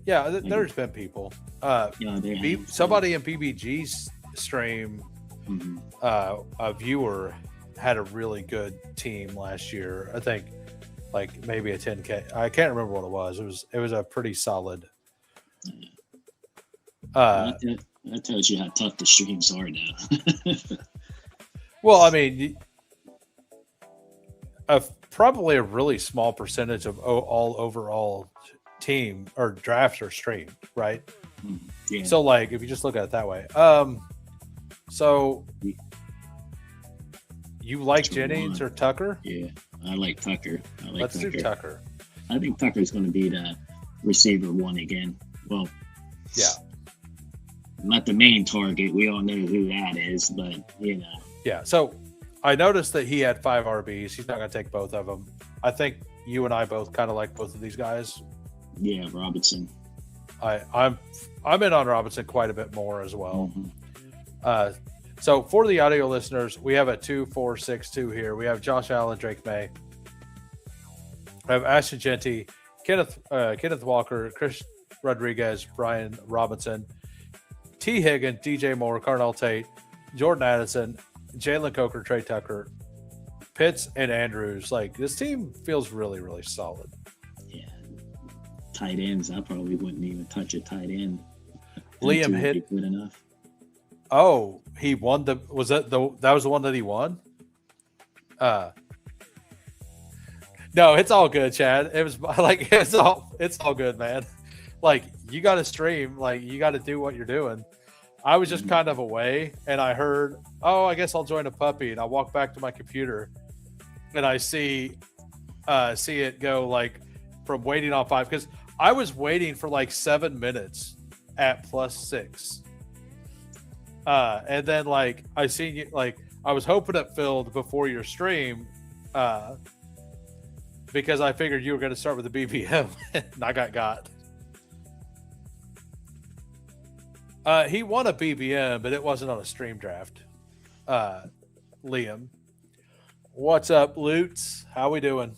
Yeah, there's been people. Somebody in PBG's stream, a viewer had a really good team last year. I think like maybe a 10K. I can't remember what it was. It was a pretty solid. That tells you how tough the streams are now. Well, I mean, probably a really small percentage of all overall team or drafts are streamed, right? Yeah. So, like, if you just look at it that way, so you like Jennings or Tucker? Yeah, I like Tucker. Let's do Tucker. I think Tucker's going to be the receiver one again. Well, yeah. Not the main target. We all know who that is, but Yeah. So I noticed that he had 5 RBs. He's not going to take both of them. I think you and I both kind of like both of these guys. Yeah, Robinson. I'm in on Robinson quite a bit more as well. So for the audio listeners, we have a 2-4-6-2 here. We have Josh Allen, Drake May. We have Ashton Genty, Kenneth Walker, Chris Rodriguez, Brian Robinson, T. Higgins, DJ Moore, Carnell Tate, Jordan Addison, Jalen Coker, Trey Tucker, Pitts, and Andrews. Like, this team feels really, really solid. Yeah. Tight ends, I probably wouldn't even touch a tight end. Liam hit good enough. Oh, he won that was the one that he won? No, it's all good, Chad. It was like it's all good, man. Like, you got to stream, like you got to do what you're doing. I was just kind of away, and I heard, "Oh, I guess I'll join a puppy." And I walk back to my computer, and I see it go like from waiting on 5 because I was waiting for like 7 minutes at +6, and then like I seen you like I was hoping it filled before your stream, because I figured you were going to start with the BBM, and I got. He won a BBM, but it wasn't on a stream draft. Liam, what's up, Lutz? How we doing?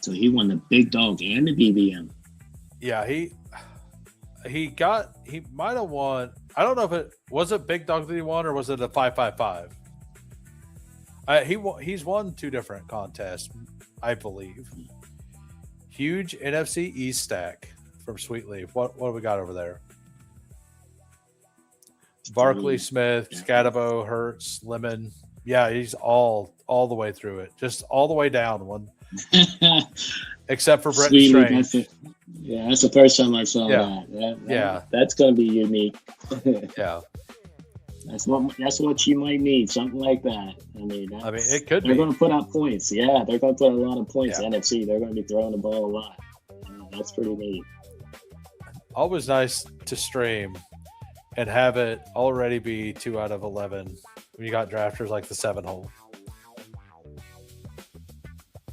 So he won the big dog and the BBM. Yeah, he might have won. I don't know if it was a big dog that he won or was it a 555. He's won 2 different contests, I believe. Huge NFC East stack from Sweetleaf. What do we got over there? Barkley, Smith, Scatabo, Hertz, Lemon. Yeah, he's all the way through it, just all the way down one, except for Brett Strange. That's the first time I saw that. That's going to be unique. Yeah. That's what you might need, something like that. I mean, it could they're be. going to put out points. Yeah, they're going to put a lot of points. Yeah. NFC, they're going to be throwing the ball a lot. That's pretty neat. Always nice to stream and have it already be 2 out of 11 when you got drafters like the 7 hole.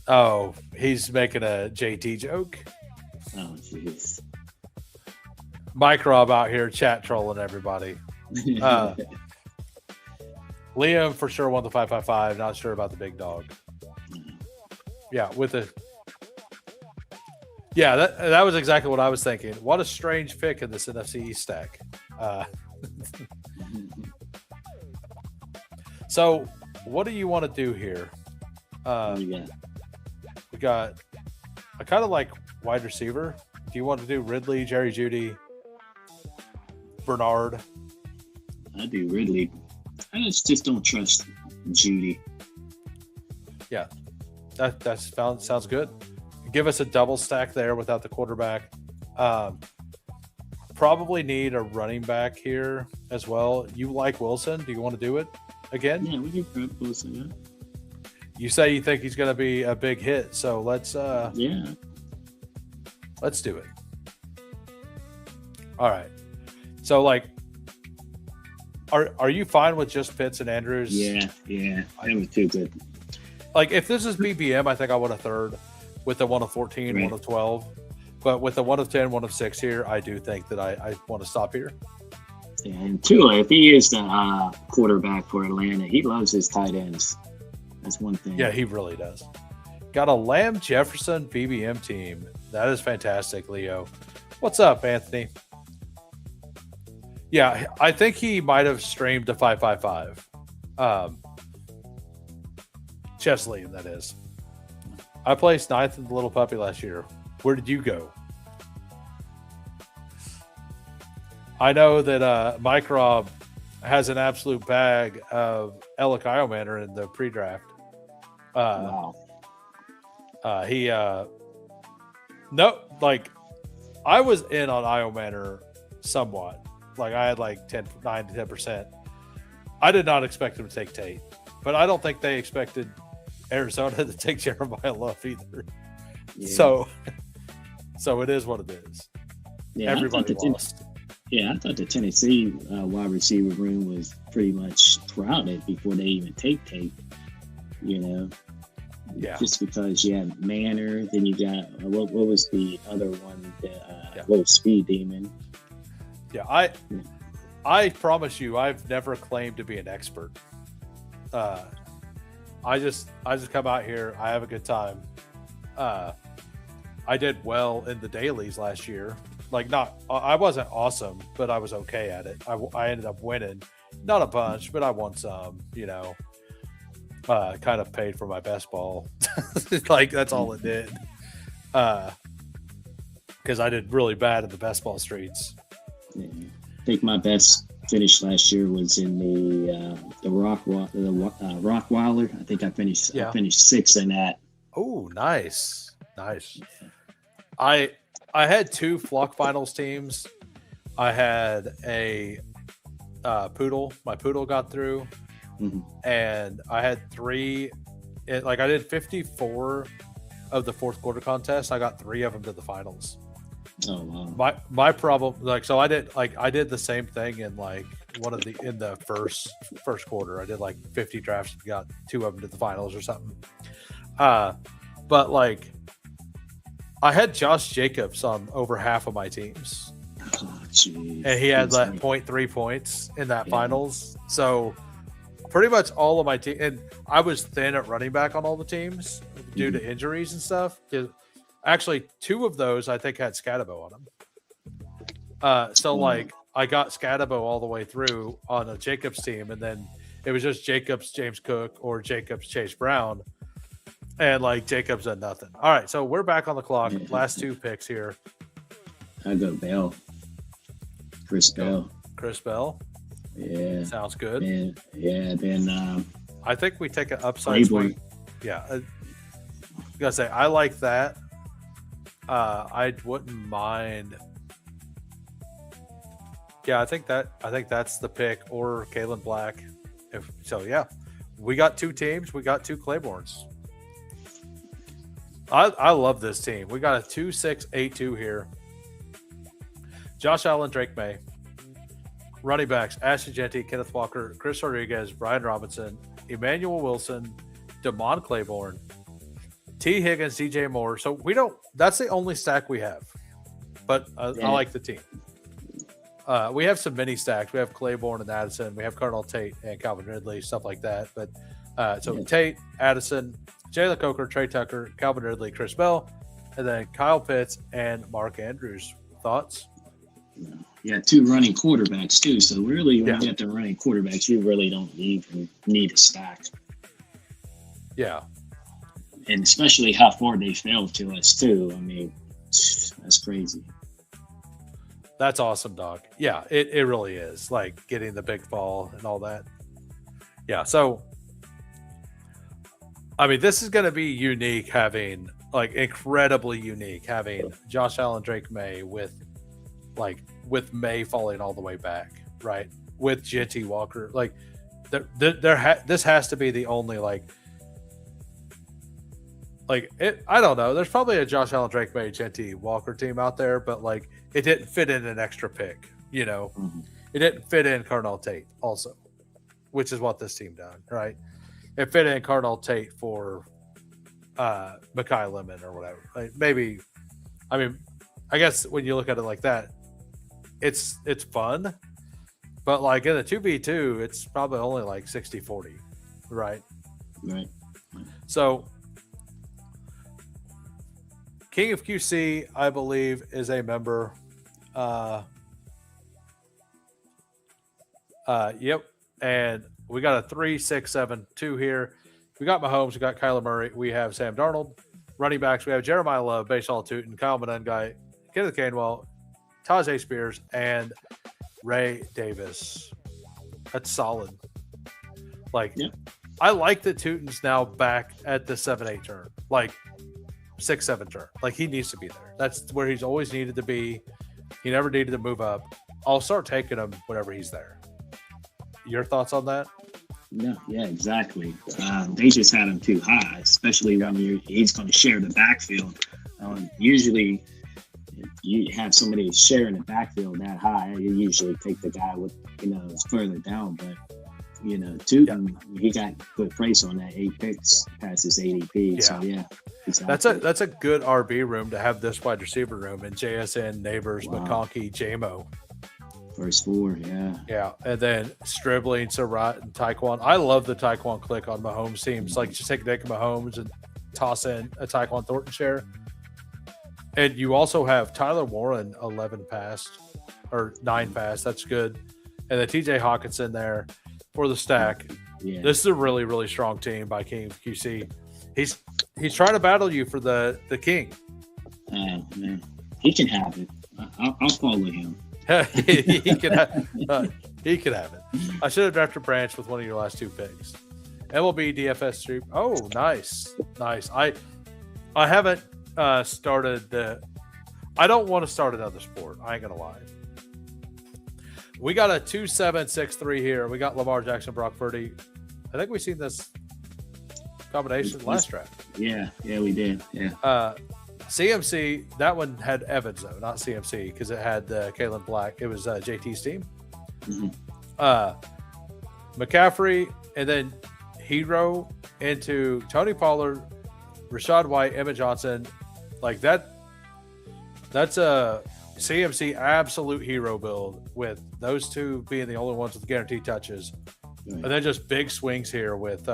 Oh, he's making a JT joke. Oh, jeez. Mike Rob out here chat trolling everybody. Liam for sure won the 555. Not sure about the big dog. Yeah, that was exactly what I was thinking. What a strange pick in this NFC East stack. So, what do you want to do here? We got I kind of like wide receiver. Do you want to do Ridley, Jerry Jeudy, Bernard? I do Ridley. I just don't trust Jeudy. Yeah, that sounds good. Give us a double stack there without the quarterback. Probably need a running back here as well. You like Wilson? Do you want to do it again? Yeah, we can grab Wilson. Yeah. You say you think he's going to be a big hit, so let's do it. All right. So like, are you fine with just Pitts and Andrews? Yeah, I was too good. Like if this is BBM, I think I want a third with the 1 of 14, right. 1 of 12. But with the 1 of 10, 1 of 6 here, I do think that I want to stop here. Yeah, and Tua, if he is the quarterback for Atlanta, he loves his tight ends. That's one thing. Yeah, he really does. Got a Lamb Jefferson BBM team. That is fantastic, Leo. What's up, Anthony? Yeah, I think he might have streamed a 555. Chesley, that is. I placed 9th in the Little Puppy last year. Where did you go? I know that Mike Rob has an absolute bag of Alec Iomanner in the pre-draft. Wow. I was in on Iomanner somewhat. Like I had like 9 to 10%. I did not expect him to take Tate, but I don't think they expected Arizona to take Jeremiah Love either. Yeah. So it is what it is. Yeah, everybody lost. I thought the Tennessee wide receiver room was pretty much crowded before they even take Tate. You know, just because you have Manor, then you got what was the other one? The little speed demon. Yeah, I promise you, I've never claimed to be an expert. I just come out here. I have a good time. I did well in the dailies last year. Like I wasn't awesome, but I was okay at it. I ended up winning, not a bunch, but I won some. You know, kind of paid for my best ball. Like that's all it did. Because I did really bad in the best ball streets. Yeah. I think my best finish last year was in the Rockweiler. I think I finished 6th in that. Oh, nice. I had 2 Flock Finals teams I had a poodle. My poodle got through, and I had 3. I did 54 of the fourth quarter contest. I got 3 of them to the finals. Oh wow. My problem, so I did the same thing in in the first quarter. I did 50 drafts and got 2 of them to the finals or something. But I had Josh Jacobs on over half of my teams. Oh, geez. And he had 0.3 points in that finals. So pretty much all of my team, and I was thin at running back on all the teams due to injuries and stuff. Actually, 2 of those I think had Scatabo on them. I got Scatabo all the way through on a Jacobs team, and then it was just Jacobs, James Cook, or Jacobs, Chase Brown. And Jacobs did nothing. All right, so we're back on the clock. Yeah. Last 2 picks here. I go Bell. Chris Bell. Chris Bell. Yeah. Sounds good. Then I think we take an upside swing. Yeah. I gotta say, I like that. I wouldn't mind. Yeah, I think that's the pick, or Kalen Black. We got 2 teams. We got 2 Claibornes. I love this team. We got a 2-6-8-2 here. Josh Allen, Drake May. Running backs: Ashton Jeanty, Kenneth Walker, Chris Rodriguez, Brian Robinson, Emmanuel Wilson, Damon Claiborne, T. Higgins, DJ Moore. So that's the only stack we have. But I like the team. We have some mini stacks. We have Claiborne and Addison. We have Cardinal Tate and Calvin Ridley, stuff like that. But Tate, Addison, Jalen Coker, Trey Tucker, Calvin Ridley, Chris Bell, and then Kyle Pitts and Mark Andrews. Thoughts? Yeah, 2 running quarterbacks too. So really, when you get the running quarterbacks, you really don't even need a stack. Yeah, and especially how far they fell to us too. I mean, that's crazy. That's awesome, dog. Yeah, it really is. Getting the big fall and all that. Yeah, so I mean, this is going to be unique having incredibly unique having Josh Allen, Drake May with May falling all the way back, right? With Jeanty Walker, this has to be the only I don't know. There's probably a Josh Allen, Drake May, Jeanty Walker team out there, but it didn't fit in an extra pick. It didn't fit in Cardinal Tate also, which is what this team done, right? It fit in Cardinal Tate for Mekhi Lemon or whatever. Maybe, I mean, I guess when you look at it like that, it's fun, but in a 2v2, it's probably only 60-40, right? Right. So King of QC, I believe, is a member. Yep. And we got a 3-6-7-2 here. We got Mahomes. We got Kyler Murray. We have Sam Darnold. Running backs, we have Jeremiah Love, Bashaw Tootin, Kyle Menungai, Kenneth Gainwell, Tajay Spears, and Ray Davis. That's solid. I like that Tootin's now back at the 7-8 turn. 6-7 turn. He needs to be there. That's where he's always needed to be. He never needed to move up. I'll start taking him whenever he's there. Your thoughts on that? No, yeah, exactly. They just had him too high, especially when he's going to share the backfield. Usually, you have somebody sharing the backfield that high, you usually take the guy with further down. But Tootin, he got good price on that 8 picks past his ADP. Yeah. So that's a good RB room to have this wide receiver room and JSN, Neighbors, McConkey, JMO. First 4, yeah. Yeah, and then Stribling, Surratt, and Tyquan. I love the Tyquan click on Mahomes teams. Just take Nick Mahomes and toss in a Tyquan Thornton share. And you also have Tyler Warren 11 passed or 9 passed. That's good. And then TJ Hawkinson there for the stack. Yeah. This is a really, really strong team by King of QC. He's trying to battle you for the king. Man, he can have it. I'll follow him. he can have it. I should have drafted Branch with one of your last 2 picks. MLB DFS stream. Oh, nice. I haven't started I don't want to start another sport. I ain't gonna lie. We got a 2-7-6-3 here. We got Lamar Jackson, Brock Purdy. I think we've seen this combination last draft. Yeah, we did. Yeah. CMC, that one had Evans though, not CMC, because it had Kalen Black. It was JT's team. McCaffrey, and then Hero into Tony Pollard, Rashad White, Emmett Johnson. Like that. That's a CMC absolute hero build with those two being the only ones with guaranteed touches. And then just big swings here with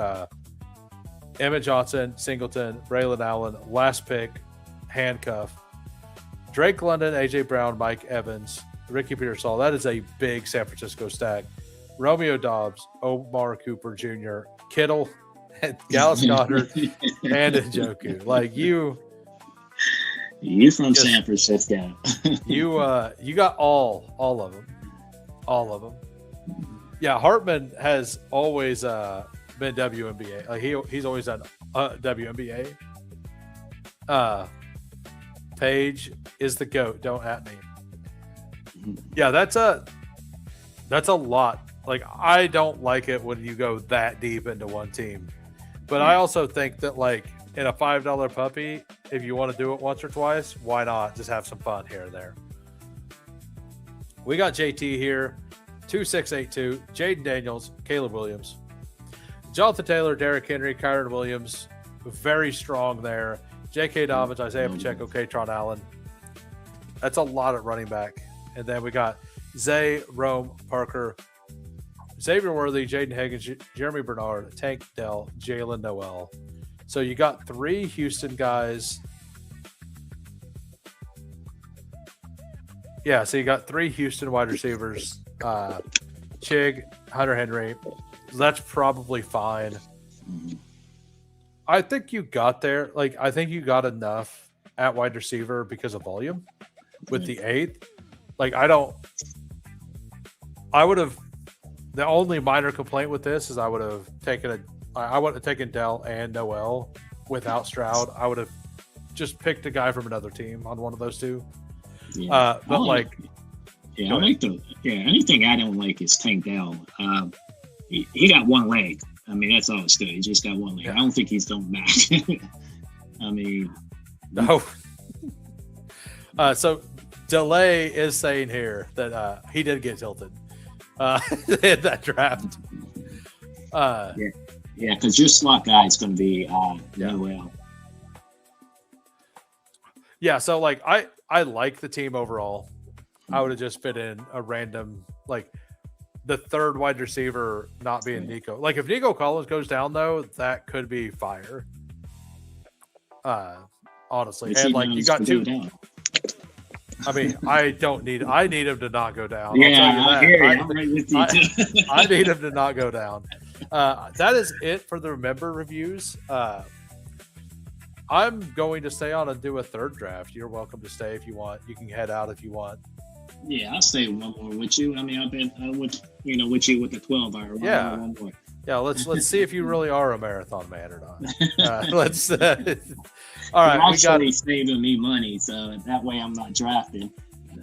Emmett Johnson, Singleton, Braylon Allen, last pick, handcuff, Drake London, AJ Brown, Mike Evans, Ricky Pearsall. That is a big San Francisco stack. Romeo Dobbs, Omar Cooper Jr., Kittle, and Dallas Goddard, and Njoku. Like you from San Francisco. you got all of them. All of them. Yeah, Hartman has always been WNBA. Like he's always done WNBA. Paige is the GOAT. Don't at me. Yeah, that's a lot. Like I don't like it when you go that deep into one team, but I also think that like in a $5 puppy, if you want to do it once or twice, why not? Just have some fun here and there. We got JT here, 2-6-8-2, Jaden Daniels, Caleb Williams, Jonathan Taylor, Derrick Henry, Kyron Williams, very strong there. J.K. Dobbins, Isaiah Pacheco, Katron Allen. That's a lot at running back. And then we got Zay, Rome, Parker, Xavier Worthy, Jaden Higgins, Jeremy Bernard, Tank Dell, Jalen Noel. So you got 3 Houston guys. Yeah, so you got 3 Houston wide receivers. Chig, Hunter Henry. That's probably fine. I think you got there. Like, I think you got enough at wide receiver because of volume with the 8th. Like, the only minor complaint with this is I would have taken Dell and Noel without Stroud. I would have just picked a guy from another team on one of those two. Yeah. Anything I don't like is Tank Dell. He got one leg. I mean, that's all it's good. He just got one leg. Yeah. I don't think he's done that. I mean, no. So Delay is saying here that he did get tilted in that draft. Yeah, because your slot guy is going to be Noel. Yeah, so like I like the team overall. I would have just fit in a random, like the third wide receiver not being Nico. Like if Nico Collins goes down though, that could be fire. Honestly, and like you got 2. I mean, I need him to not go down. Yeah, I need him to not go down. That is it for the member reviews. I'm going to stay on and do a 3rd draft. You're welcome to stay if you want. You can head out if you want. Yeah, I'll stay one more with you. I mean, I've been with you with the 12-hour. Yeah, one more. Yeah. Let's see if you really are a marathon man or not. Let's. All right, You're actually saving me money, so that way I'm not drafting.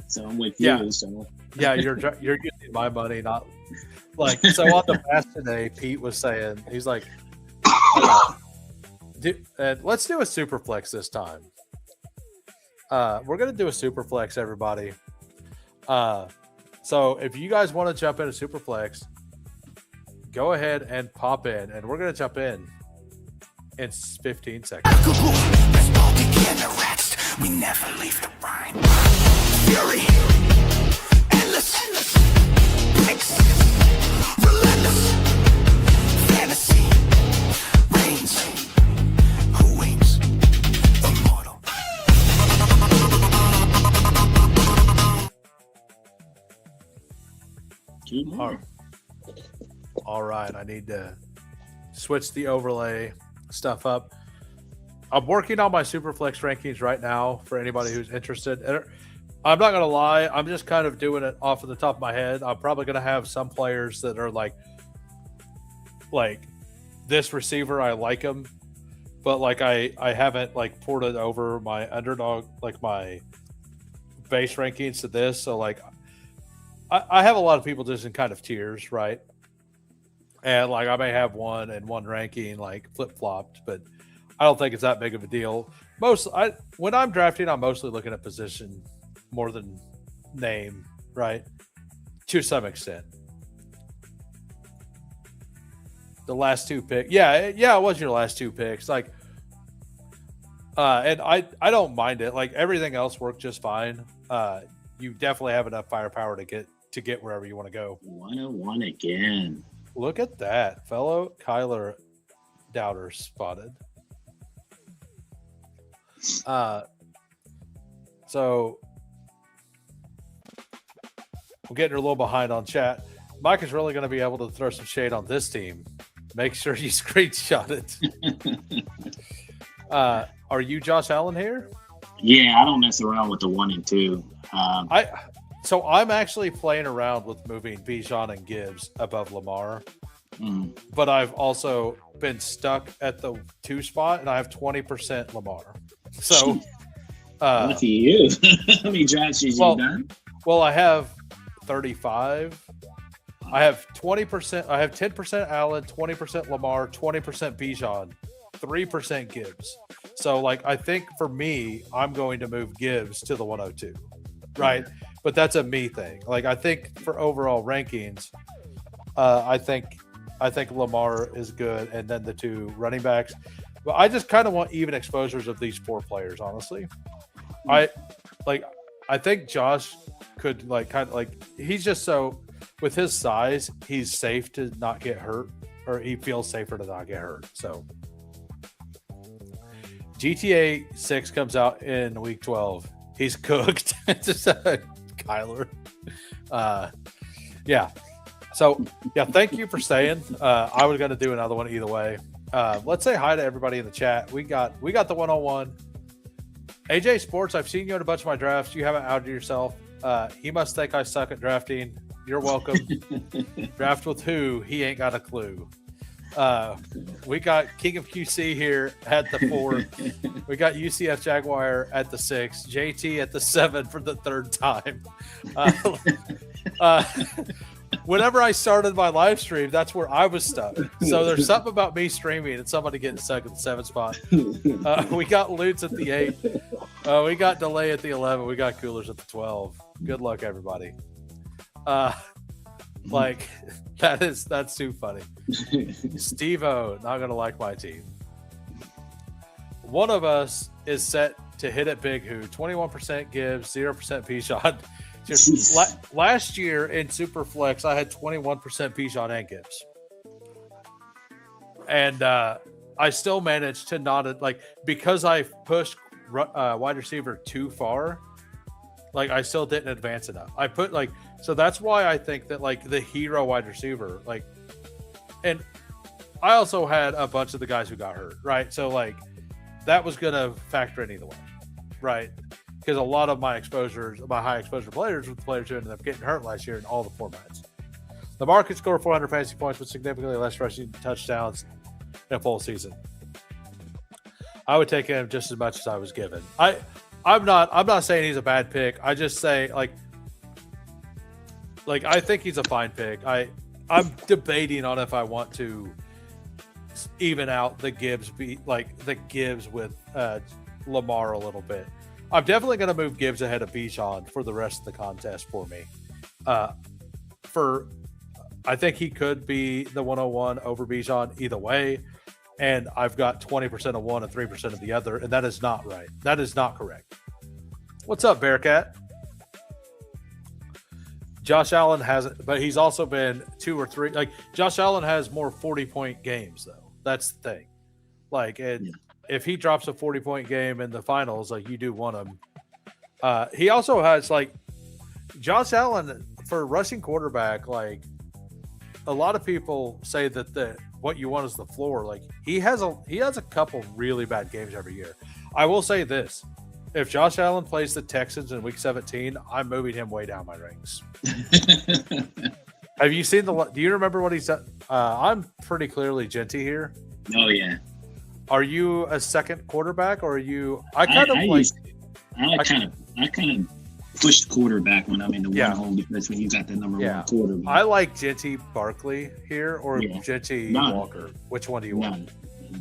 So I'm with you. So yeah, you're using my money, not like so. On the pass today, Pete was saying he's like, let's do a super flex this time. We're gonna do a super flex, everybody. So if you guys want to jump into super flex, go ahead and pop in, and we're gonna jump in 15 seconds. We never leave the rhyme. Fury, endless, relentless, fantasy, reigns. Who wins? Immortal. All right, I need to switch the overlay stuff up. I'm working on my Superflex rankings right now for anybody who's interested. I'm not going to lie. I'm just kind of doing it off of the top of my head. I'm probably going to have some players that are like this receiver. I like him, but like I haven't like ported over my underdog, like my base rankings to this. So like I have a lot of people just in kind of tiers, right? And like I may have one and one ranking like flip flopped, but I don't think it's that big of a deal. When I'm drafting, I'm mostly looking at position more than name, right? To some extent. The last two picks, yeah, it was your last two picks, like, and I don't mind it. Like everything else worked just fine. You definitely have enough firepower to get wherever you want to go. 101 again. Look at that, fellow Kyler doubters spotted. So we're getting a little behind on chat. Mike is really going to be able to throw some shade on this team. Make sure you screenshot it. Are you Josh Allen here? Yeah, I don't mess around with the 1 and 2. So I'm actually playing around with moving Bijan and Gibbs above Lamar. But I've also been stuck at the 2 spot, and I have 20% Lamar. So, lucky you. How many drafts have you done? Well, I have 35. I have 20%. I have 10% Allen, 20% Lamar, 20% Bijan, 3% Gibbs. So, like, I think for me, I'm going to move Gibbs to the 102, right? But that's a me thing. Like, I think for overall rankings, I think Lamar is good, and then the 2 running backs. But I just kind of want even exposures of these 4 players, honestly. I think Josh could he's just so, with his size, he's safe to not get hurt, or he feels safer to not get hurt. So GTA 6 comes out in week 12. He's cooked. Just Kyler. Yeah. So, yeah, thank you for staying. I was going to do another one either way. Let's say hi to everybody in the chat. We got the 101. AJ Sports, I've seen you in a bunch of my drafts. You haven't outed yourself. He must think I suck at drafting. You're welcome. Draft with who? He ain't got a clue. We got King of QC here at the 4. We got UCF Jaguar at the 6. JT at the 7 for the 3rd time. Whenever I started my live stream, that's where I was stuck. So there's something about me streaming and somebody getting stuck at the 7th spot. We got Lutz at the 8. We got Delay at the 11. We got Coolers at the 12. Good luck, everybody. That's too funny. Steve-O, not going to like my team. One of us is set to hit it big. Who? 21% Gibbs, 0% Bijan. Just last year in Superflex, I had 21% Bijan and Gibbs, and I still managed to not because I pushed wide receiver too far. Like I still didn't advance enough. I put so that's why I think that the hero wide receiver and I also had a bunch of the guys who got hurt, right? So that was gonna factor in either way, right? Because a lot of my high exposure players were the players who ended up getting hurt last year in all the formats. The market scored 400 fantasy points with significantly less rushing touchdowns in a full season. I would take him just as much as I was given. I'm not saying he's a bad pick. I just say I think he's a fine pick. I'm debating on if I want to even out the Gibbs with Lamar a little bit. I'm definitely going to move Gibbs ahead of Bijan for the rest of the contest for me. I think he could be the 101 over Bijan either way. And I've got 20% of one and 3% of the other. And that is not right. That is not correct. What's up, Bearcat? Josh Allen hasn't, but he's also been 2 or 3. Josh Allen has more 40-point games, though. That's the thing. If he drops a 40-point game in the finals, you do want him. He also has Josh Allen for rushing quarterback. A lot of people say that what you want is the floor. He has a couple really bad games every year. I will say this: if Josh Allen plays the Texans in Week 17, I'm moving him way down my ranks. Have you seen do you remember what he said? I'm pretty clearly Genty here. Oh yeah. Are you a second quarterback, or are you? I kind of push the quarterback when I'm in the Yeah. one hole because when you got the number Yeah. one quarterback. I like Genty Barkley here or Yeah. Genty No. Walker. Which one do you want?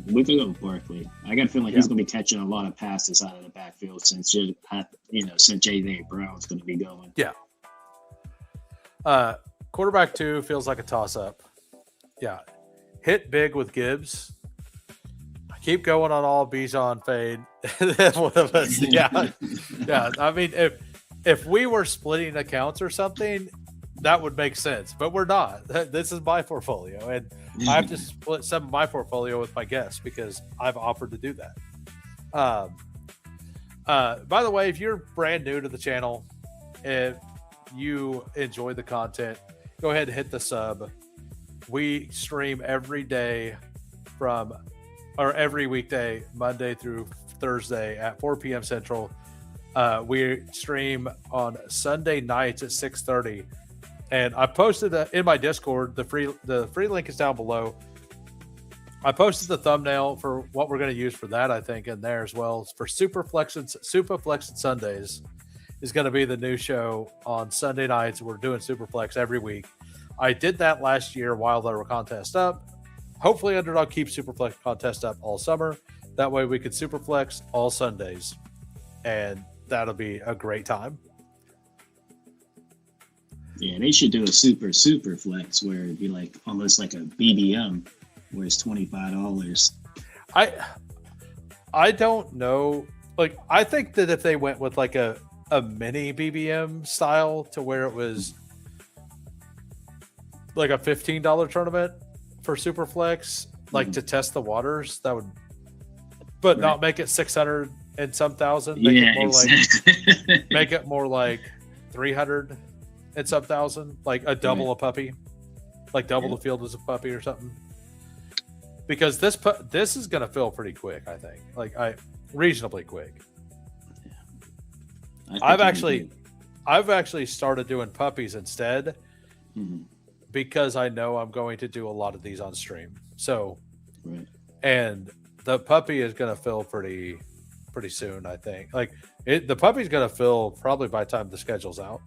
We could go with Barkley. I got a feeling he's going to be catching a lot of passes out of the backfield since since J.J. Brown's going to be going. Quarterback 2 feels like a toss-up. Yeah. Hit big with Gibbs. Keep going on all Bijan fade. That's one of us. Yeah. Yeah. I mean, if we were splitting accounts or something, that would make sense. But we're not. This is my portfolio. And I have to split some of my portfolio with my guests because I've offered to do that. By the way, if you're brand new to the channel, if you enjoy the content, go ahead and hit the sub. We stream every day every weekday, Monday through Thursday at 4 p.m. Central. We stream on Sunday nights at 6:30. And I posted in my Discord, the free link is down below. I posted the thumbnail for what we're going to use for that, I think, in there as well. For Superflex and Sundays is going to be the new show on Sunday nights. We're doing Superflex every week. I did that last year while there were contests up. Hopefully Underdog keeps Superflex contest up all summer. That way we could Superflex all Sundays. And that'll be a great time. Yeah, they should do a super flex where it'd be like almost like a BBM where it's $25. I don't know. Like, I think that if they went with like a mini BBM style to where it was like a $15 tournament for Superflex, like to test the waters, that would, but Right. not make it 600 and some thousand. Make it more like 300 and some thousand, like a double a puppy, like double the field as a puppy or something. Because this is going to fill pretty quick, I think, reasonably quick. I've actually started doing puppies instead because I know I'm going to do a lot of these on stream. So, and the puppy is going to fill pretty soon, I think. Like the puppy's going to fill probably by the time the schedule's out.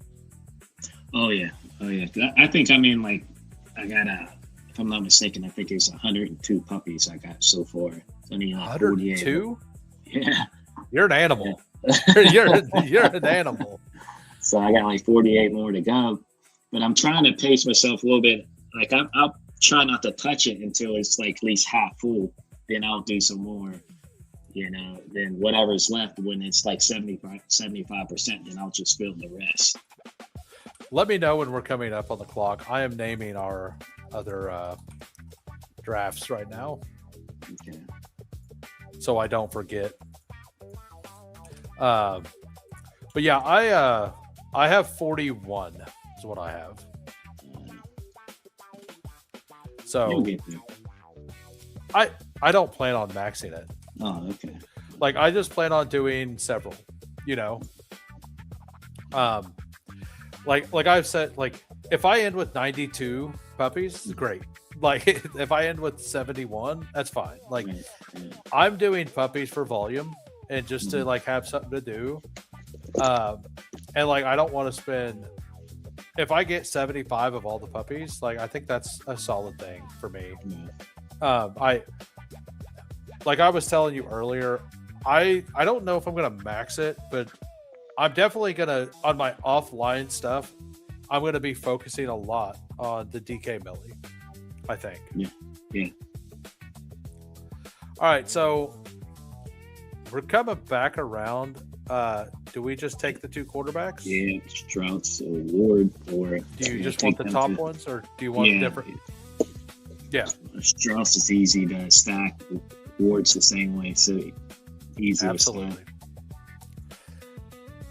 Oh yeah. I think I got if I'm not mistaken, I think it's 102 puppies I got so far. Only 102? Yeah. You're an animal. you're an animal. So I got like 48 more to go. But I'm trying to pace myself a little bit. Like I'll try not to touch it until it's like at least half full. Then I'll do some more. Then whatever's left when it's like 75%, then I'll just fill the rest. Let me know when we're coming up on the clock. I am naming our other drafts right now. Okay. So I don't forget. But yeah, I have 41 is what I have. So You'll get there. I don't plan on maxing it. Oh, okay. Like I just plan on doing several, like I've said, like if I end with 92 puppies, great. Like if I end with 71, that's fine. Like I'm doing puppies for volume and just to like have something to do. And like I don't want to spend, if I get 75 of all the puppies, like I think that's a solid thing for me. Like I was telling you earlier, I don't know if I'm gonna max it, but I'm definitely gonna, on my offline stuff, I'm gonna be focusing a lot on the DK Millie, I think. Yeah. All right, so we're coming back around. Do we just take the two quarterbacks? Yeah, Stroud's award, or do you just want the top ones, or do you want different? Yeah, Strauss is easy to stack. Ward's the same way, so easy. Absolutely.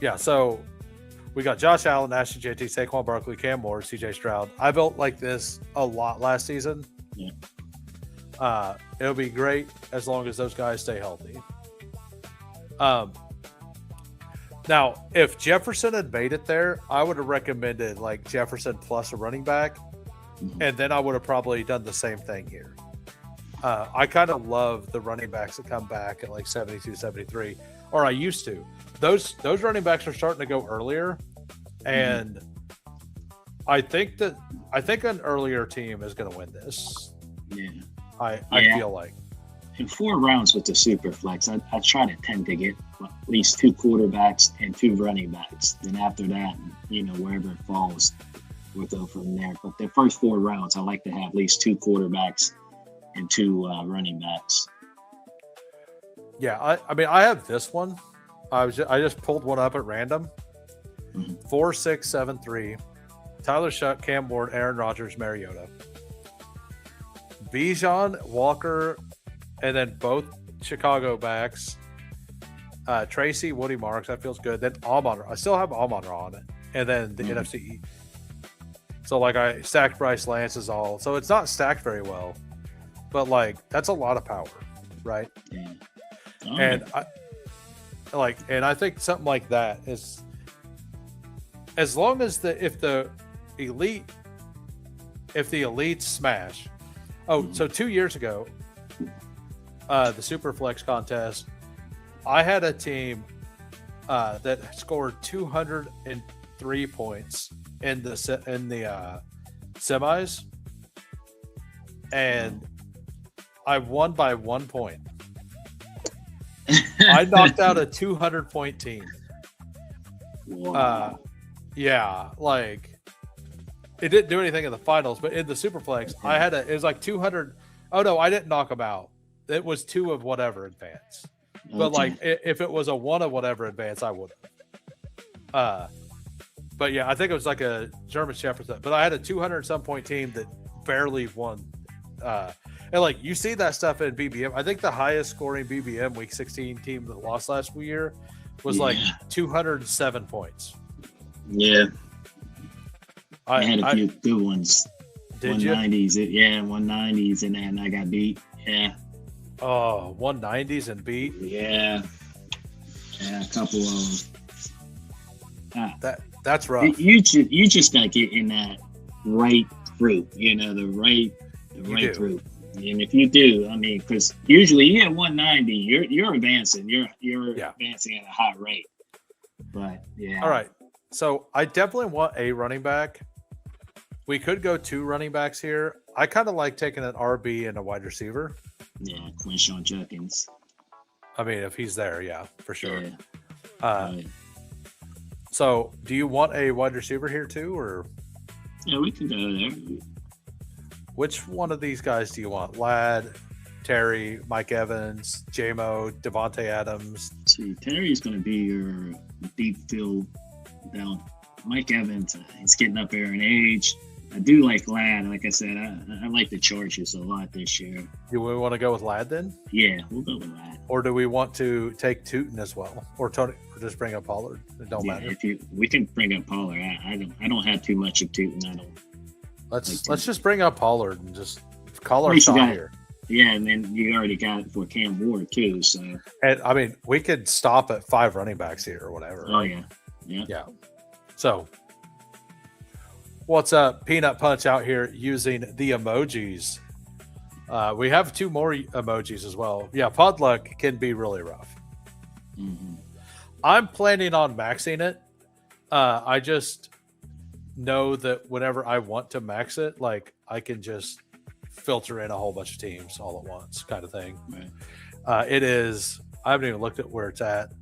Yeah, so we got Josh Allen, Ashton JT, Saquon Barkley, Cam Moore, CJ Stroud. I built like this a lot last season. Yeah. It'll be great as long as those guys stay healthy. Now, if Jefferson had made it there, I would have recommended like Jefferson plus a running back, and then I would have probably done the same thing here. I kind of love the running backs that come back at like 72, 73, or I used to. Those running backs are starting to go earlier, And I think an earlier team is going to win this. Yeah. I feel like. In 4 rounds with the super flex, I try to tend to get at least 2 quarterbacks and 2 running backs. Then after that, wherever it falls, we'll go from there. But the first 4 rounds, I like to have at least 2 quarterbacks and 2 running backs. Yeah, I mean, I have this one. I just pulled one up at random. 4, 6, 7, 3. Tyler Shuck, Cam Ward, Aaron Rodgers, Mariota. Bijan, Walker, and then both Chicago backs. Tracy, Woody Marks, that feels good. Then Almon, I still have Almon on it. And then the NFC East. So, like, I stacked Bryce Lance's all. So, it's not stacked very well. But, like, that's a lot of power, right? Yeah. And I think something like that is, as long as if the elites smash. Oh, so 2 years ago, the Superflex contest, I had a team that scored 203 points in the semis, and I won by 1 point. I knocked out a 200-point team. Wow. Yeah, like it didn't do anything in the finals, but in the Superflex, it was like 200. Oh no, I didn't knock them out. It was 2 of whatever advance. But like, if it was a 1 of whatever advance, I would have. But yeah, I think it was like a German Shepherd. But I had a 200-some point team that barely won. And like, you see that stuff in BBM. I think the highest scoring BBM Week 16 team that lost last year was like 207 points. Yeah. I had a few good ones. Did 190s. 190s, and then I got beat. Yeah. Oh, 190s and beat? Yeah. Yeah, a couple of them. That's rough. You just got to get in that right group, the right group. And if you do, I mean, because usually you get 190, you're advancing. You're advancing at a high rate. But yeah. All right. So I definitely want a running back. We could go 2 running backs here. I kind of like taking an RB and a wide receiver. Yeah, Quinshawn Judkins. I mean, if he's there, yeah, for sure. Yeah. So do you want a wide receiver here too, or? Yeah, we can go there. Which one of these guys do you want? Ladd, Terry, Mike Evans, J-Mo, Devontae Adams? See, Terry's going to be your deep field down. Mike Evans, he's getting up there in age. I do like Ladd. Like I said, I like the Chargers a lot this year. Do we want to go with Ladd then? Yeah, we'll go with Ladd. Or do we want to take Tootin as well? Or Tony, or just bring up Pollard? It don't matter. We can bring up Pollard. I don't have too much of Tootin. Let's just bring up Pollard and just call our shot here. Yeah, and then you already got it for Cam Ward too. So, and I mean, we could stop at 5 running backs here or whatever. Oh yeah. So, what's up, Peanut Punch out here using the emojis? We have 2 more emojis as well. Yeah, Podluck can be really rough. Mm-hmm. I'm planning on maxing it. I just know that whenever I want to max it, like I can just filter in a whole bunch of teams all at once, kind of thing. Right. It is. I haven't even looked at where it's at.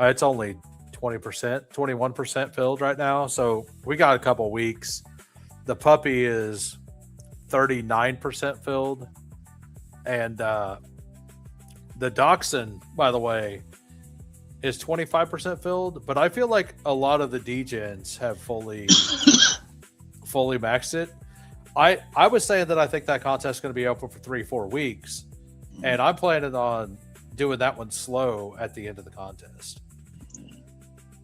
It's only 20%, 21% filled right now. So we got a couple weeks. The puppy is 39% filled. And the Dachshund, by the way, is 25% filled. But I feel like a lot of the Degens have fully maxed it. I was saying that I think that contest is going to be open for 3-4 weeks. And I'm planning on doing that one slow at the end of the contest.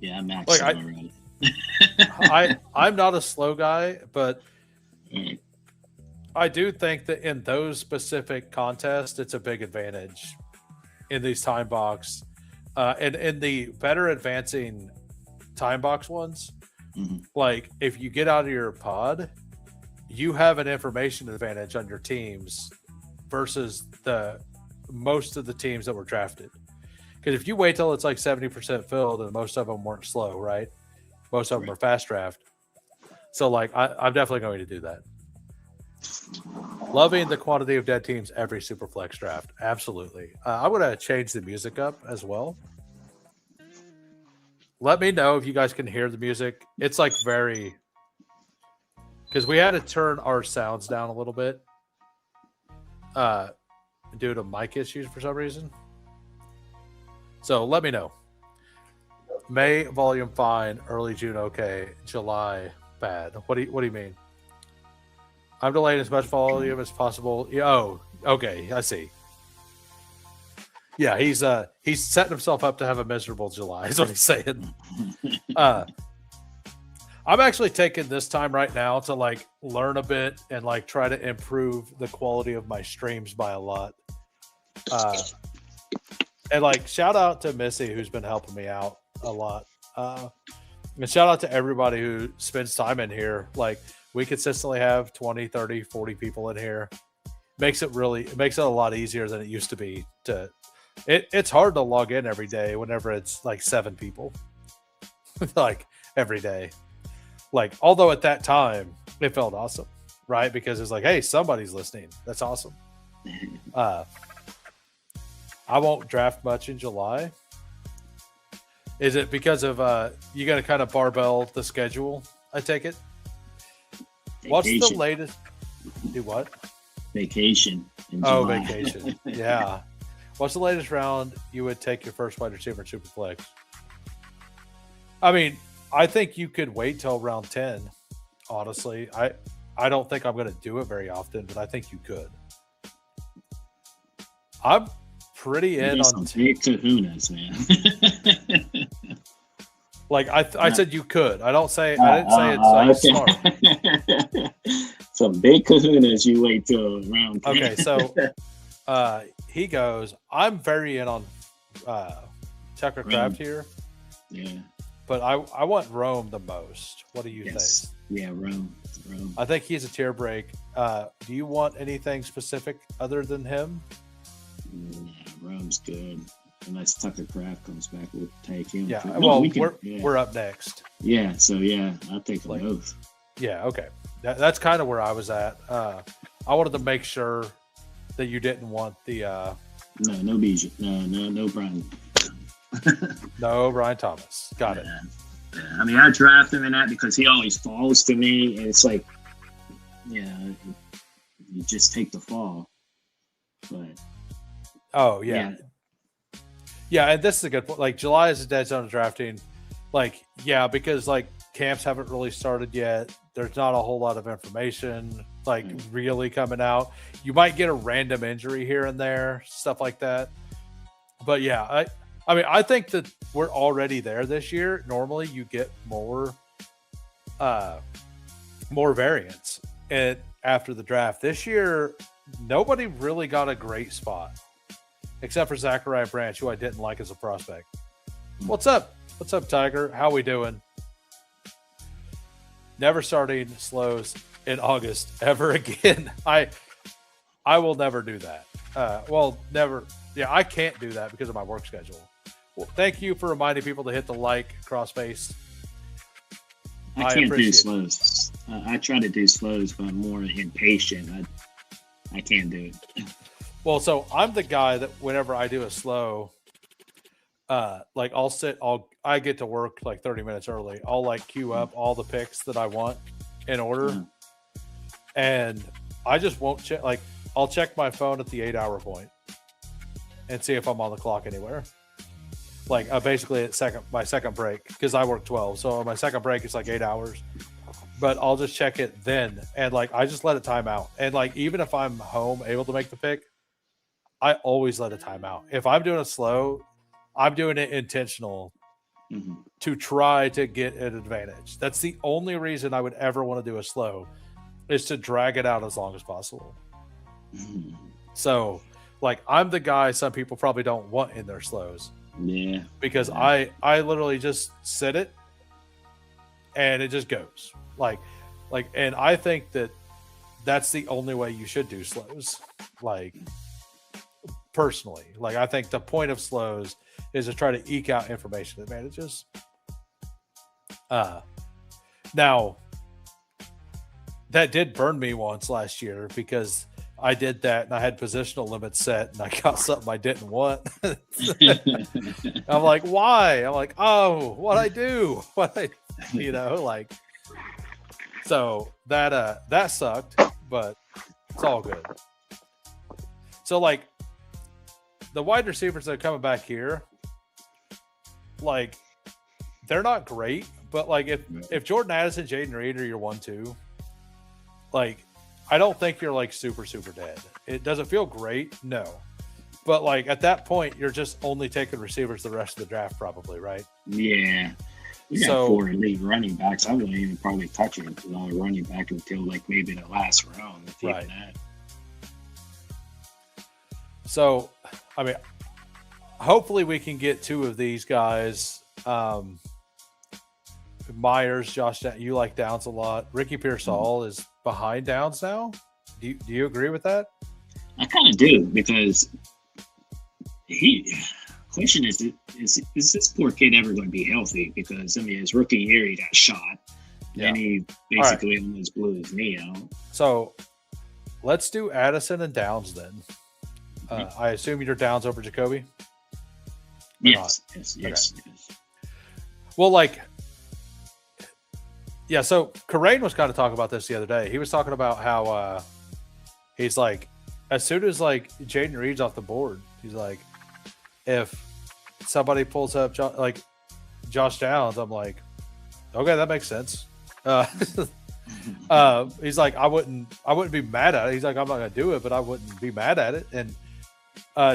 Yeah, I'm maxed already. I'm not a slow guy, but I do think that in those specific contests, it's a big advantage in these time box. And in the better advancing time box ones, like if you get out of your pod, you have an information advantage on your teams versus most of the teams that were drafted. Because if you wait till it's like 70% filled and most of them weren't slow, right? Most of them are fast draft. So like I'm definitely going to do that. Loving the quantity of dead teams every super flex draft. Absolutely. I'm going to change the music up as well. Let me know if you guys can hear the music. It's like very, because we had to turn our sounds down a little bit due to mic issues for some reason. So let me know. May volume fine, early June okay, July bad. What do you mean? I'm delaying as much volume as possible. Oh, okay, I see. Yeah, he's setting himself up to have a miserable July, is what he's saying. I'm actually taking this time right now to like learn a bit and like try to improve the quality of my streams by a lot. And like shout out to Missy who's been helping me out a lot. And shout out to everybody who spends time in here. Like we consistently have 20, 30, 40 people in here. It makes it a lot easier than it used to be to it's hard to log in every day whenever it's like 7 people. Like every day. Like although at that time it felt awesome, right? Because it's like, hey, somebody's listening. That's awesome. I won't draft much in July. Is it because of you got to kind of barbell the schedule? I take it. Vacation. What's the latest? Do what? Vacation. Oh, vacation. Yeah. What's the latest round you would take your first wide receiver in Superflex? I mean, I think you could wait till round 10. Honestly, I don't think I'm going to do it very often, but I think you could. I'm pretty in on big kahunas, man. Like I said, you could. I didn't say it's like smart. Some big kahunas. You wait till round 10. Okay, so he goes. I'm very in on Tucker Craft here. Yeah, but I want Rome the most. What do you think? Yeah, Rome. I think he's a tier break. Do you want anything specific other than him? Yeah, Rome's good. Unless Tucker Craft comes back, we'll take him. Yeah, well, we're up next. Yeah, so yeah, I'll take them both. Yeah, okay. That's kind of where I was at. I wanted to make sure that you didn't want the no Bijou. No Brian. No Brian Thomas. Got it. Yeah. I mean, I draft him in that because he always falls to me, and it's like, you just take the fall. But oh yeah. Yeah, and this is a good point. Like July is a dead zone of drafting. Like, yeah, because like camps haven't really started yet. There's not a whole lot of information like really coming out. You might get a random injury here and there, stuff like that. But yeah, I mean, I think that we're already there this year. Normally you get more variants and after the draft. This year, nobody really got a great spot. Except for Zachariah Branch, who I didn't like as a prospect. What's up? What's up, Tiger? How we doing? Never starting slows in August ever again. I will never do that. Never. Yeah, I can't do that because of my work schedule. Well, thank you for reminding people to hit the like, crossface. I can't do slows. I try to do slows, but I'm more impatient. I can't do it. Well, so I'm the guy that whenever I do a slow, like I get to work like 30 minutes early. I'll like queue up all the picks that I want in order. And I just won't check. Like I'll check my phone at the 8-hour point and see if I'm on the clock anywhere. Like basically at my second break, because I work 12. So on my second break, it's like 8 hours. But I'll just check it then. And like, I just let it time out. And like, even if I'm home able to make the pick, I always let it time out. If I'm doing a slow, I'm doing it intentional to try to get an advantage. That's the only reason I would ever want to do a slow is to drag it out as long as possible. So like, I'm the guy some people probably don't want in their slows. Yeah. Because I literally just sit it and it just goes like, and I think that that's the only way you should do slows. Like personally, like I think the point of slows is to try to eke out information advantages. Now, that did burn me once last year because I did that and I had positional limits set and I got something I didn't want. I'm like, why? I'm like, oh, what I do? What I, like. So that sucked, but it's all good. So like the wide receivers that are coming back here, like they're not great, but like if Jordan Addison, Jaden Reed are your 1-2, like I don't think you're like super dead. It doesn't feel great, no. But like at that point, you're just only taking receivers the rest of the draft, probably, right? Yeah. We got 4 elite running backs. I wouldn't even probably touch him on a running back until like maybe the last round. If even that. So, I mean, hopefully we can get 2 of these guys. Myers, Josh, you like Downs a lot. Ricky Pearsall is behind Downs now. Do you agree with that? I kind of do, because question is this poor kid ever going to be healthy? Because I mean, his rookie year he got shot, and he basically almost blew his knee out. So let's do Addison and Downs then. I assume you're Downs over Jacoby. Yes. Well, like, yeah. So Corain was kind of talking about this the other day. He was talking about how he's like, as soon as like Jaden Reed's off the board, he's like, if somebody pulls up Josh Downs, I'm like, okay, that makes sense. He's like, I wouldn't be mad at it. He's like, I'm not gonna do it, but I wouldn't be mad at it. And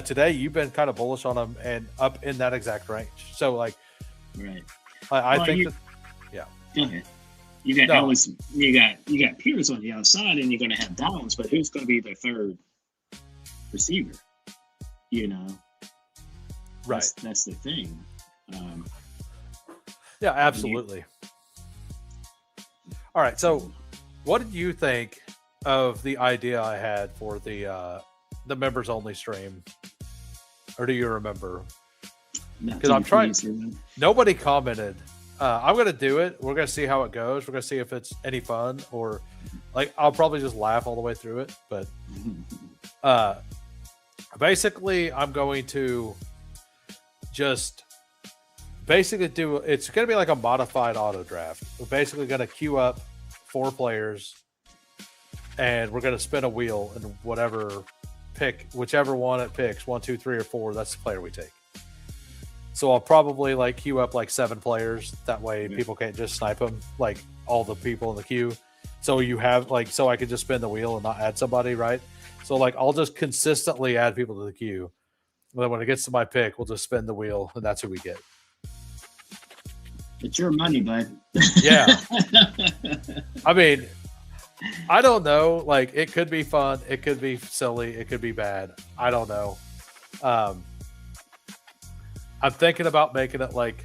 today you've been kind of bullish on him and up in that exact range. So like, right. I think yeah. Go ahead. You got Pierce on the outside, and you're gonna have Downs, but who's gonna be their third receiver? Right. That's the thing. Yeah, absolutely. All right. So what did you think of the idea I had for the members only stream? Or do you remember? Because I'm trying. Nobody commented. I'm going to do it. We're going to see how it goes. We're going to see if it's any fun, or like I'll probably just laugh all the way through it. But basically, I'm going to just basically it's going to be like a modified auto draft. We're basically going to queue up 4 players, and we're going to spin a wheel, and whichever one it picks, 1, 2, 3, or 4, that's the player we take. So I'll probably like queue up like 7 players. That way people can't just snipe them, like all the people in the queue. So you have like, so I can just spin the wheel and not add somebody, right? So like I'll just consistently add people to the queue. And then when it gets to my pick, we'll just spin the wheel, and that's who we get. It's your money, bud. Yeah. I mean, I don't know. Like, it could be fun. It could be silly. It could be bad. I don't know. I'm thinking about making it like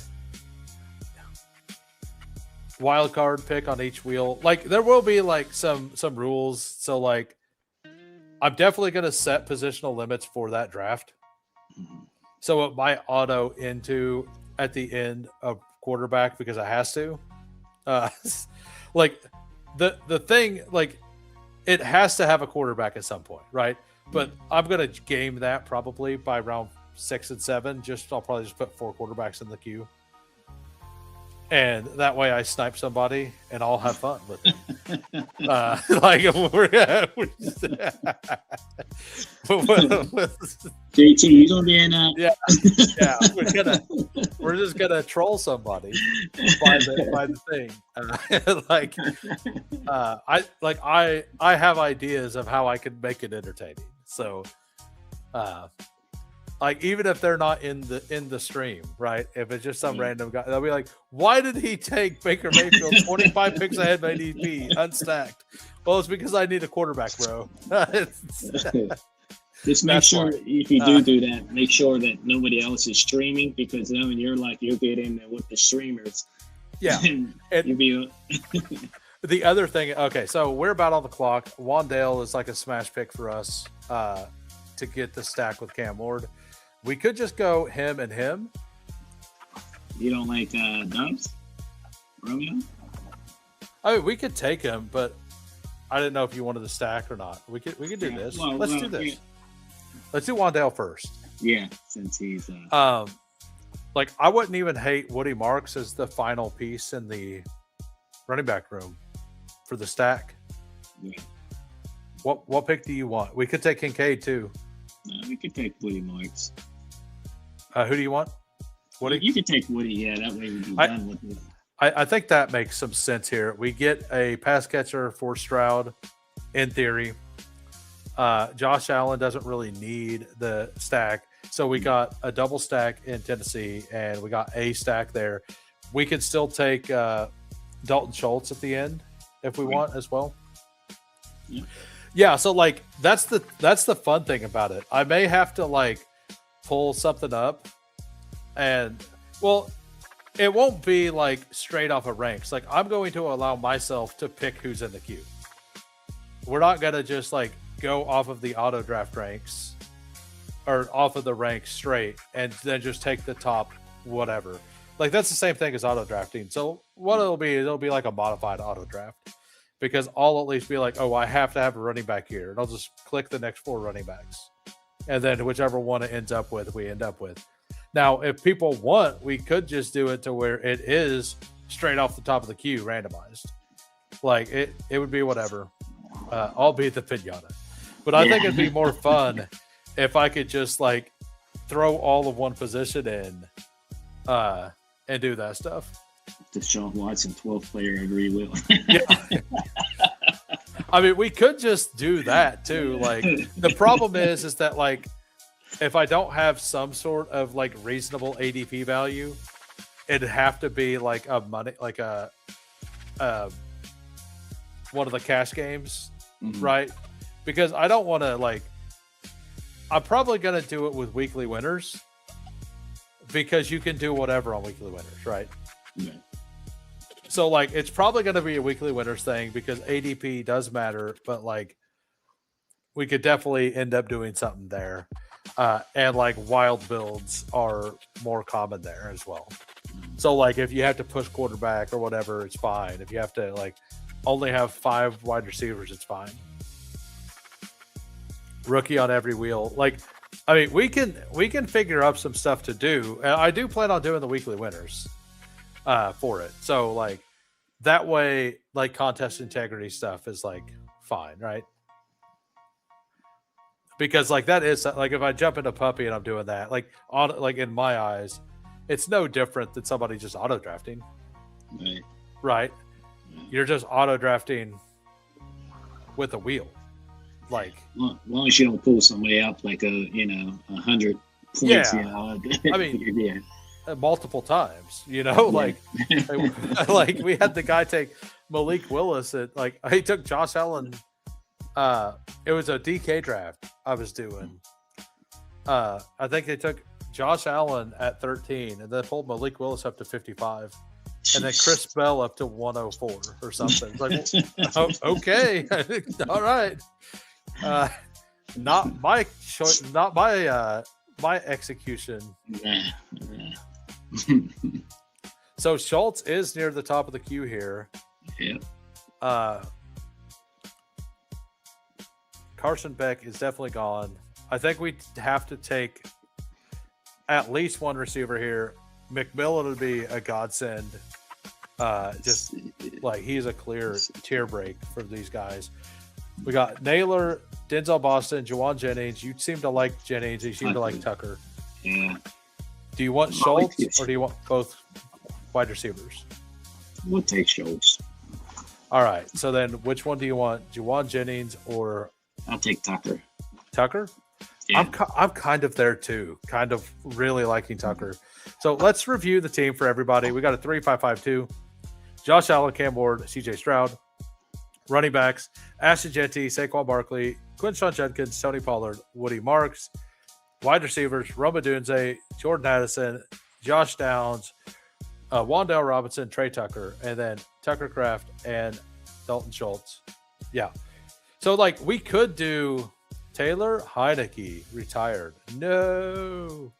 wild card pick on each wheel. Like, there will be like some rules. So like, I'm definitely going to set positional limits for that draft. So it might auto into at the end of quarterback because it has to. Like the thing, like it has to have a quarterback at some point, right? But I'm going to game that probably by round 6 and 7. I'll probably just put 4 quarterbacks in the queue, and that way I snipe somebody and I'll have fun with it. Like JT, you gonna be in that? Yeah. We're just gonna troll somebody by the thing. I have ideas of how I can make it entertaining. So, like, even if they're not in the stream, right? If it's just some random guy, they'll be like, "Why did he take Baker Mayfield 25 picks ahead of ADP unstacked?" Well, it's because I need a quarterback, bro. Just make sure if you do that, make sure that nobody else is streaming, because then you're get in there with the streamers. Yeah. You'll be. The other thing, okay, so we're about on the clock. Wandale is like a smash pick for us to get the stack with Cam Ward. We could just go him and him. You don't like Dubs? Romeo? I mean, we could take him, but I didn't know if you wanted to stack or not. We could do this. Let's do this. Yeah. Let's do Wandale first. Yeah, since he's Like I wouldn't even hate Woody Marks as the final piece in the running back room for the stack. yeah. What pick do you want? We could take Kincaid too. We could take Woody Marks. Who do you want? Woody? You could take Woody, yeah, that way we'd be done with it. I think that makes some sense here. We get a pass catcher for Stroud, in theory. Josh Allen doesn't really need the stack. So we got a double stack in Tennessee, and we got a stack there. We could still take Dalton Schultz at the end if we want as well. Yeah, so like that's the fun thing about it. I may have to like pull something up, and well, it won't be like straight off of ranks. Like I'm going to allow myself to pick who's in the queue. We're not gonna just like go off of the auto draft ranks or off of the ranks straight and then just take the top whatever. Like that's the same thing as auto drafting. So what it'll be like a modified auto draft, because I'll at least be like, oh, I have to have a running back here, and I'll just click the next 4 running backs, and then whichever one it ends up with, we end up with. Now, if people want, we could just do it to where it is straight off the top of the queue, randomized. Like it would be whatever. I'll be the pinata. But I think it'd be more fun if I could just like throw all of one position in and do that stuff. Deshaun Watson, 12th player, I agree with. Yeah. I mean, we could just do that too. Like the problem is that like if I don't have some sort of like reasonable ADP value, it'd have to be like a money, like a one of the cash games, right? Because I don't want to like. I'm probably gonna do it with weekly winners because you can do whatever on weekly winners, right? Yeah. So like it's probably going to be a weekly winners thing because ADP does matter, but like we could definitely end up doing something there. And like wild builds are more common there as well. So like if you have to push quarterback or whatever, it's fine. If you have to like only have 5 wide receivers, it's fine. Rookie on every wheel. Like, I mean, we can figure up some stuff to do. And I do plan on doing the weekly winners for it. So like that way, like contest integrity stuff is like fine, right? Because like that is like if I jump into Puppy and I'm doing that, like on like in my eyes, it's no different than somebody just auto drafting. Right? You're just auto drafting with a wheel. Like as long as you don't pull somebody up like 100 points. Yeah. I mean, yeah. Multiple times, like like we had the guy take Malik Willis at like he took Josh Allen. It was a DK draft I was doing. I think they took Josh Allen at 13 and then pulled Malik Willis up to 55 and then Chris Bell up to 104 or something. It's like, okay, all right. Not my choice, not my execution. So Schultz is near the top of the queue here. Yeah. Carson Beck is definitely gone. I think we have to take at least one receiver here. McMillan would be a godsend. Just like he's a clear tier break for these guys. We got Naylor, Denzel Boston, Juwan Jennings. You seem to like Jennings. You seem to like Tucker. Yeah. Do you want Schultz or do you want both wide receivers? We'll take Schultz. All right. So then which one do you want? Juwan Jennings or I'll take Tucker. Tucker? Yeah. I'm kind of there too. Kind of really liking Tucker. So let's review the team for everybody. We got a 3-5-5-2. Josh Allen, Cam Ward, CJ Stroud. Running backs, Ashton Jeanty, Saquon Barkley, Quinshon Judkins, Tony Pollard, Woody Marks. Wide receivers, Roma Dunze, Jordan Addison, Josh Downs, Wan'Dale Robinson, Trey Tucker, and then Tucker Kraft and Dalton Schultz. Yeah. So, like, we could do Taylor Heineke, retired. No.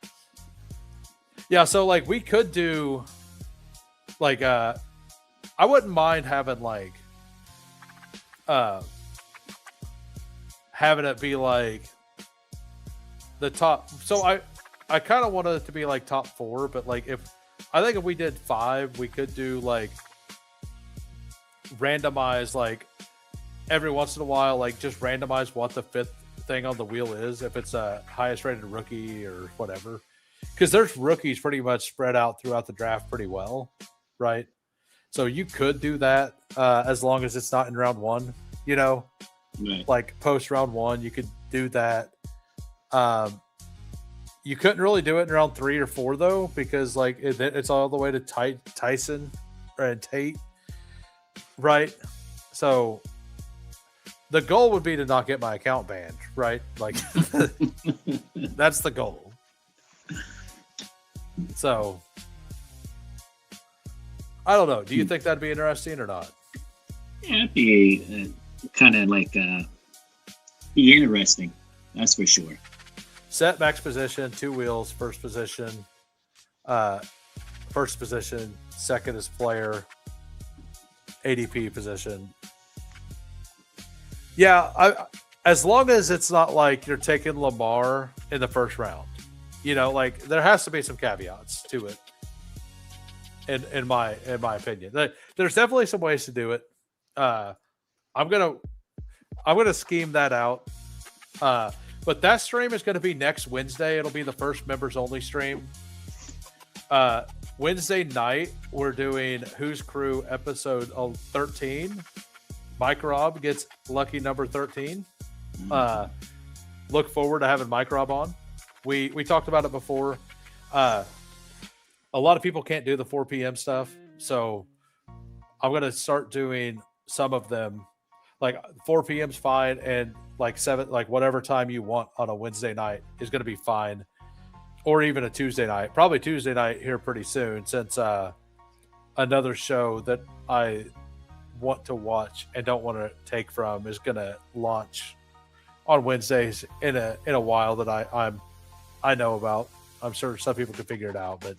Yeah, so, like, we could do, like, I wouldn't mind having like having it be like the top. So I kind of wanted it to be like top 4, but like if we did 5, we could do like randomize, like every once in a while, like just randomize what the 5th thing on the wheel is, if it's a highest rated rookie or whatever, because there's rookies pretty much spread out throughout the draft pretty well, right? So you could do that as long as it's not in round 1, you know, Right. like post round 1, you could do that. You couldn't really do it in round 3 or 4 though, because like it's all the way to Tyson and Tate, right? So the goal would be to not get my account banned, right? Like that's the goal. So I don't know. Do you think that'd be interesting or not? Yeah, it'd be kind of like be interesting. That's for sure. Set max position, 2 wheels, first position, second is player, ADP position. Yeah, as long as it's not like you're taking Lamar in the first round, you know, like there has to be some caveats to it. In my opinion, there's definitely some ways to do it. I'm gonna scheme that out. But that stream is going to be next Wednesday. It'll be the first members only stream. Wednesday night, we're doing Who's Crew episode 13. Mike Rob gets lucky number 13. Look forward to having Mike Rob on. We talked about it before. A lot of people can't do the 4 p.m. stuff. So I'm going to start doing some of them. Like 4 p.m.'s fine, and like 7, like whatever time you want on a Wednesday night is going to be fine, or even a Tuesday night. Probably Tuesday night here pretty soon, since another show that I want to watch and don't want to take from is going to launch on Wednesdays in a while that I know about. I'm sure some people can figure it out, but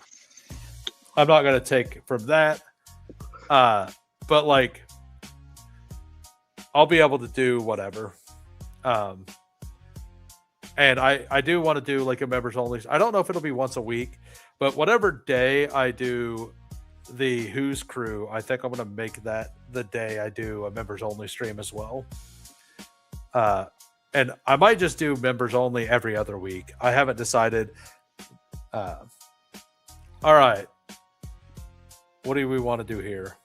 I'm not going to take from that. But like, I'll be able to do whatever. And I do want to do like a members only. I don't know if it'll be once a week, but whatever day I do the Who's Crew, I think I'm going to make that the day I do a members only stream as well. And I might just do members only every other week. I haven't decided. All right. What do we want to do here?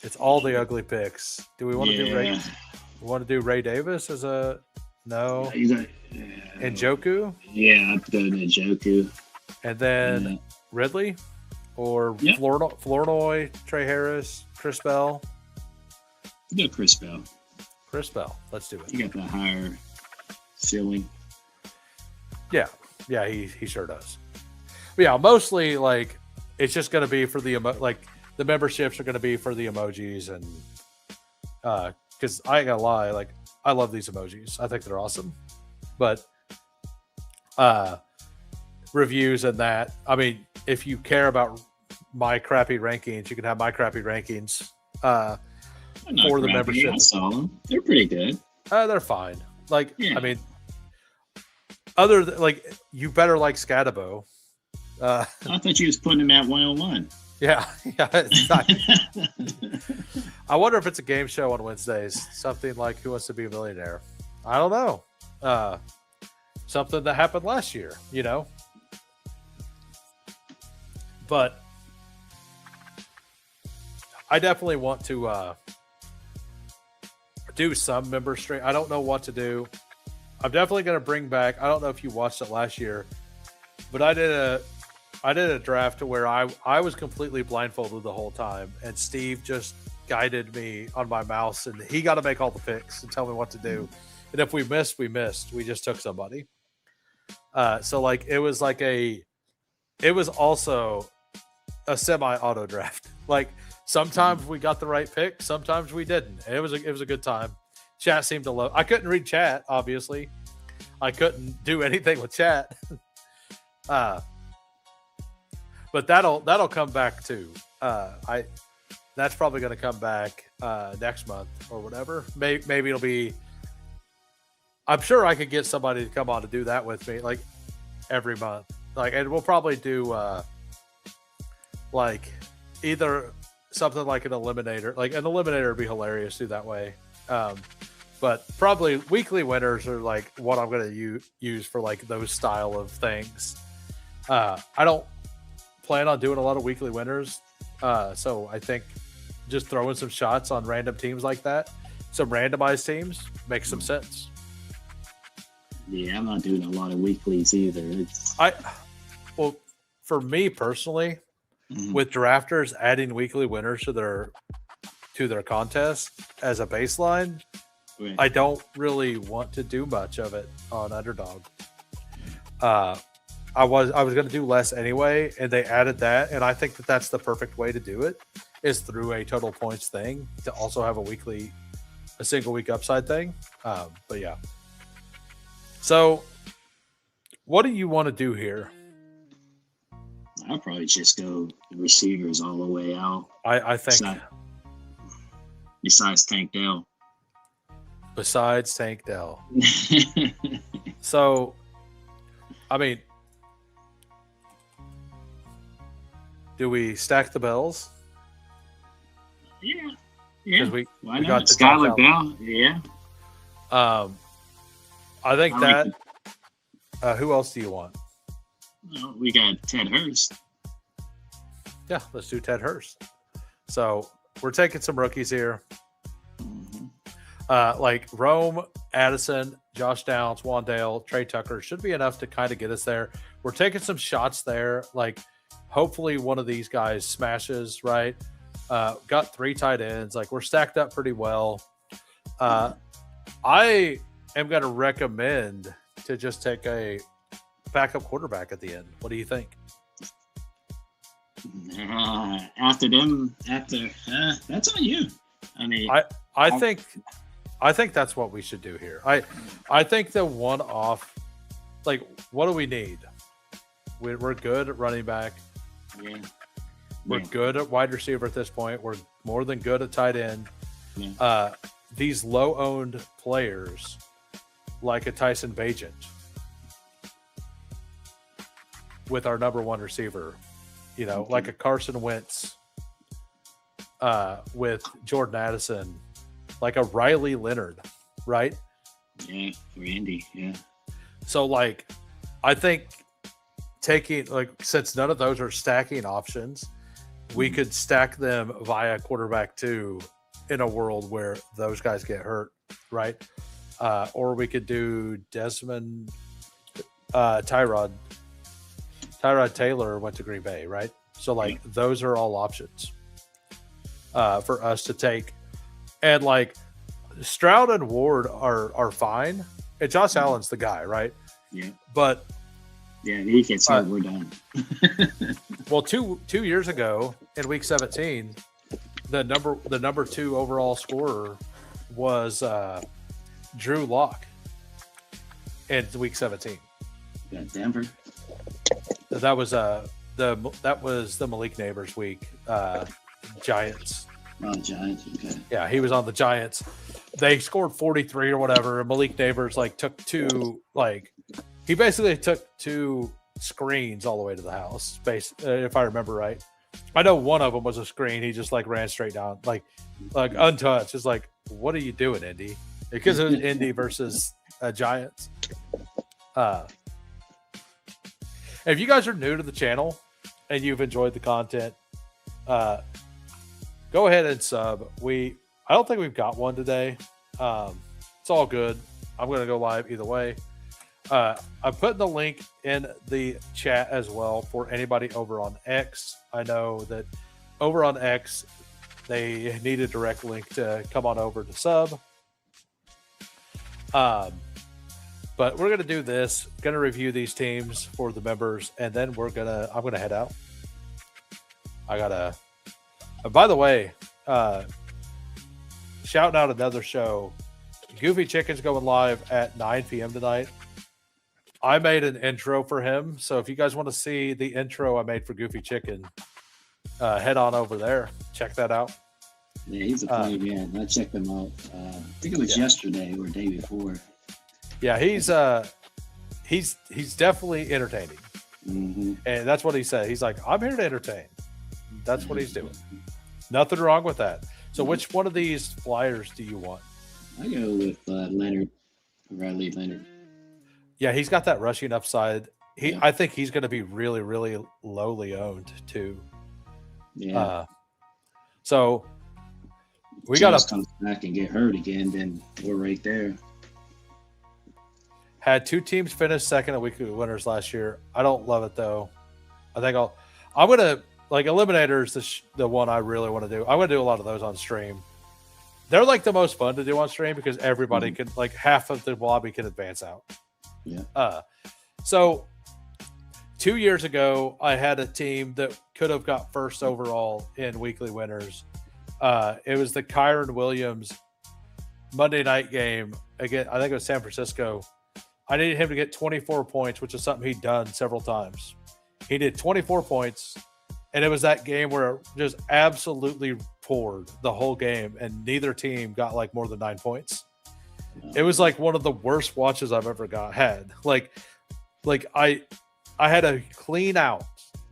It's all the ugly picks. Do we want to do Ray? We want to do Ray Davis as a no? And Njoku? Yeah, I'd go to Njoku. And then Ridley or Flournoy, Trey Harris, Chris Bell. Go Chris Bell. Chris Bell. Let's do it. You got the higher ceiling. Yeah, he sure does. But yeah, mostly like it's just going to be for the the memberships are going to be for the emojis, and because I ain't gonna lie, like I love these emojis. I think they're awesome. But reviews and that, I mean, if you care about my crappy rankings, you can have my crappy rankings for the membership. I saw them. They're pretty good. They're fine. Like, I mean, other than, like, you better like Scatabo. I thought you was putting him at 101. Yeah. I wonder if it's a game show on Wednesdays. Something like Who Wants to Be a Millionaire? I don't know. Something that happened last year, you know? But I definitely want to do some member stream. I don't know what to do. I'm definitely going to bring back, I don't know if you watched it last year, but I did a draft where I was completely blindfolded the whole time, and Steve just guided me on my mouse, and he got to make all the picks and tell me what to do. And if we missed, we missed. We just took somebody. So like it was also a semi-auto draft. Like sometimes we got the right pick, sometimes we didn't. And it was a good time. Chat seemed to love. I couldn't read chat, obviously. I couldn't do anything with chat. But that'll come back too. that's probably going to come back next month or whatever. Maybe it'll be. I'm sure I could get somebody to come on to do that with me, like every month. Like, and we'll probably do like either something like an eliminator. Like an eliminator would be hilarious to do that way. But probably weekly winners are like what I'm going to use for like those style of things. I don't plan on doing a lot of weekly winners. So I think just throwing some shots on random teams like that, some randomized teams, makes some sense. Yeah, I'm not doing a lot of weeklies either. Well, for me personally, with drafters adding weekly winners to their contest as a baseline, Right. I don't really want to do much of it on Underdog. I was going to do less anyway, and they added that, and I think that that's the perfect way to do it, is through a total points thing to also have a single week upside thing. But yeah. So, what do you want to do here? I'll probably just go receivers all the way out. I think besides Tank Dell. Besides Tank Dell. So, I mean, do we stack the bells? Yeah. Because we Why got not? the Skylar Bell. Bell. Yeah. I think I that. Who else do you want? Well, we got Ted Hurst. Yeah, let's do Ted Hurst. So we're taking some rookies here. Like Rome, Addison, Josh Downs, Wandale, Trey Tucker should be enough to kind of get us there. We're taking some shots there. Like, hopefully one of these guys smashes, right? Got 3 tight ends. Like, we're stacked up pretty well. I am going to recommend to just take a backup quarterback at the end. What do you think? After that's on you. I mean, I think that's what we should do here. I think the one-off, like, what do we need? We're good at running back. Yeah. We're good at wide receiver at this point. We're more than good at tight end. Yeah. These low-owned players, like a Tyson Bagent, with our number one receiver, like a Carson Wentz, with Jordan Addison, like a Riley Leonard, right? Yeah, Randy, yeah. So, like, I think taking, like, since none of those are stacking options, we could stack them via quarterback 2 in a world where those guys get hurt, right? Or we could do Desmond, Tyrod Taylor went to Green Bay, right? So, like, those are all options for us to take. And, like, Stroud and Ward are fine. And Josh Allen's the guy, right? Yeah. But yeah, he gets hurt, we're done. well, two years ago in week 17, the number 2 overall scorer was Drew Lock in week 17. Got Denver. That was the Malik Neighbors week. Giants. Oh, Giants. Okay. Yeah, he was on the Giants. They scored 43 or whatever. And Malik Neighbors took 2. He basically took 2 screens all the way to the house. If I remember right. I know one of them was a screen. He just ran straight down, like untouched. It's like, what are you doing, Indy? Because it was Indy versus Giants. If you guys are new to the channel and you've enjoyed the content, go ahead and sub. I don't think we've got one today. It's all good. I'm going to go live either way. I'm putting the link in the chat as well for anybody over on X. I know that over on X, they need a direct link to come on over to sub. But we're going to do this, going to review these teams for the members, and then I'm going to head out. By the way, shouting out another show. Goofy Chicken's going live at 9 p.m. tonight. I made an intro for him, so if you guys want to see the intro I made for Goofy Chicken, head on over there. Check that out. Yeah, he's a funny man. I checked him out. I think it was yesterday or day before. Yeah, he's definitely entertaining, and that's what he said. He's like, I'm here to entertain. That's what he's doing. Nothing wrong with that. So, which one of these flyers do you want? I go with Leonard, Riley Leonard. Yeah, he's got that rushing upside. I think he's going to be really, really lowly owned too. Yeah. So we got to come back and get hurt again. Then we're right there. Had 2 teams finish second at weekly winners last year. I don't love it though. I think I'm going to like Eliminators. The one I really want to do. I'm going to do a lot of those on stream. They're like the most fun to do on stream because everybody can, like half of the lobby can advance out. Yeah. So 2 years ago, I had a team that could have got first overall in weekly winners. It was the Kyron Williams Monday night game. Again, I think it was San Francisco. I needed him to get 24 points, which is something he'd done several times. He did 24 points, and it was that game where it just absolutely poured the whole game, and neither team got like more than 9 points. It was like one of the worst watches I've ever had. Like I had a clean out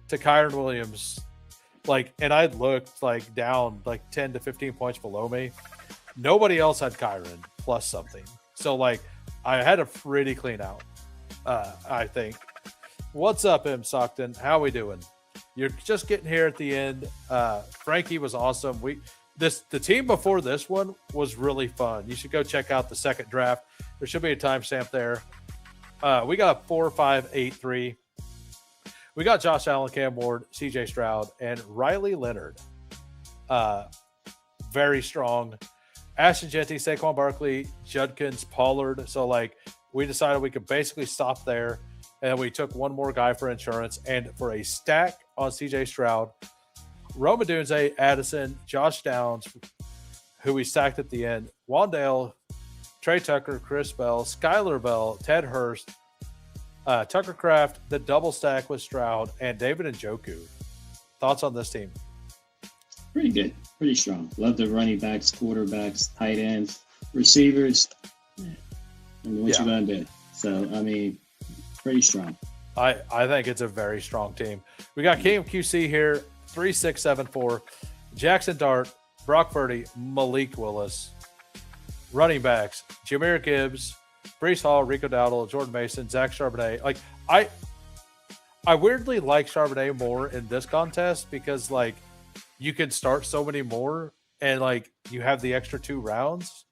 to Kyron Williams, and I looked like down like 10 to 15 points below me. Nobody else had Kyron plus something. So I had a pretty clean out, I think. What's up, M. Sockton? How we doing? You're just getting here at the end. Frankie was awesome. The team before this one was really fun. You should go check out the second draft. There should be a timestamp there. We got a 4-5-8-3. We got Josh Allen, Cam Ward, CJ Stroud, and Riley Leonard. Very strong. Ashton Jeanty, Saquon Barkley, Judkins, Pollard. So we decided we could basically stop there. And we took one more guy for insurance. And for a stack on CJ Stroud, Rome Odunze, Addison, Josh Downs, who we stacked at the end, Wandale, Trey Tucker, Chris Bell, Skylar Bell, Ted Hurst, Tucker Kraft, the double stack with Stroud, and David Njoku. Thoughts on this team? Pretty good. Pretty strong. Love the running backs, quarterbacks, tight ends, receivers. Yeah. I mean, what you going to do? So, I mean, pretty strong. I think it's a very strong team. We got KingofQC here, 3674. Jackson Dart, Brock Purdy, Malik Willis. Running backs, Jahmyr Gibbs, Breece Hall, Rico Dowdle, Jordan Mason, Zach Charbonnet. I weirdly like Charbonnet more in this contest because you can start so many more and you have the extra 2 rounds.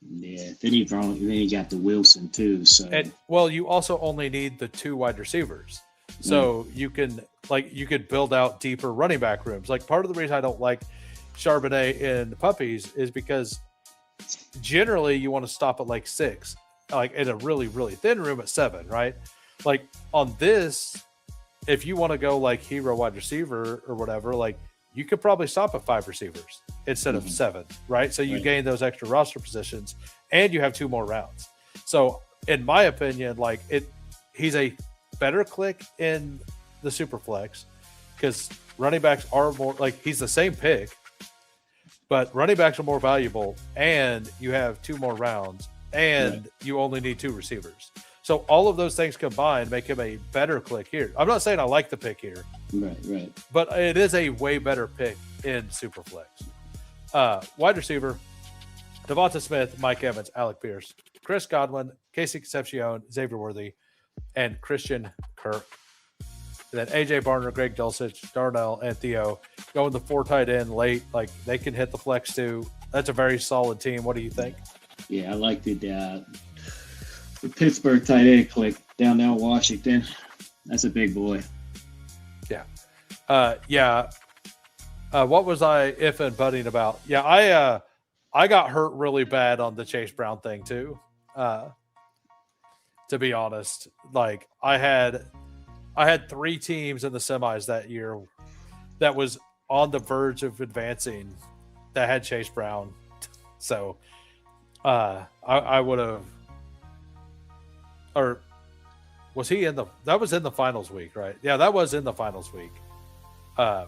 Yeah, then you got the Wilson too. So you also only need the 2 wide receivers. So you can you could build out deeper running back rooms. Part of the reason I don't like Charbonnet in puppies is because generally you want to stop at 6, in a really, really thin room at 7, right? On this, if you want to go hero wide receiver or whatever, you could probably stop at 5 receivers instead of 7, right? So you gain those extra roster positions and you have 2 more rounds. So in my opinion, he's a better click in the super flex because running backs are more he's the same pick, but running backs are more valuable and you have 2 more rounds and you only need 2 receivers. So all of those things combined make him a better click here. I'm not saying I like the pick here. Right. But it is a way better pick in Superflex. Wide receiver, Devonta Smith, Mike Evans, Alec Pierce, Chris Godwin, Casey Concepcion, Xavier Worthy, and Christian Kirk. And then AJ Barner, Greg Dulcich, Darnell, and Theo going the 4 tight end late. They can hit the flex too. That's a very solid team. What do you think? Yeah, I like the Pittsburgh tight end click down there in Washington. That's a big boy. Yeah. What was I if and butting about? Yeah, I got hurt really bad on the Chase Brown thing too. To be honest, I had 3 teams in the semis that year that was on the verge of advancing that had Chase Brown. So I would have, or was he in that was in the finals week, right? Yeah, that was in the finals week. I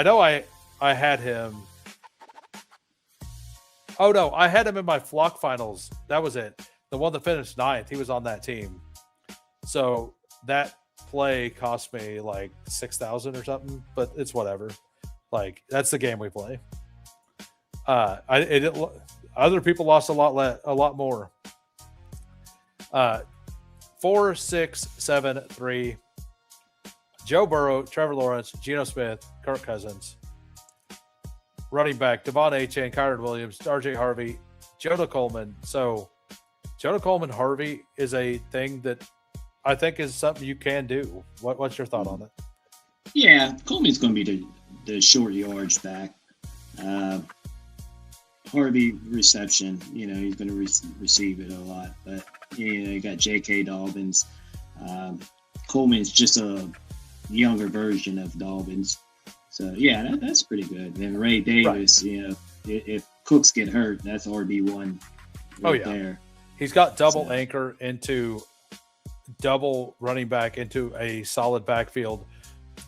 know I had him Oh no, I had him in my flock finals. That was it. The one that finished 9th, he was on that team. So that play cost me like 6,000 or something, but it's whatever. Like that's the game we play. Other people lost a lot more. 4, 6, 7, 3. Joe Burrow, Trevor Lawrence, Geno Smith, Kirk Cousins. Running back, Devon Achane, Kyron Williams, RJ Harvey, Jonah Coleman. So Jonah Coleman Harvey is a thing that I think is something you can do. What's your thought on it? Yeah, Coleman's going to be the short yards back. Harvey reception, he's going to receive it a lot. But, you got J.K. Dobbins. Coleman's just a younger version of Dobbins. So, yeah, that's pretty good. Then Ray Davis, right. If Cooks get hurt, that's RB1 there. He's got double anchor into double running back into a solid backfield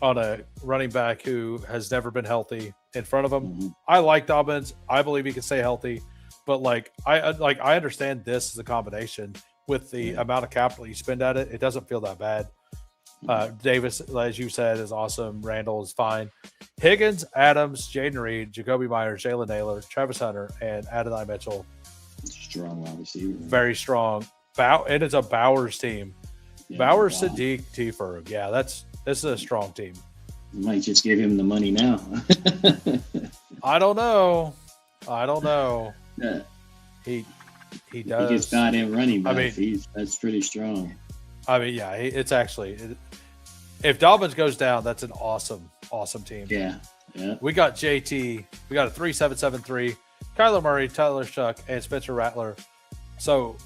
on a running back who has never been healthy in front of him. Mm-hmm. I like Dobbins. I believe he can stay healthy. But, I understand this is a combination with the amount of capital you spend at it. It doesn't feel that bad. Davis, as you said, is awesome. Randall is fine. Higgins, Adams, Jaden Reed, Jacoby Myers, Jalen Naylor, Travis Hunter, and Adonai Mitchell. Strong wide receiver. Very strong. And it's a Bowers team. Yeah, Bowers, wow. Sadiq, T-Ferg. Yeah, this is a strong team. You might just give him the money now. I don't know. Yeah. He does. He gets got in running back. That's pretty strong. It's actually if Dobbins goes down, that's an awesome team. Yeah. We got JT. We got a 3-7-7-3. Kyler Murray, Tyler Shuck, and Spencer Rattler. So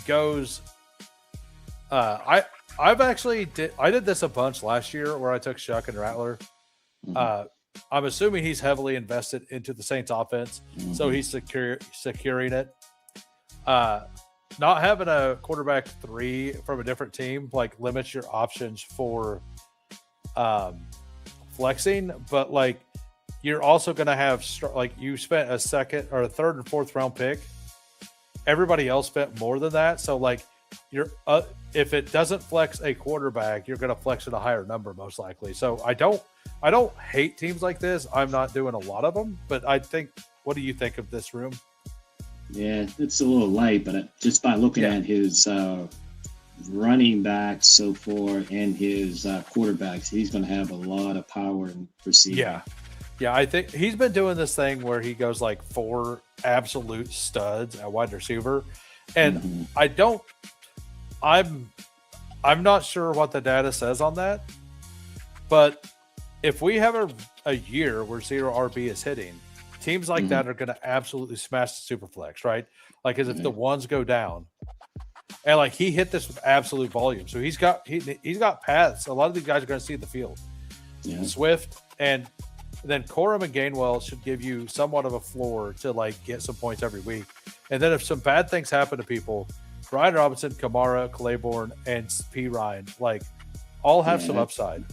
goes. I did this a bunch last year where I took Shuck and Rattler. Mm-hmm. I'm assuming he's heavily invested into the Saints offense, so he's securing it. Not having a quarterback 3 from a different team limits your options for flexing, but you're also going to have you spent a second or a third and fourth round pick. Everybody else spent more than that, so you're if it doesn't flex a quarterback, you're going to flex at a higher number most likely. So I don't hate teams like this. I'm not doing a lot of them, but I think. What do you think of this room? Yeah, it's a little light, but just by looking at his running backs so far and his quarterbacks, he's going to have a lot of power and receiving. Yeah, I think he's been doing this thing where he goes 4 absolute studs at wide receiver, and I'm not sure what the data says on that, but if we have a year where 0 RB is hitting, teams like that are going to absolutely smash the Superflex, right? As if the ones go down, and he hit this with absolute volume, so he's got paths. A lot of these guys are going to see the field. Yeah. Swift and then Corum and Gainwell should give you somewhat of a floor to get some points every week, and then if some bad things happen to people, Brian Robinson, Kamara, Claiborne, and P. Ryan all have some upside.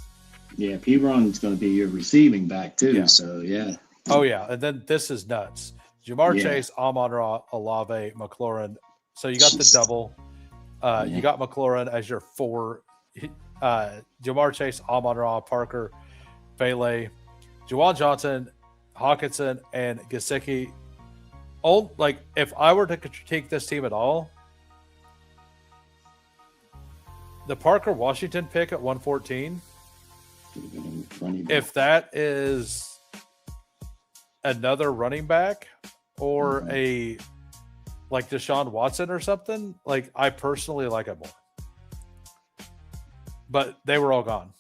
Yeah, P. Ryan's going to be your receiving back too. Yeah. So yeah. Oh, yeah. And then this is nuts. Jamar Chase, Amon-Ra, Olave, McLaurin. So you got the double. You got McLaurin as your 4. Jamar Chase, Amon-Ra, Parker, Bailey, Juwan Johnson, Hawkinson, and Gesicki. If I were to critique this team at all, the Parker Washington pick at 114, if that is another running back or a Deshaun Watson or something, I personally like it more. But they were all gone.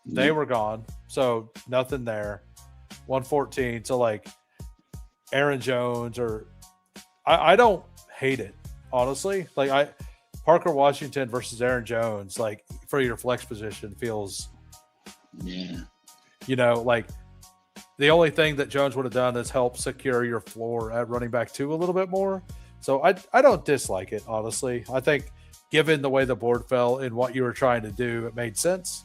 They were gone. So nothing there. 114. So Aaron Jones or I don't hate it, honestly. Parker Washington versus Aaron Jones, for your flex position feels the only thing that Jones would have done is help secure your floor at running back 2 a little bit more. So I don't dislike it, honestly. I think given the way the board fell and what you were trying to do, it made sense.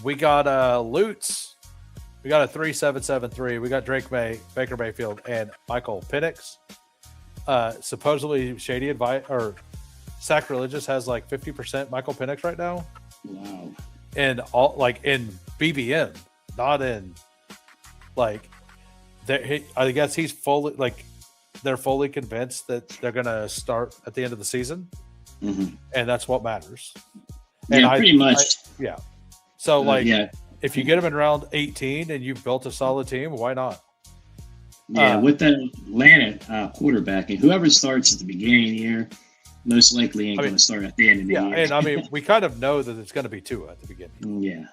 We got Lutz, We got a 3-7-7-3. We got Drake May, Baker Mayfield, and Michael Penix. Supposedly Shady Advice or Sacrilegious has like 50% Michael Penix right now. Wow. And all like in BBM, not in like I guess he's fully like they're fully convinced that they're gonna start at the end of the season. Mm-hmm. And that's what matters. Yeah, pretty much. Yeah. So like yeah. If you get them in round 18 and you've built a solid team, why not? Yeah, with that Atlanta quarterback, and whoever starts at the beginning of the year, most likely ain't going to start at the end of the year. And I mean, we kind of know that it's going to be Tua at the beginning. Yeah.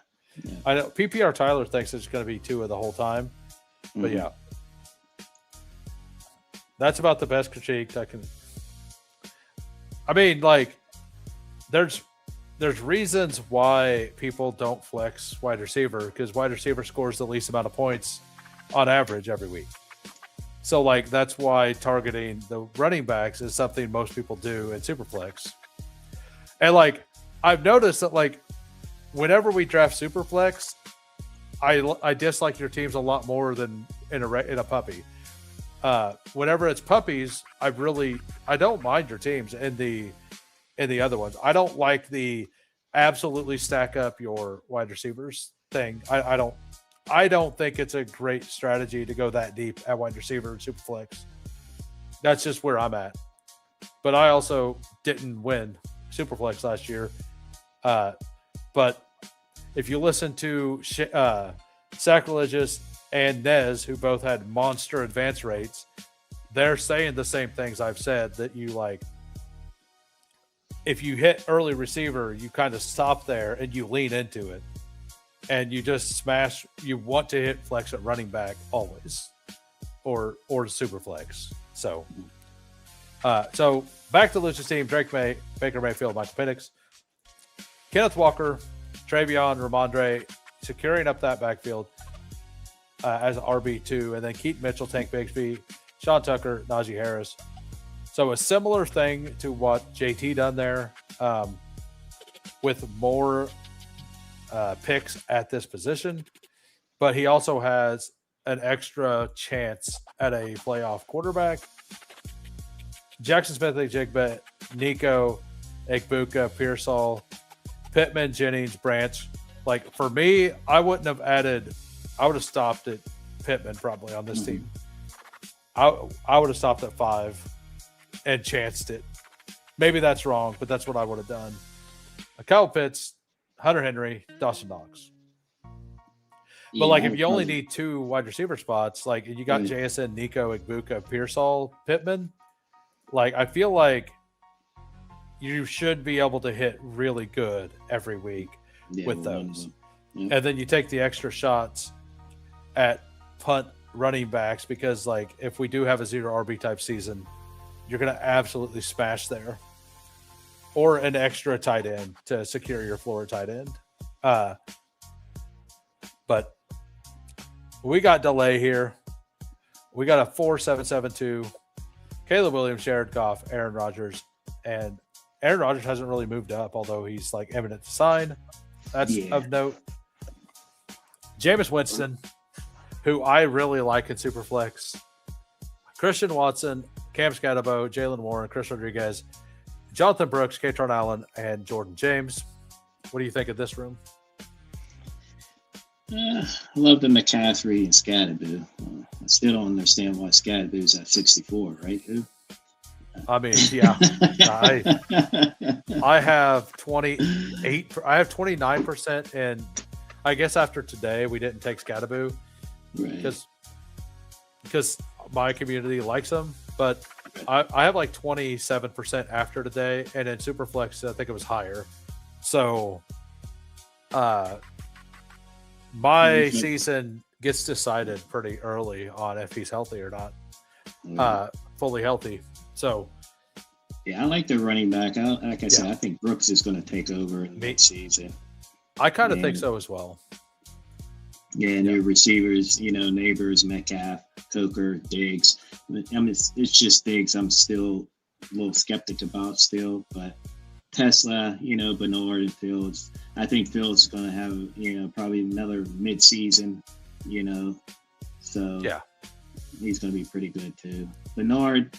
I know PPR Tyler thinks it's going to be Tua the whole time, but yeah, that's about the best critique I can. I mean, like, there's reasons why people don't flex wide receiver because wide receiver scores the least amount of points on average every week. So, like, that's why targeting the running backs is something most people do in Superflex. And, like, I've noticed that, like, whenever we draft Superflex, I dislike your teams a lot more than in a puppy. Whenever it's puppies, I don't mind your teams in the other ones. I don't like the absolutely stack up your wide receivers thing. I don't think it's a great strategy to go that deep at wide receiver and Superflex. That's just where I'm at. But I also didn't win Superflex last year. But if you listen to Sacrilegious and Nez, who both had monster advance rates, they're saying the same things I've said, that you like, if you hit early receiver, you kind of stop there and you lean into it. And you just smash. You want to hit flex at running back always, or super flex. So back to Lucia's team: Drake May, Baker Mayfield, Michael Penix, Kenneth Walker, Travion, Ramondre, securing up that backfield as RB2, and then Keaton Mitchell, Tank Bigsby, Sean Tucker, Najee Harris. So a similar thing to what JT done there, with more picks at this position, but he also has an extra chance at a playoff quarterback. Jackson Smith, Jigba, Nico, Egbuka, Pearsall, Pittman, Jennings, Branch. Like, for me, I would have stopped at Pittman probably on this team. I would have stopped at 5 and chanced it. Maybe that's wrong, but that's what I would have done. Kyle Pitts, Hunter Henry, Dawson Knox. But like, if you only need 2 wide receiver spots, like you got JSN, Nico, Egbuka, Pearsall, Pittman, like I feel like you should be able to hit really good every week with those. And then you take the extra shots at punt running backs, because like if we do have a 0 RB type season, you're going to absolutely smash there. Or an extra tight end to secure your floor tight end. But we got delay here. We got a 4-7-7-2. Caleb Williams, Jared Goff, Aaron Rodgers. And Aaron Rodgers hasn't really moved up, although he's like imminent to sign. That's of note. Jameis Winston, who I really like in Superflex. Christian Watson, Cam Scatterbo, Jalen Warren, Chris Rodriguez, Jonathan Brooks, Katron Allen, and Jordan James. What do you think of this room? I love the McCaffrey and Scatterbo. I still don't understand why Scatterbo's at 64, right? Who? I mean, yeah. I have 28. I have 29%, and I guess after today we didn't take Scatterbo because my community likes him, but I have like 27% after today, and in Superflex I think it was higher. So my season gets decided pretty early on if he's healthy or not, fully healthy. So yeah, I like the running back. Like I said, I think Brooks is going to take over in the season. I kind of think so as well. Yeah, and your receivers, Neighbors, Metcalf, Coker, Diggs. I mean, it's just Diggs I'm still a little skeptic about still, but Tesla, Bernard and Fields. I think Fields is going to have, probably another mid-season you know. So Yeah. he's going to be pretty good too. Bernard,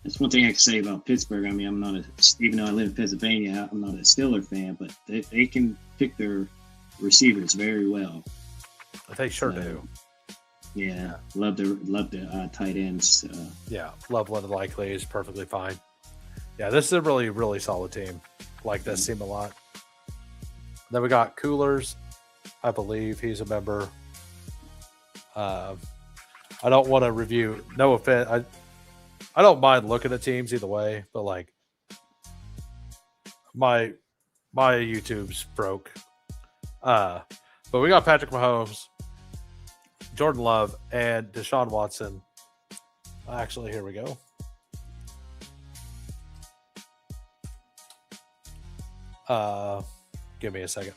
that's one thing I can say about Pittsburgh. I mean, I'm not even though I live in Pennsylvania, I'm not a Steeler fan, but they can pick their receivers very well. They sure do. Yeah, love the tight ends. Yeah, Loveland likely is perfectly fine. Yeah, this is a really, really solid team. Like this team a lot. Then we got Coolers. I believe he's a member. I don't want to review. No offense. I don't mind looking at teams either way, but like my YouTube's broke. But we got Patrick Mahomes, Jordan Love, and Deshaun Watson. Actually, here we go. Give me a second.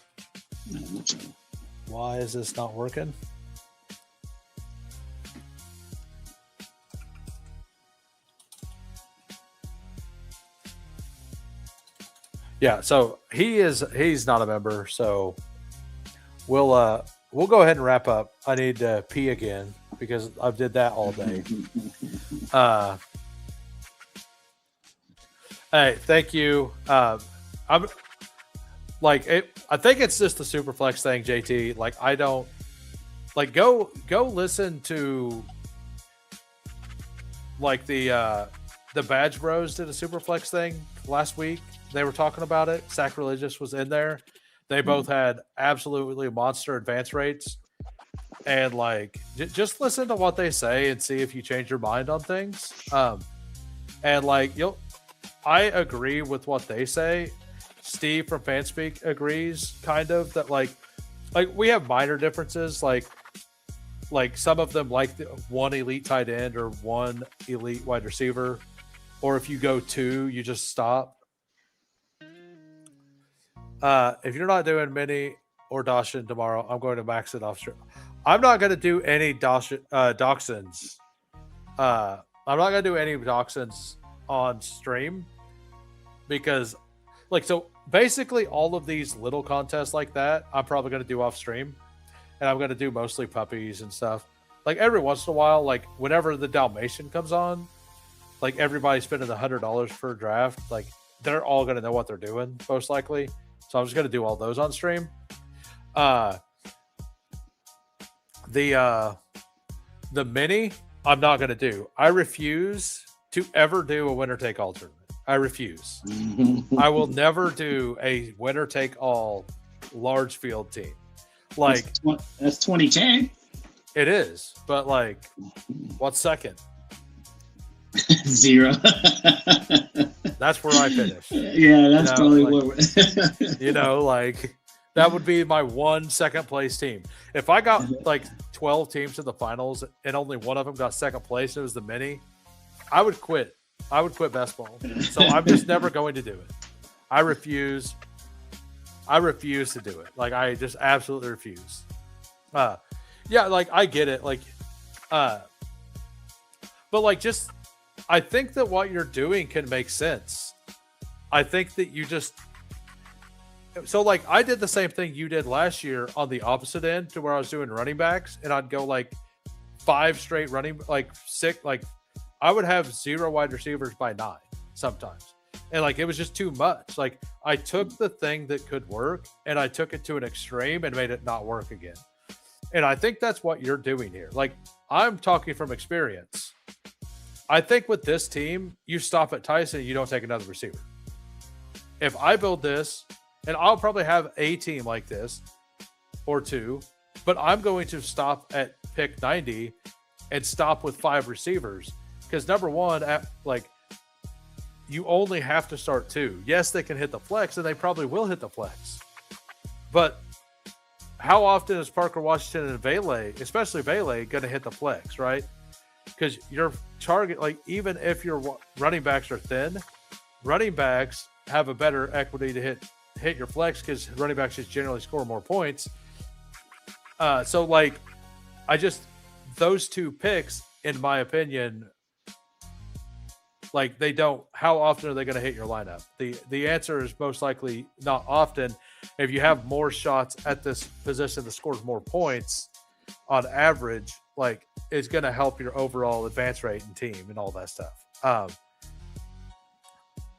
Why is this not working? Yeah, so he's not a member, so we'll go ahead and wrap up. I need to pee again because I did that all day. Hey, thank you. I'm like it. I think it's just the Superflex thing, JT. Like I don't like go listen to like the Badge Bros did a Superflex thing last week. They were talking about it. Sacrilegious was in there. They both had absolutely monster advance rates. And like, just listen to what they say and see if you change your mind on things. And like, I agree with what they say. Steve from Fanspeak agrees kind of that like we have minor differences. Like some of them like one elite tight end or one elite wide receiver. Or if you go two, you just stop. If you're not doing Mini or Dawson tomorrow, I'm going to max it off. I'm not going to do any Dachshunds. I'm not going to do any Dachshunds on stream because, like, so basically all of these little contests like that, I'm probably going to do off stream, and I'm going to do mostly puppies and stuff. Like every once in a while, like whenever the Dalmatian comes on, like everybody's spending $100 for a draft, like they're all going to know what they're doing most likely. So I'm just going to do all those on stream. The Mini, I'm not going to do. I refuse to ever do a winner-take-all tournament. I refuse. I will never do a winner-take-all large field team. Like that's 2010. It is, but like, what's second? 0. That's where I finish. Yeah, that's probably like, what like that would be my one second place team. If I got like 12 teams to the finals and only one of them got second place, it was the Mini, I would quit. I would quit best ball. So I'm just never going to do it. I refuse to do it. Like I just absolutely refuse. Yeah, like I get it. Like but like just I think that what you're doing can make sense. I think that you just so like I did the same thing you did last year on the opposite end to where I was doing running backs and I'd go like 5 straight running, like 6, like I would have 0 wide receivers by 9 sometimes. And like it was just too much. Like I took the thing that could work and I took it to an extreme and made it not work again. And I think that's what you're doing here. Like I'm talking from experience. I think with this team, you stop at Tyson, you don't take another receiver. If I build this, and I'll probably have a team like this or 2, but I'm going to stop at pick 90 and stop with 5 receivers. Because number one, like you only have to start 2. Yes, they can hit the flex, and they probably will hit the flex. But how often is Parker Washington and Vele, especially Vele, going to hit the flex, right? Because your target, like even if your running backs are thin, running backs have a better equity to hit your flex because running backs just generally score more points. So like, those 2 picks, in my opinion, like they don't. How often are they going to hit your lineup? The answer is most likely not often. If you have more shots at this position that scores more points, on average, like, is going to help your overall advance rate and team and all that stuff.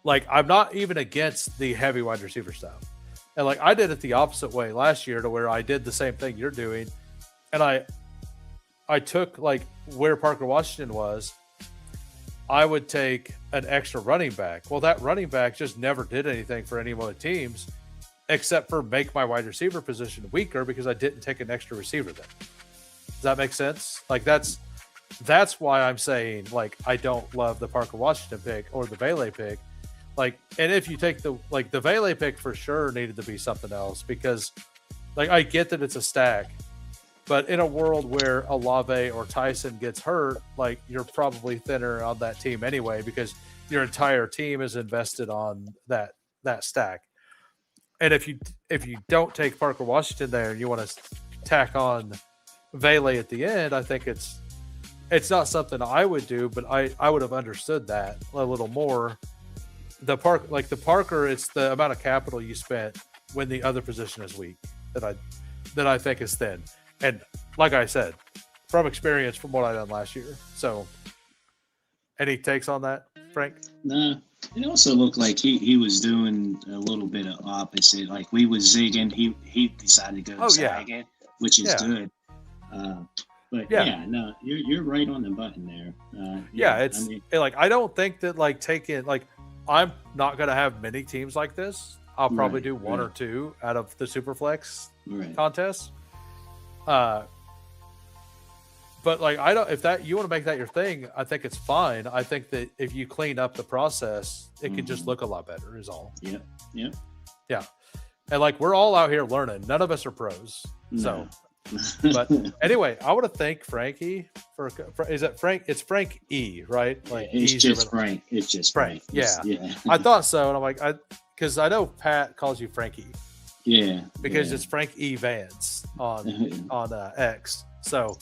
Like, I'm not even against the heavy wide receiver stuff. And like, I did it the opposite way last year, to where I did the same thing you're doing. And I took, like, where Parker Washington was, I would take an extra running back. Well, that running back just never did anything for any of the teams, except for make my wide receiver position weaker, because I didn't take an extra receiver then. Does that make sense? Like, that's why I'm saying, like, I don't love the Parker Washington pick or the Vele pick. Like, and if you take the Vele pick, for sure needed to be something else, because, like, I get that it's a stack, but in a world where Olave or Tyson gets hurt, like, you're probably thinner on that team anyway, because your entire team is invested on that stack. And if you don't take Parker Washington there and you want to tack on Vele at the end, I think it's not something I would do, but I would have understood that a little more. The Parker, it's the amount of capital you spent when the other position is weak that I think is thin. And like I said, from experience, from what I done last year. So, any takes on that, Frank? Nah. It also looked like he was doing a little bit of opposite. Like, we was zigging, he decided to go zagging, which is good. But no, you're right on the button there. I don't think that, like, taking, like, I'm not going to have many teams like this. I'll probably do one or two out of the Superflex contest. But, like, I don't, if that you want to make that your thing, I think it's fine. I think that if you clean up the process, it can just look a lot better, is all. Yeah. And, like, we're all out here learning. None of us are pros. So, but anyway, I want to thank Frankie for is it Frank? It's Frank E, right? Like, it's just Frank. It's just Frank. Yeah. I thought so. And I'm like, because I know Pat calls you Frankie. Yeah. Because it's Frank E Vance on X. So,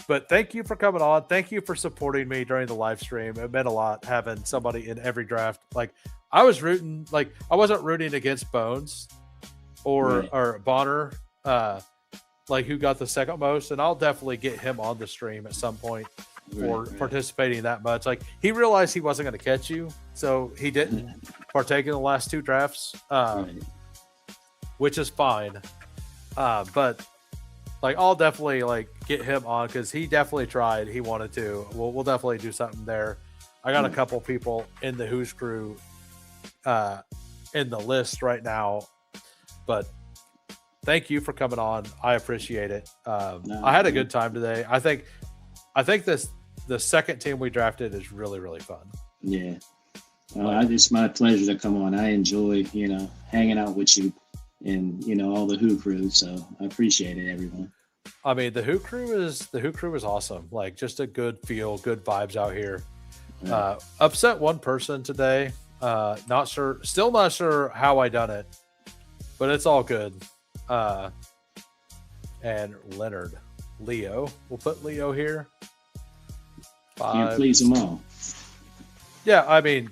but thank you for coming on. Thank you for supporting me during the live stream. It meant a lot having somebody in every draft. Like, I was rooting, like, I wasn't rooting against Bones or Bonner, like, who got the second most. And I'll definitely get him on the stream at some point for participating that much. Like, he realized he wasn't going to catch you, so he didn't partake in the last two drafts, which is fine. But, like, I'll definitely, like, get him on, because he definitely tried. He wanted to. We'll definitely do something there. I got a couple people in the Who's Crew in the list right now, but thank you for coming on. I appreciate it. I had a good time today. I think the second team we drafted is really, really fun. Yeah. It's my pleasure to come on. I enjoy, hanging out with you and, all the Who Crew. So I appreciate it, everyone. I mean, the Who Crew is awesome. Like, just a good feel, good vibes out here. Upset one person today. Still not sure how I done it, but it's all good. And Leo, we'll put Leo here. 5. Can't please them all. Yeah, I mean,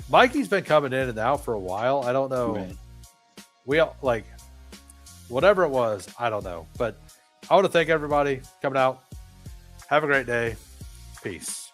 Mikey's been coming in and out for a while. I don't know. We all, like, whatever it was, I don't know. But I want to thank everybody coming out. Have a great day. Peace.